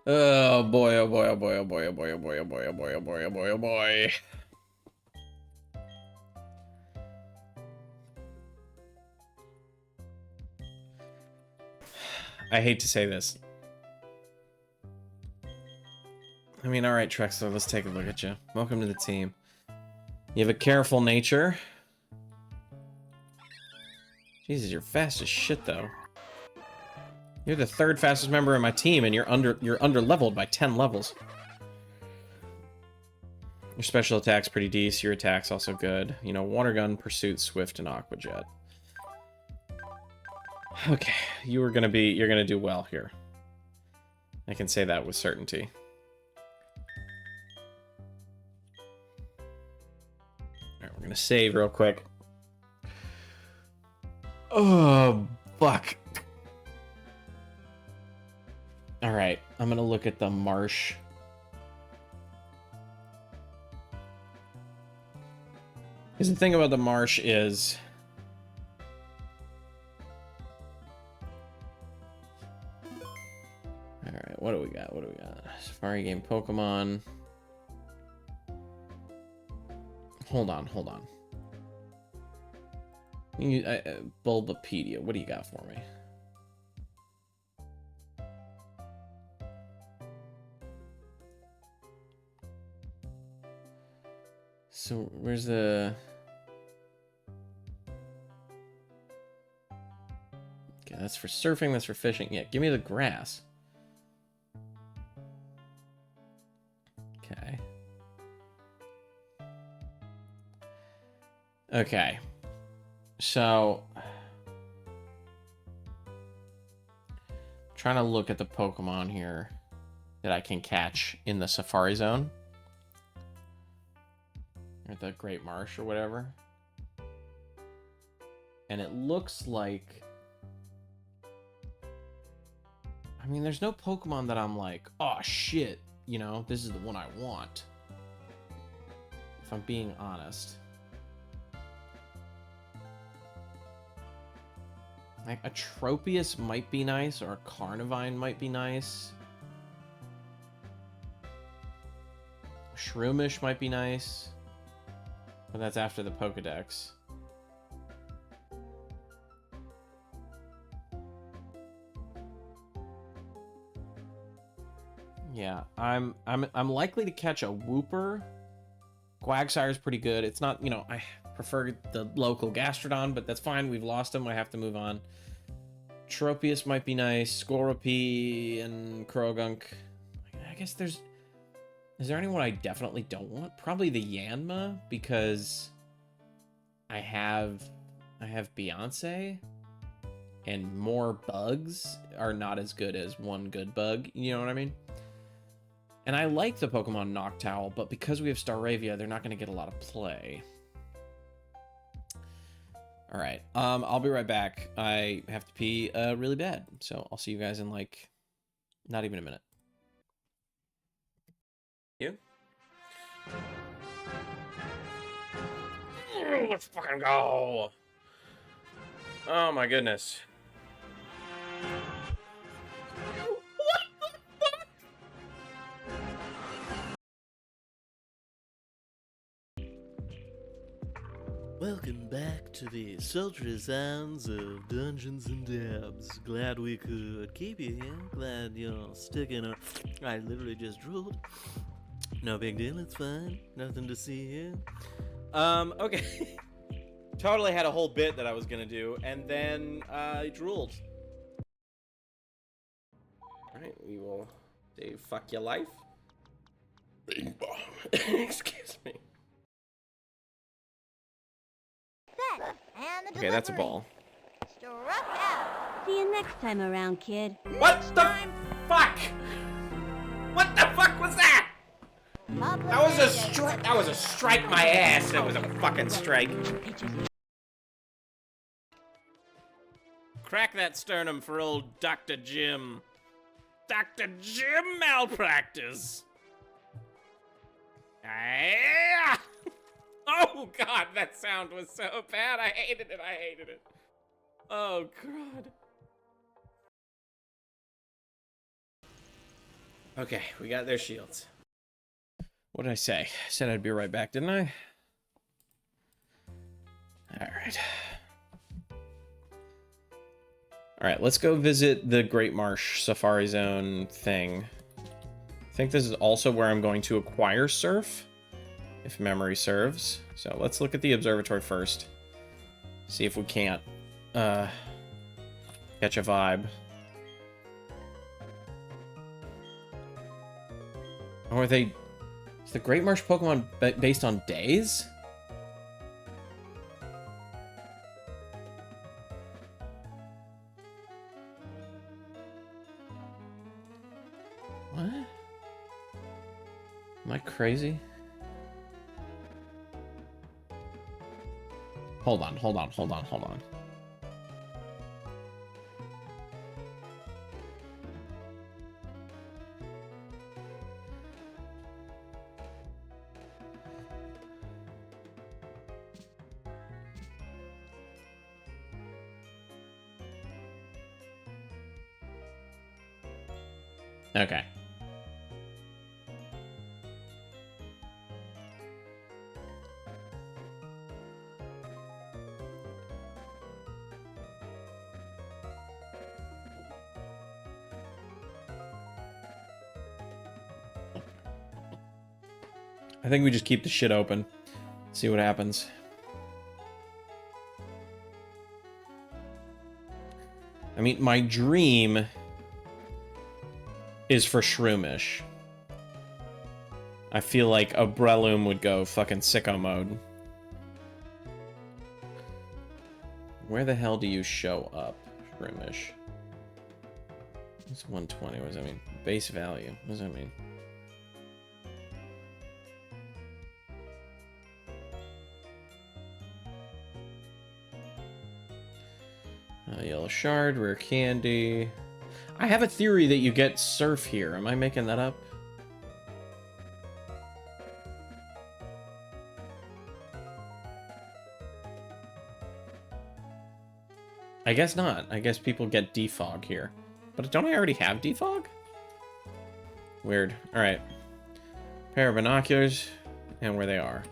Oh boy, oh boy, oh boy, oh boy, oh boy, oh boy, oh boy, oh boy, oh boy, oh boy, oh boy. I hate to say this. I mean, alright, Trexler, let's take a look at you. Welcome to the team. You have a careful nature. Jesus, you're fast as shit, though. You're the third fastest member of my team, and you're under leveled by 10 levels. Your special attack's pretty decent. Your attack's also good. You know, water gun, pursuit, swift, and aqua jet. Okay, you're gonna do well here. I can say that with certainty. Alright, we're gonna save real quick. Oh, fuck. Alright, I'm gonna look at the marsh. Because the thing about the marsh is... Alright, what do we got? What do we got? Safari game Pokemon. Hold on, hold on. Bulbapedia, what do you got for me? So, where's the... Okay, that's for surfing, that's for fishing. Yeah, give me the grass. Okay. Okay. So... trying to look at the Pokemon here that I can catch in the Safari Zone. Or the Great Marsh or whatever. And it looks like... I mean, there's no Pokemon that I'm like, oh shit, you know, this is the one I want. If I'm being honest. Like, a Tropius might be nice, or a Carnivine might be nice. Shroomish might be nice. But that's after the Pokedex. Yeah, I'm likely to catch a Wooper. Quagsire's pretty good. It's not, you know, I prefer the local Gastrodon, but that's fine. We've lost him. I have to move on. Tropius might be nice. Scorpy and Krogunk. I guess there's... Is there anyone I definitely don't want? Probably the Yanma, because I have Beyonce, and more bugs are not as good as one good bug, you know what I mean? And I like the Pokemon Noctowl, but because we have Staravia, they're not going to get a lot of play. Alright, I'll be right back. I have to pee really bad, so I'll see you guys in, like, not even a minute. You? Let's fucking go. Oh my goodness. Welcome back to the sultry sounds of Dungeons and Dabs. Glad we could keep you here. Glad you're sticking up. I literally just drooled. No big deal, it's fine. Nothing to see here. Okay. Totally had a whole bit that I was gonna do, and then I drooled. Alright, we will say fuck your life. Bing bong. Excuse me. And the Okay, that's a ball. Struck out. See you next time around, kid. What the fuck? What the fuck was that? That was a strike. That was a strike my ass. That was a fucking strike. Crack that sternum for old Dr. Jim. Dr. Jim Malpractice. Ah! Oh god, that sound was so bad. I hated it. I hated it. Oh god. Okay, we got their shields. What did I say? I said I'd be right back, didn't I? Alright. Alright, let's go visit the Great Marsh Safari Zone thing. I think this is also where I'm going to acquire surf, if memory serves. So let's look at the observatory first. See if we can't catch a vibe. Or are they... Is the Great Marsh Pokemon based on days? What? Am I crazy? Hold on. Okay. I think we just keep the shit open. See what happens. I mean, my dream is for Shroomish. I feel like a Breloom would go fucking sicko mode. Where the hell do you show up, Shroomish? It's 120. What does that mean? Base value. What does that mean? Yellow shard, rare candy. I have a theory that you get surf here. Am I making that up? I guess not. I guess people get defog here. But don't I already have defog? Weird. Alright. Pair of binoculars. And where they are.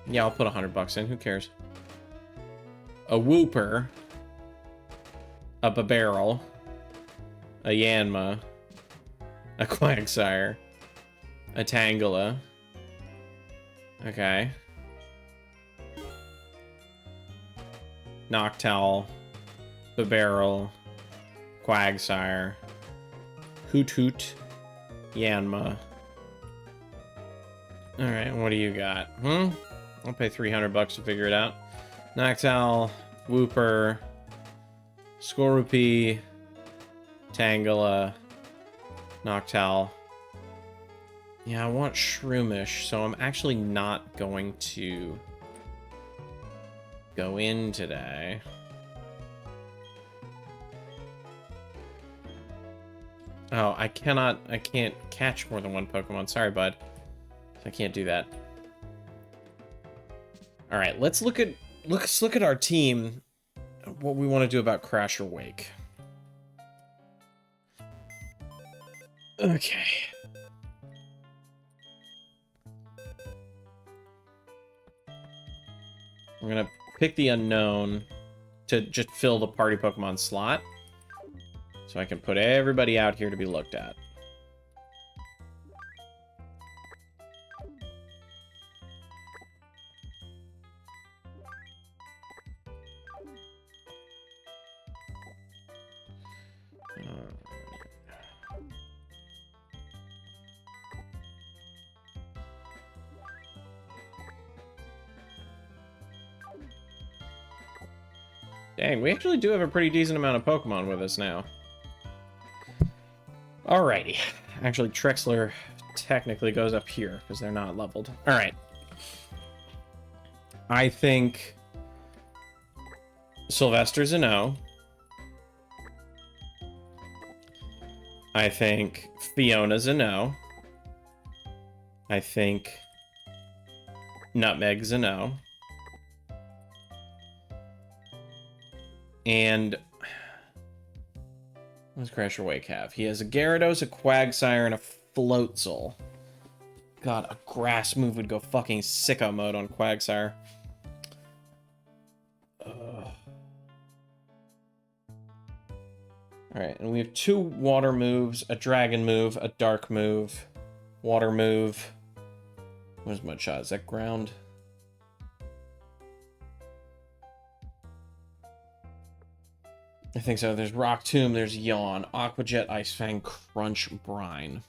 Yeah, I'll put $100 in. Who cares? A Wooper. A Babarrel. A Yanma. A Quagsire. A Tangela. Okay. Noctowl. Babarrel. Quagsire. Hoot Hoot. Yanma. Alright, what do you got? I'll pay $300 to figure it out. Noctowl, Wooper, Skorupi, Tangela, Noctowl. Yeah, I want Shroomish, so I'm actually not going to go in today. Oh, I can't catch more than one Pokemon. Sorry, bud. I can't do that. All right, let's look at our team. What we want to do about Crash or Wake. Okay. I'm gonna pick the unknown to just fill the party Pokemon slot, so I can put everybody out here to be looked at. Dang, we actually do have a pretty decent amount of Pokemon with us now. Alrighty. Actually, Trexler technically goes up here, because they're not leveled. Alright. I think Sylvester's a no. I think Fiona's a no. I think Nutmeg's a no. And what does Crasher Wake have? He has a Gyarados, a Quagsire, and a Floatzel. God, a grass move would go fucking sicko mode on Quagsire. Alright, and we have 2 water moves, a dragon move, a dark move, water move. What is Mudshot? Is that ground? I think so. There's Rock Tomb, there's Yawn, Aqua Jet, Ice Fang, Crunch, Brine.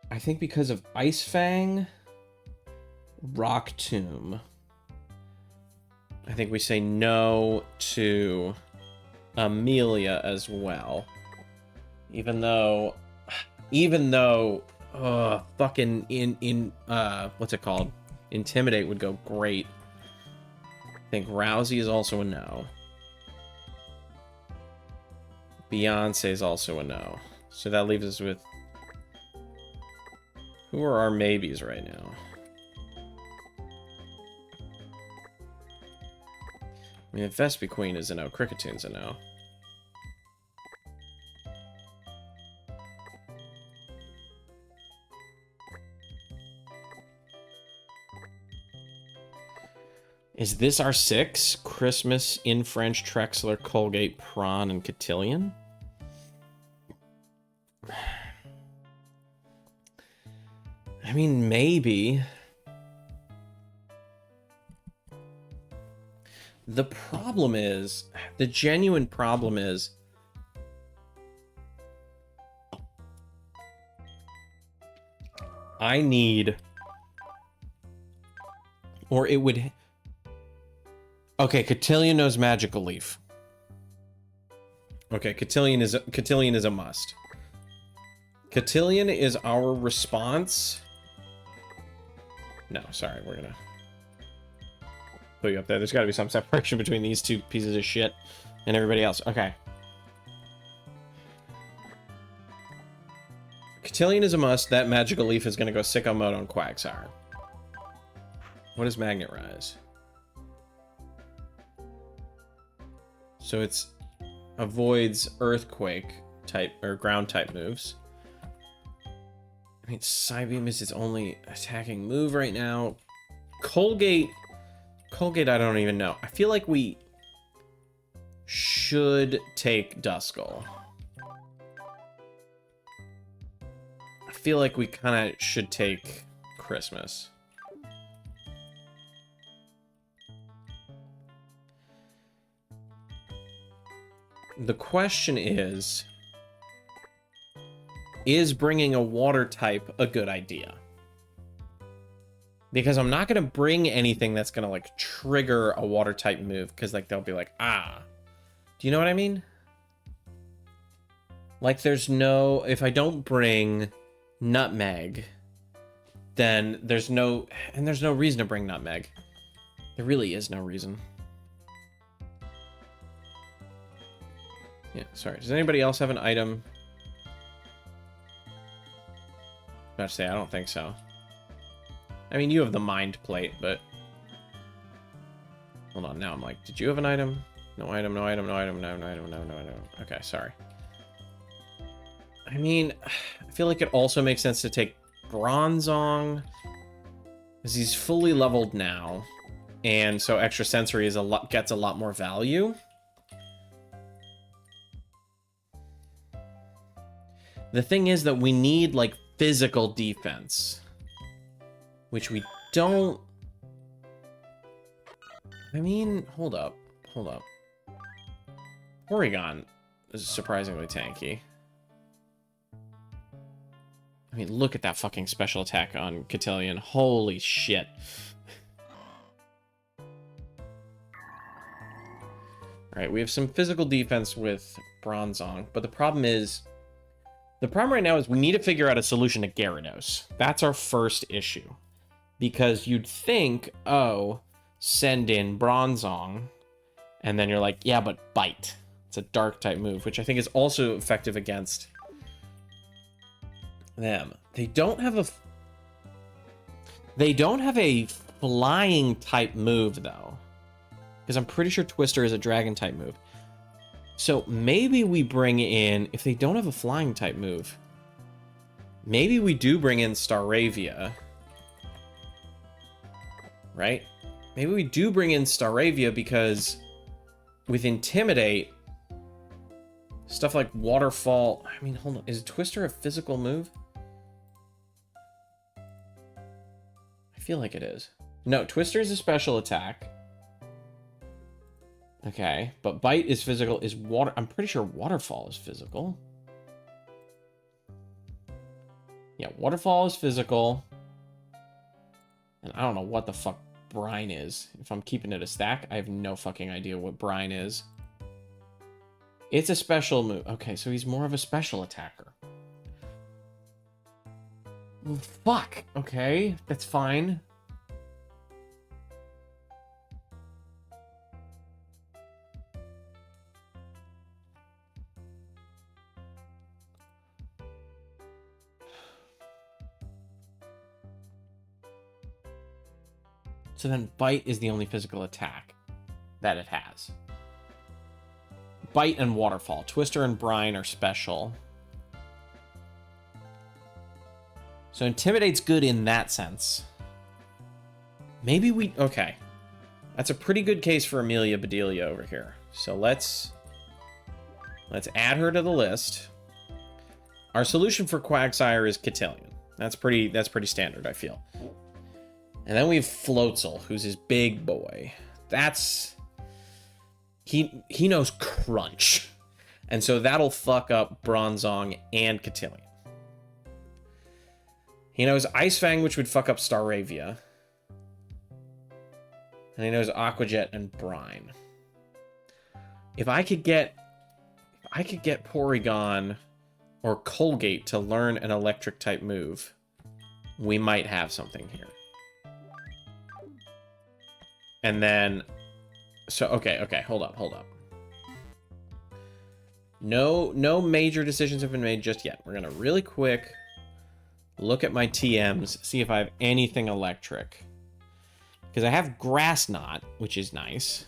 I think because of Ice Fang, Rock Tomb, I think we say no to Amelia as well. Even though fucking what's it called? Intimidate would go great. I think Rousey is also a no. Beyonce is also a no. So that leaves us with... Who are our maybes right now? I mean, if Vespiquen is a no, Kricketune a no. Is this our 6? Christmas, In French, Trexler, Colgate, Prawn, and Cotillion? I mean, maybe. The problem is, the genuine problem is, I need, or it would, okay, Cotillion knows Magical Leaf. Okay, Cotillion is a must. Cotillion is our response. No, sorry, we're gonna put you up there. There's got to be some separation between these 2 pieces of shit and everybody else. Okay. Cotillion is a must. That Magical Leaf is going to go sicko mode on Quagsire. What is Magnet Rise? So it's avoids Earthquake type or ground type moves. I mean, Psybeam is its only attacking move right now. Colgate, I don't even know. I feel like we should take Duskull. I feel like we kind of should take Christmas. The question is bringing a water type a good idea? Because I'm not going to bring anything that's going to, like, trigger a water type move, because, like, they'll be like, ah. Do you know what I mean? Like, there's no... If I don't bring Nutmeg, then there's no... And there's no reason to bring Nutmeg. There really is no reason. Yeah, sorry. Does anybody else have an item? I was about to say, I don't think so. I mean, you have the Mind Plate, but... Hold on, now I'm like, did you have an item? No item, no item, no item, no item, no item. Okay, sorry. I mean, I feel like it also makes sense to take Bronzong, because he's fully leveled now, and so Extrasensory is gets a lot more value. The thing is that we need, like, physical defense, which we don't... I mean, hold up. Porygon is surprisingly tanky. I mean, look at that fucking special attack on Cotillion. Holy shit. Alright, we have some physical defense with Bronzong, but the problem right now is we need to figure out a solution to Gyarados. That's our first issue. Because you'd think, oh, send in Bronzong, and then you're like, yeah, but Bite. It's a dark type move, which I think is also effective against them. They don't have a flying type move, though. Because I'm pretty sure Twister is a dragon type move. So maybe we bring in, if they don't have a flying type move, maybe we do bring in Staravia. Right? Maybe we do bring in Staravia because with Intimidate, stuff like Waterfall... I mean, hold on. Is Twister a physical move? I feel like it is. No, Twister is a special attack. Okay, but Bite is physical. Is water... I'm pretty sure Waterfall is physical. Yeah, Waterfall is physical. And I don't know what the fuck Brine is. If I'm keeping it a stack, I have no fucking idea what Brine is. It's a special move. Okay, so he's more of a special attacker. Well, fuck. Okay, that's fine. So then Bite is the only physical attack that it has. Bite and Waterfall. Twister and Brine are special. So Intimidate's good in that sense. Maybe we... Okay. That's a pretty good case for Amelia Bedelia over here. So let's add her to the list. Our solution for Quagsire is Cotillion. That's pretty standard, I feel. And then we have Floatzel, who's his big boy. That's... He knows Crunch. And so that'll fuck up Bronzong and Cotillion. He knows Ice Fang, which would fuck up Staravia. And he knows Aquajet and Brine. If I could get Porygon or Colgate to learn an electric type move, we might have something here. And then, so, okay, hold up. No major decisions have been made just yet. We're gonna really quick look at my TMs, see if I have anything electric. Because I have Grass Knot, which is nice.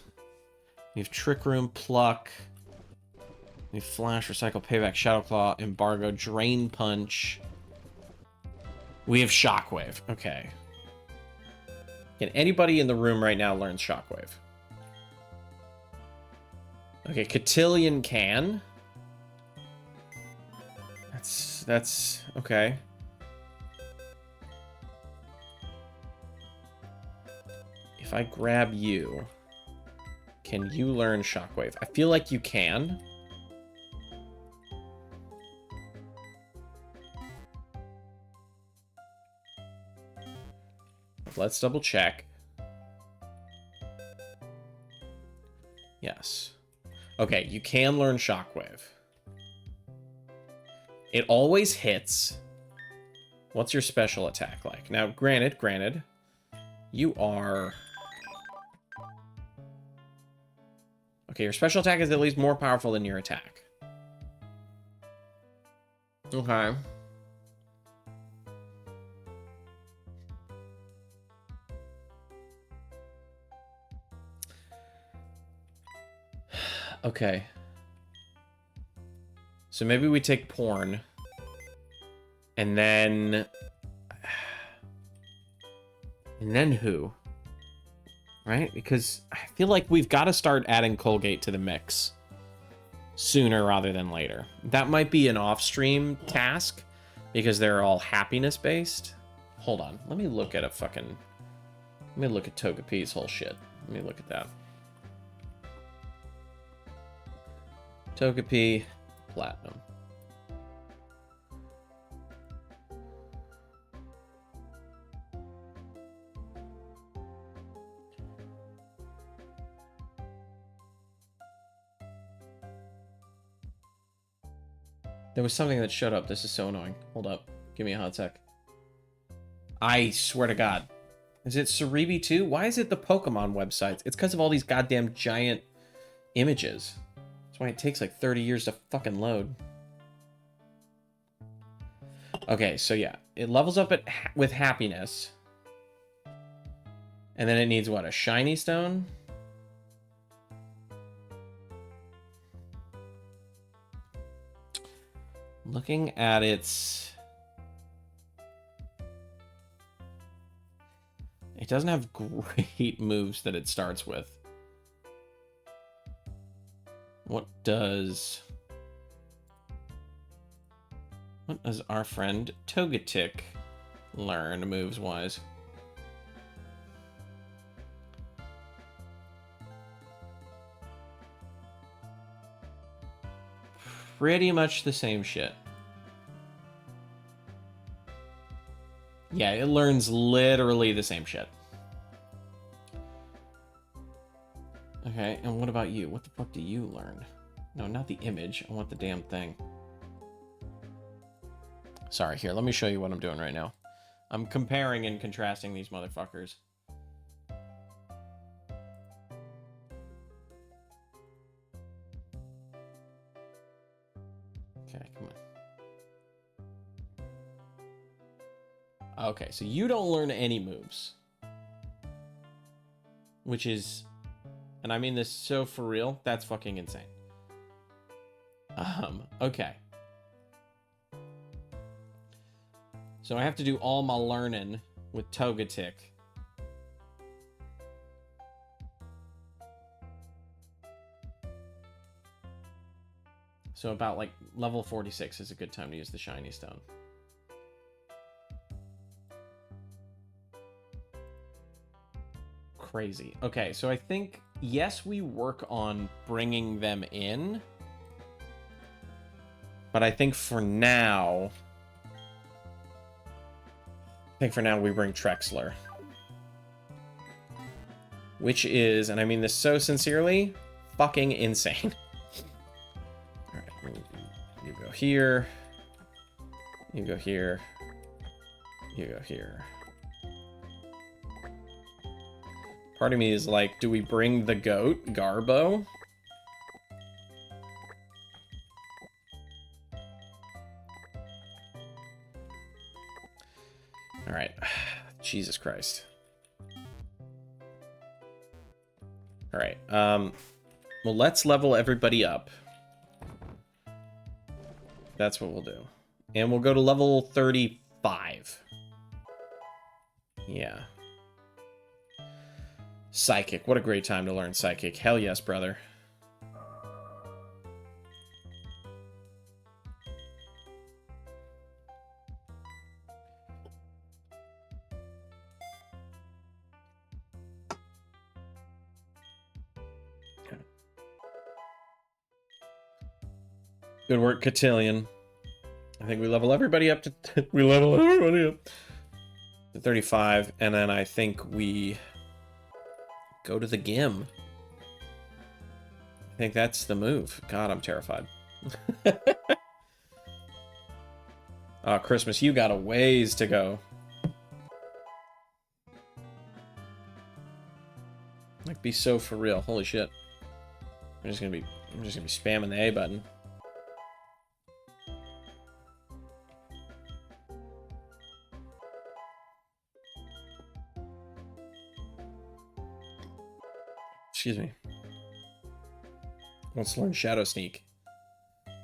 We have Trick Room, Pluck. We have Flash, Recycle, Payback, Shadow Claw, Embargo, Drain Punch. We have Shockwave. Okay. Can anybody in the room right now learn Shockwave? Okay, Cotillion can. That's okay. If I grab you, can you learn Shockwave? I feel like you can. Let's double check. Yes. Okay, you can learn Shockwave. It always hits. What's your special attack like? Now, granted, you are... Okay, your special attack is at least more powerful than your attack. Okay. Okay. So maybe we take Porn. And then... And then who? Right? Because I feel like we've got to start adding Colgate to the mix. Sooner rather than later. That might be an off-stream task. Because they're all happiness-based. Hold on. Let me look at a fucking... Let me look at Togepi's whole shit. Let me look at that. Togepi, Platinum. There was something that showed up. This is so annoying. Hold up. Give me a hot sec. I swear to God. Is it Cerebi too? Why is it the Pokemon websites? It's because of all these goddamn giant images. That's why it takes like 30 years to fucking load. Okay, so yeah. It levels up with happiness. And then it needs what? A shiny stone? Looking at its... It doesn't have great moves that it starts with. What does our friend Togetic learn moves-wise? Pretty much the same shit. Yeah, it learns literally the same shit. Okay, and what about you? What the fuck do you learn? No, not the image. I want the damn thing. Sorry, here, let me show you what I'm doing right now. I'm comparing and contrasting these motherfuckers. Okay, come on. Okay, so you don't learn any moves. Which is... And I mean this so for real, that's fucking insane. Okay. So I have to do all my learning with Togetic. So about like level 46 is a good time to use the shiny stone. Crazy. Okay, so I think, yes, we work on bringing them in. But I think for now... we bring Trexler. Which is, and I mean this so sincerely, fucking insane. Alright, you go here. You go here. You go here. Part of me is like, do we bring the goat, Garbo? Alright. Jesus Christ. Alright, well, let's level everybody up. That's what we'll do. And we'll go to level 35. Yeah. Psychic. What a great time to learn Psychic. Hell yes, brother. Good work, Cotillion. I think we level everybody up to... we level everybody up to 35, and then I think we go to the Gym. I think that's the move. God, I'm terrified. Oh, Christmas, you got a ways to go. Like, be so for real. Holy shit. I'm just gonna be spamming the A button. Excuse me. Let's learn Shadow Sneak.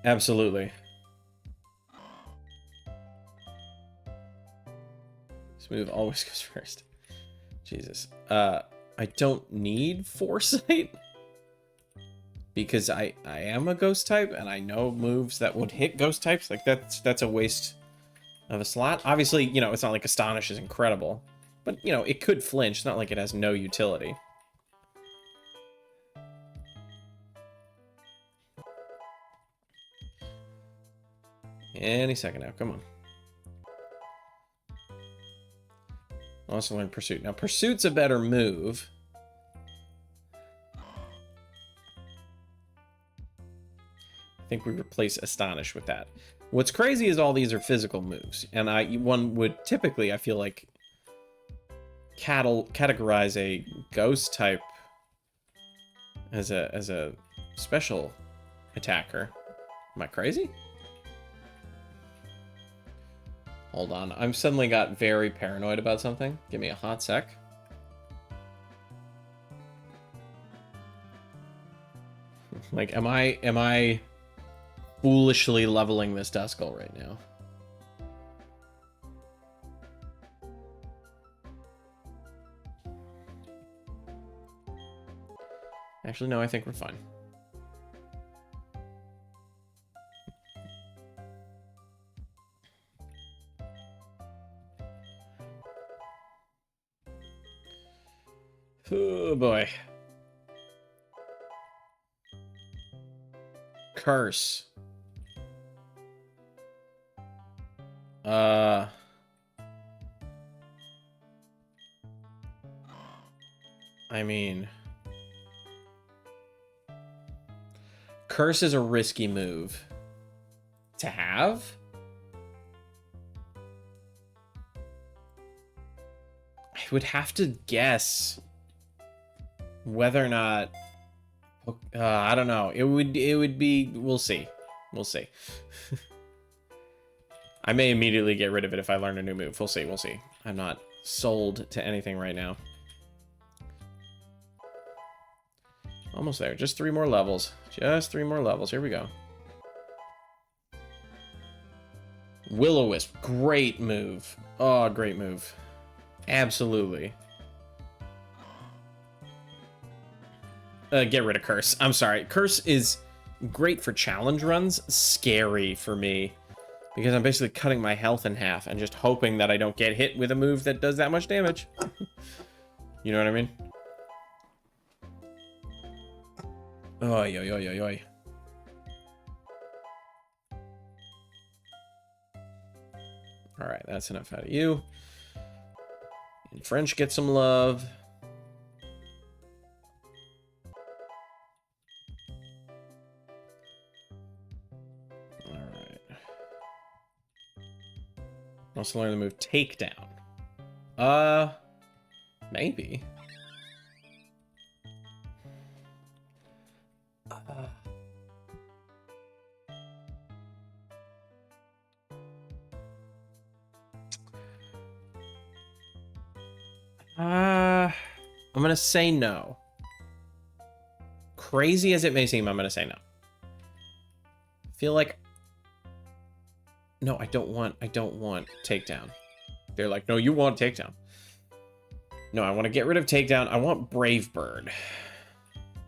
Absolutely. This move always goes first. Jesus. I don't need Foresight. Because I am a ghost type, and I know moves that would hit ghost types. Like, that's a waste of a slot. Obviously, you know, it's not like Astonish is incredible. But, you know, it could flinch. It's not like it has no utility. Any second now, come on. I'll also learn Pursuit. Now, Pursuit's a better move. I think we replace Astonish with that. What's crazy is all these are physical moves, and one would typically, I feel like, categorize a ghost type as a special attacker. Am I crazy? Hold on, I'm suddenly got very paranoid about something. Give me a hot sec. Like, am I foolishly leveling this Duskull right now. Actually, no, I think we're fine. Oh boy. Curse. I mean, Curse is a risky move to have. I would have to guess whether or not I don't know. It would be, we'll see. We'll see. I may immediately get rid of it if I learn a new move. We'll see. We'll see. I'm not sold to anything right now. Almost there. Just 3 more levels. Just 3 more levels. Here we go. Will-O-Wisp. Great move. Oh, great move. Absolutely. Get rid of Curse. I'm sorry. Curse is great for challenge runs. Scary for me. Because I'm basically cutting my health in half and just hoping that I don't get hit with a move that does that much damage. You know what I mean? Oi, oi, oi, oi, oi. Alright, that's enough out of you. And French, get some love. Alright. Also learn the move Takedown. Maybe. I'm gonna say no. Crazy as it may seem, I'm gonna say no. I feel like... No, I don't want Takedown. They're like, no, you want Takedown. No, I want to get rid of Takedown. I want Brave Bird.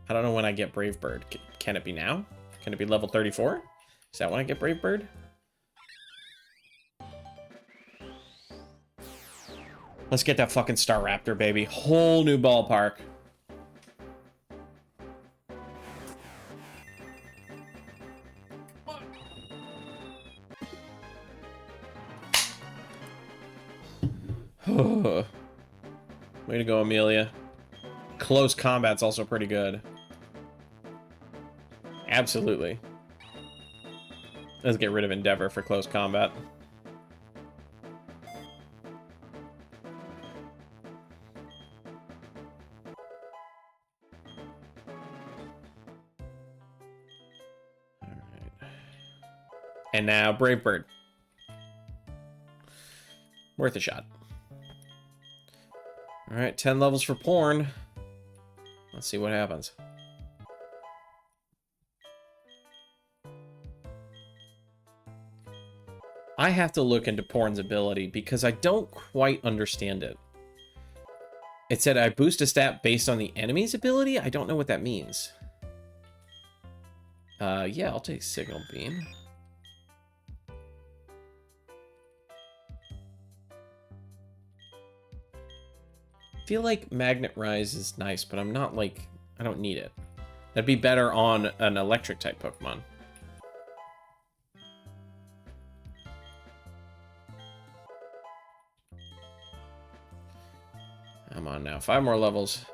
I don't know when I get Brave Bird. Can it be now? Can it be level 34? Is that when I get Brave Bird? Let's get that fucking Staraptor, baby. Whole new ballpark. Way to go, Amelia. Close combat's also pretty good. Absolutely. Let's get rid of Endeavor for close combat. And now Brave Bird. Worth a shot. Alright, 10 levels for porn. Let's see what happens. I have to look into porn's ability because I don't quite understand it. It said I boost a stat based on the enemy's ability? I don't know what that means. Yeah, I'll take Signal Beam. I feel like Magnet Rise is nice, but I'm not like... I don't need it. That'd be better on an electric-type Pokemon. I'm on now. 5 more levels.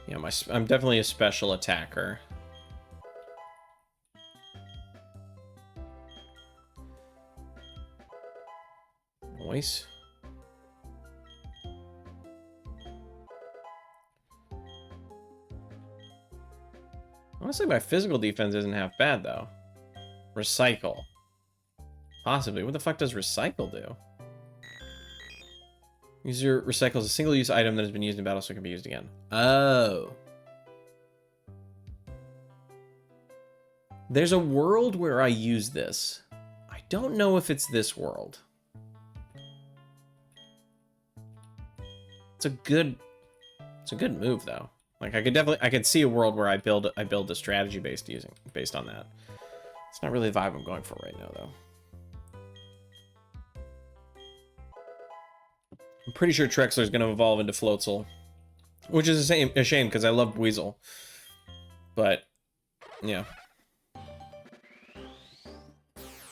Yeah, I'm definitely a special attacker. Voice. Honestly, my physical defense isn't half bad, though. Recycle. Possibly. What the fuck does Recycle do? User recycles a single-use item that has been used in battle so it can be used again. Oh. There's a world where I use this. I don't know if it's this world. It's a good move though. Like I could see a world where I build a strategy based on that. It's not really the vibe I'm going for right now though. I'm pretty sure Trexler's going to evolve into Floatzel, which is a shame because I love Buizel. But yeah.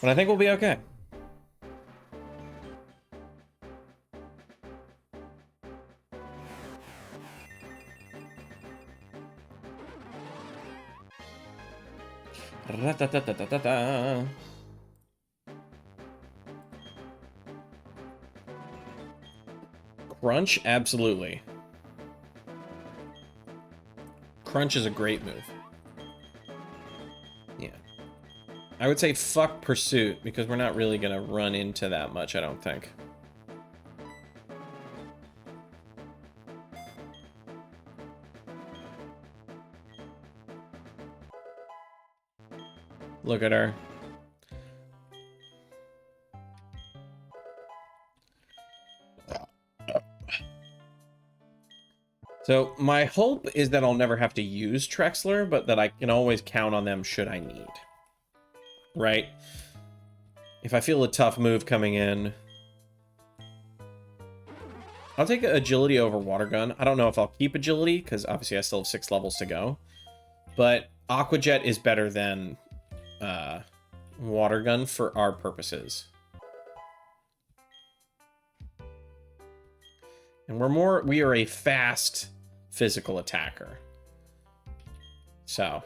But I think we'll be okay. Ra-ta-ta-ta-ta-ta-ta. Crunch? Absolutely. Crunch is a great move. Yeah. I would say fuck Pursuit, because we're not really going to run into that much, I don't think. Look at her. So my hope is that I'll never have to use Trexler, but that I can always count on them should I need. Right? If I feel a tough move coming in, I'll take Agility over Water Gun. I don't know if I'll keep Agility, because obviously I still have 6 levels to go. But Aqua Jet is better than Water Gun for our purposes. And we are a fast physical attacker. So.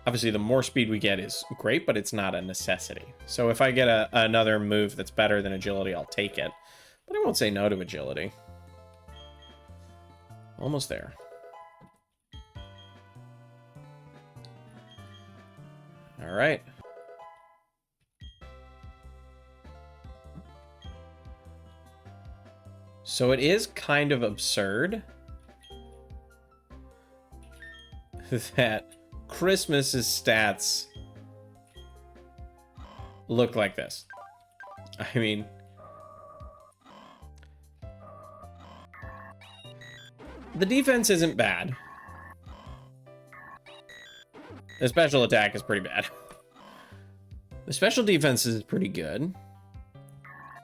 Obviously, the more speed we get is great, but it's not a necessity. So if I get another move that's better than Agility, I'll take it. But I won't say no to Agility. Almost there. All right. So it is kind of absurd that Christmas's stats look like this. I mean, the defense isn't bad. The special attack is pretty bad. The special defense is pretty good.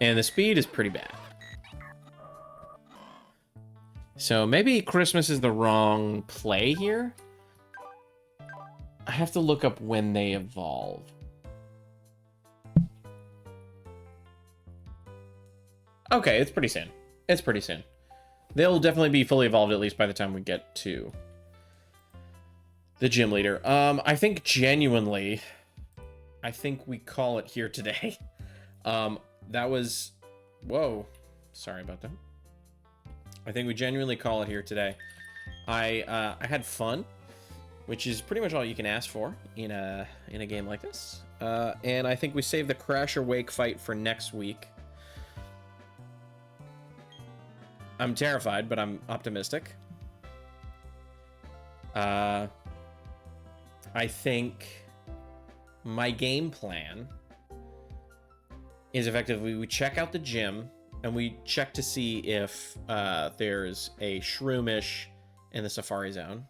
And the speed is pretty bad. So maybe Christmas is the wrong play here. I have to look up when they evolve. Okay, it's pretty soon. It's pretty soon. They'll definitely be fully evolved at least by the time we get to the gym leader. I think genuinely, I think we call it here today. That was, whoa, sorry about that. I think we genuinely call it here today. I had fun, which is pretty much all you can ask for in a game like this. And I think we save the Crash or Wake fight for next week. I'm terrified, but I'm optimistic. I think my game plan is effectively we check out the gym and we check to see if there's a Shroomish in the Safari Zone.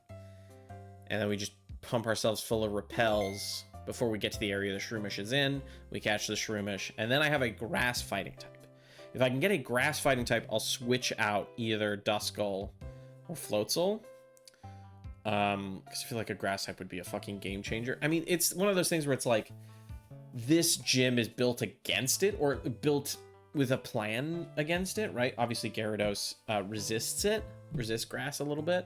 And then we just pump ourselves full of repels before we get to the area the Shroomish is in. We catch the Shroomish. And then I have a grass fighting type. If I can get a grass fighting type, I'll switch out either Duskull or Floatzel. Because I feel like a grass type would be a fucking game changer. I mean, it's one of those things where it's like, this gym is built against it, or built with a plan against it, right? Obviously, Gyarados resists grass a little bit.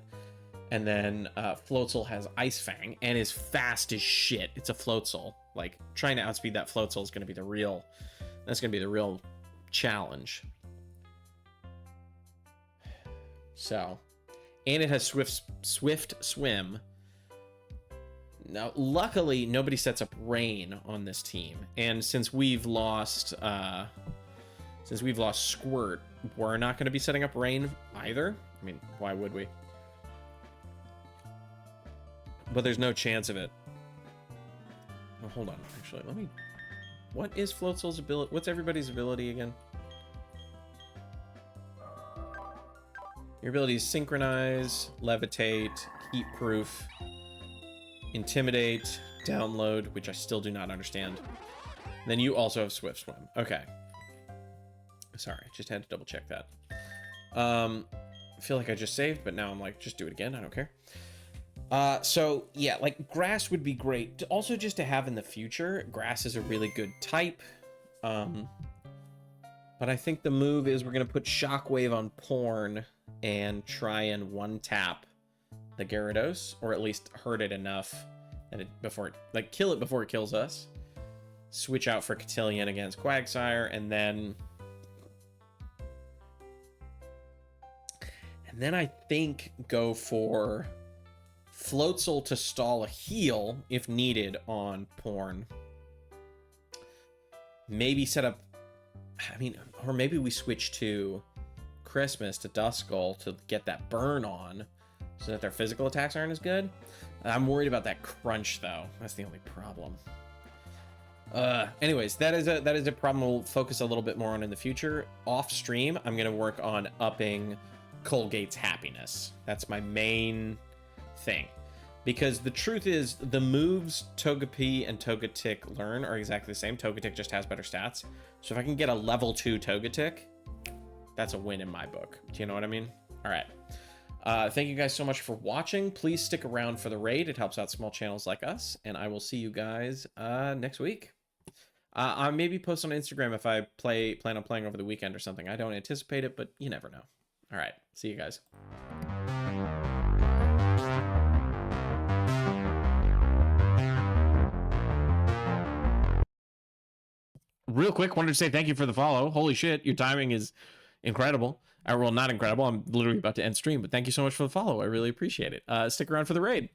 And then Floatzel has Ice Fang and is fast as shit. It's a Floatzel. Like, trying to outspeed that Floatzel is going to be the real challenge. So, and it has Swift Swim. Now, luckily, nobody sets up Rain on this team. And since we've lost Squirt, we're not going to be setting up Rain either. I mean, why would we? but there's no chance of it. Oh, hold on. Actually, let me... What is Floatzel's ability? What's everybody's ability again? Your ability is Synchronize, Levitate, Heat Proof, Intimidate, Download, which I still do not understand. Then you also have Swift Swim. Okay. Sorry, just had to double check that. I feel like I just saved, but now I'm like, just do it again. I don't care. So yeah, like grass would be great. Also, just to have in the future. Grass is a really good type. But I think the move is we're gonna put Shockwave on Porn and try and one-tap the Gyarados, or at least hurt it enough that kill it before it kills us. Switch out for Cotillion against Quagsire, and then I think go for Floatzel to stall a heal if needed on Porn. Maybe set up, or maybe we switch to Christmas to Duskull to get that burn on so that their physical attacks aren't as good. I'm worried about that crunch though. That's the only problem. Anyways, that is a problem we'll focus a little bit more on in the future. Off stream, I'm gonna work on upping Colgate's happiness. That's my main thing. Because the truth is, the moves Togepi and Togetic learn are exactly the same. Togetic just has better stats. So if I can get a level 2 Togetic, that's a win in my book. Do you know what I mean? All right. Thank you guys so much for watching. Please stick around for the raid. It helps out small channels like us. And I will see you guys next week. I'll maybe post on Instagram if I plan on playing over the weekend or something. I don't anticipate it, but you never know. All right. See you guys. Real quick, wanted to say thank you for the follow. Holy shit, your timing is incredible. Well, not incredible. I'm literally about to end stream, but thank you so much for the follow. I really appreciate it. Stick around for the raid.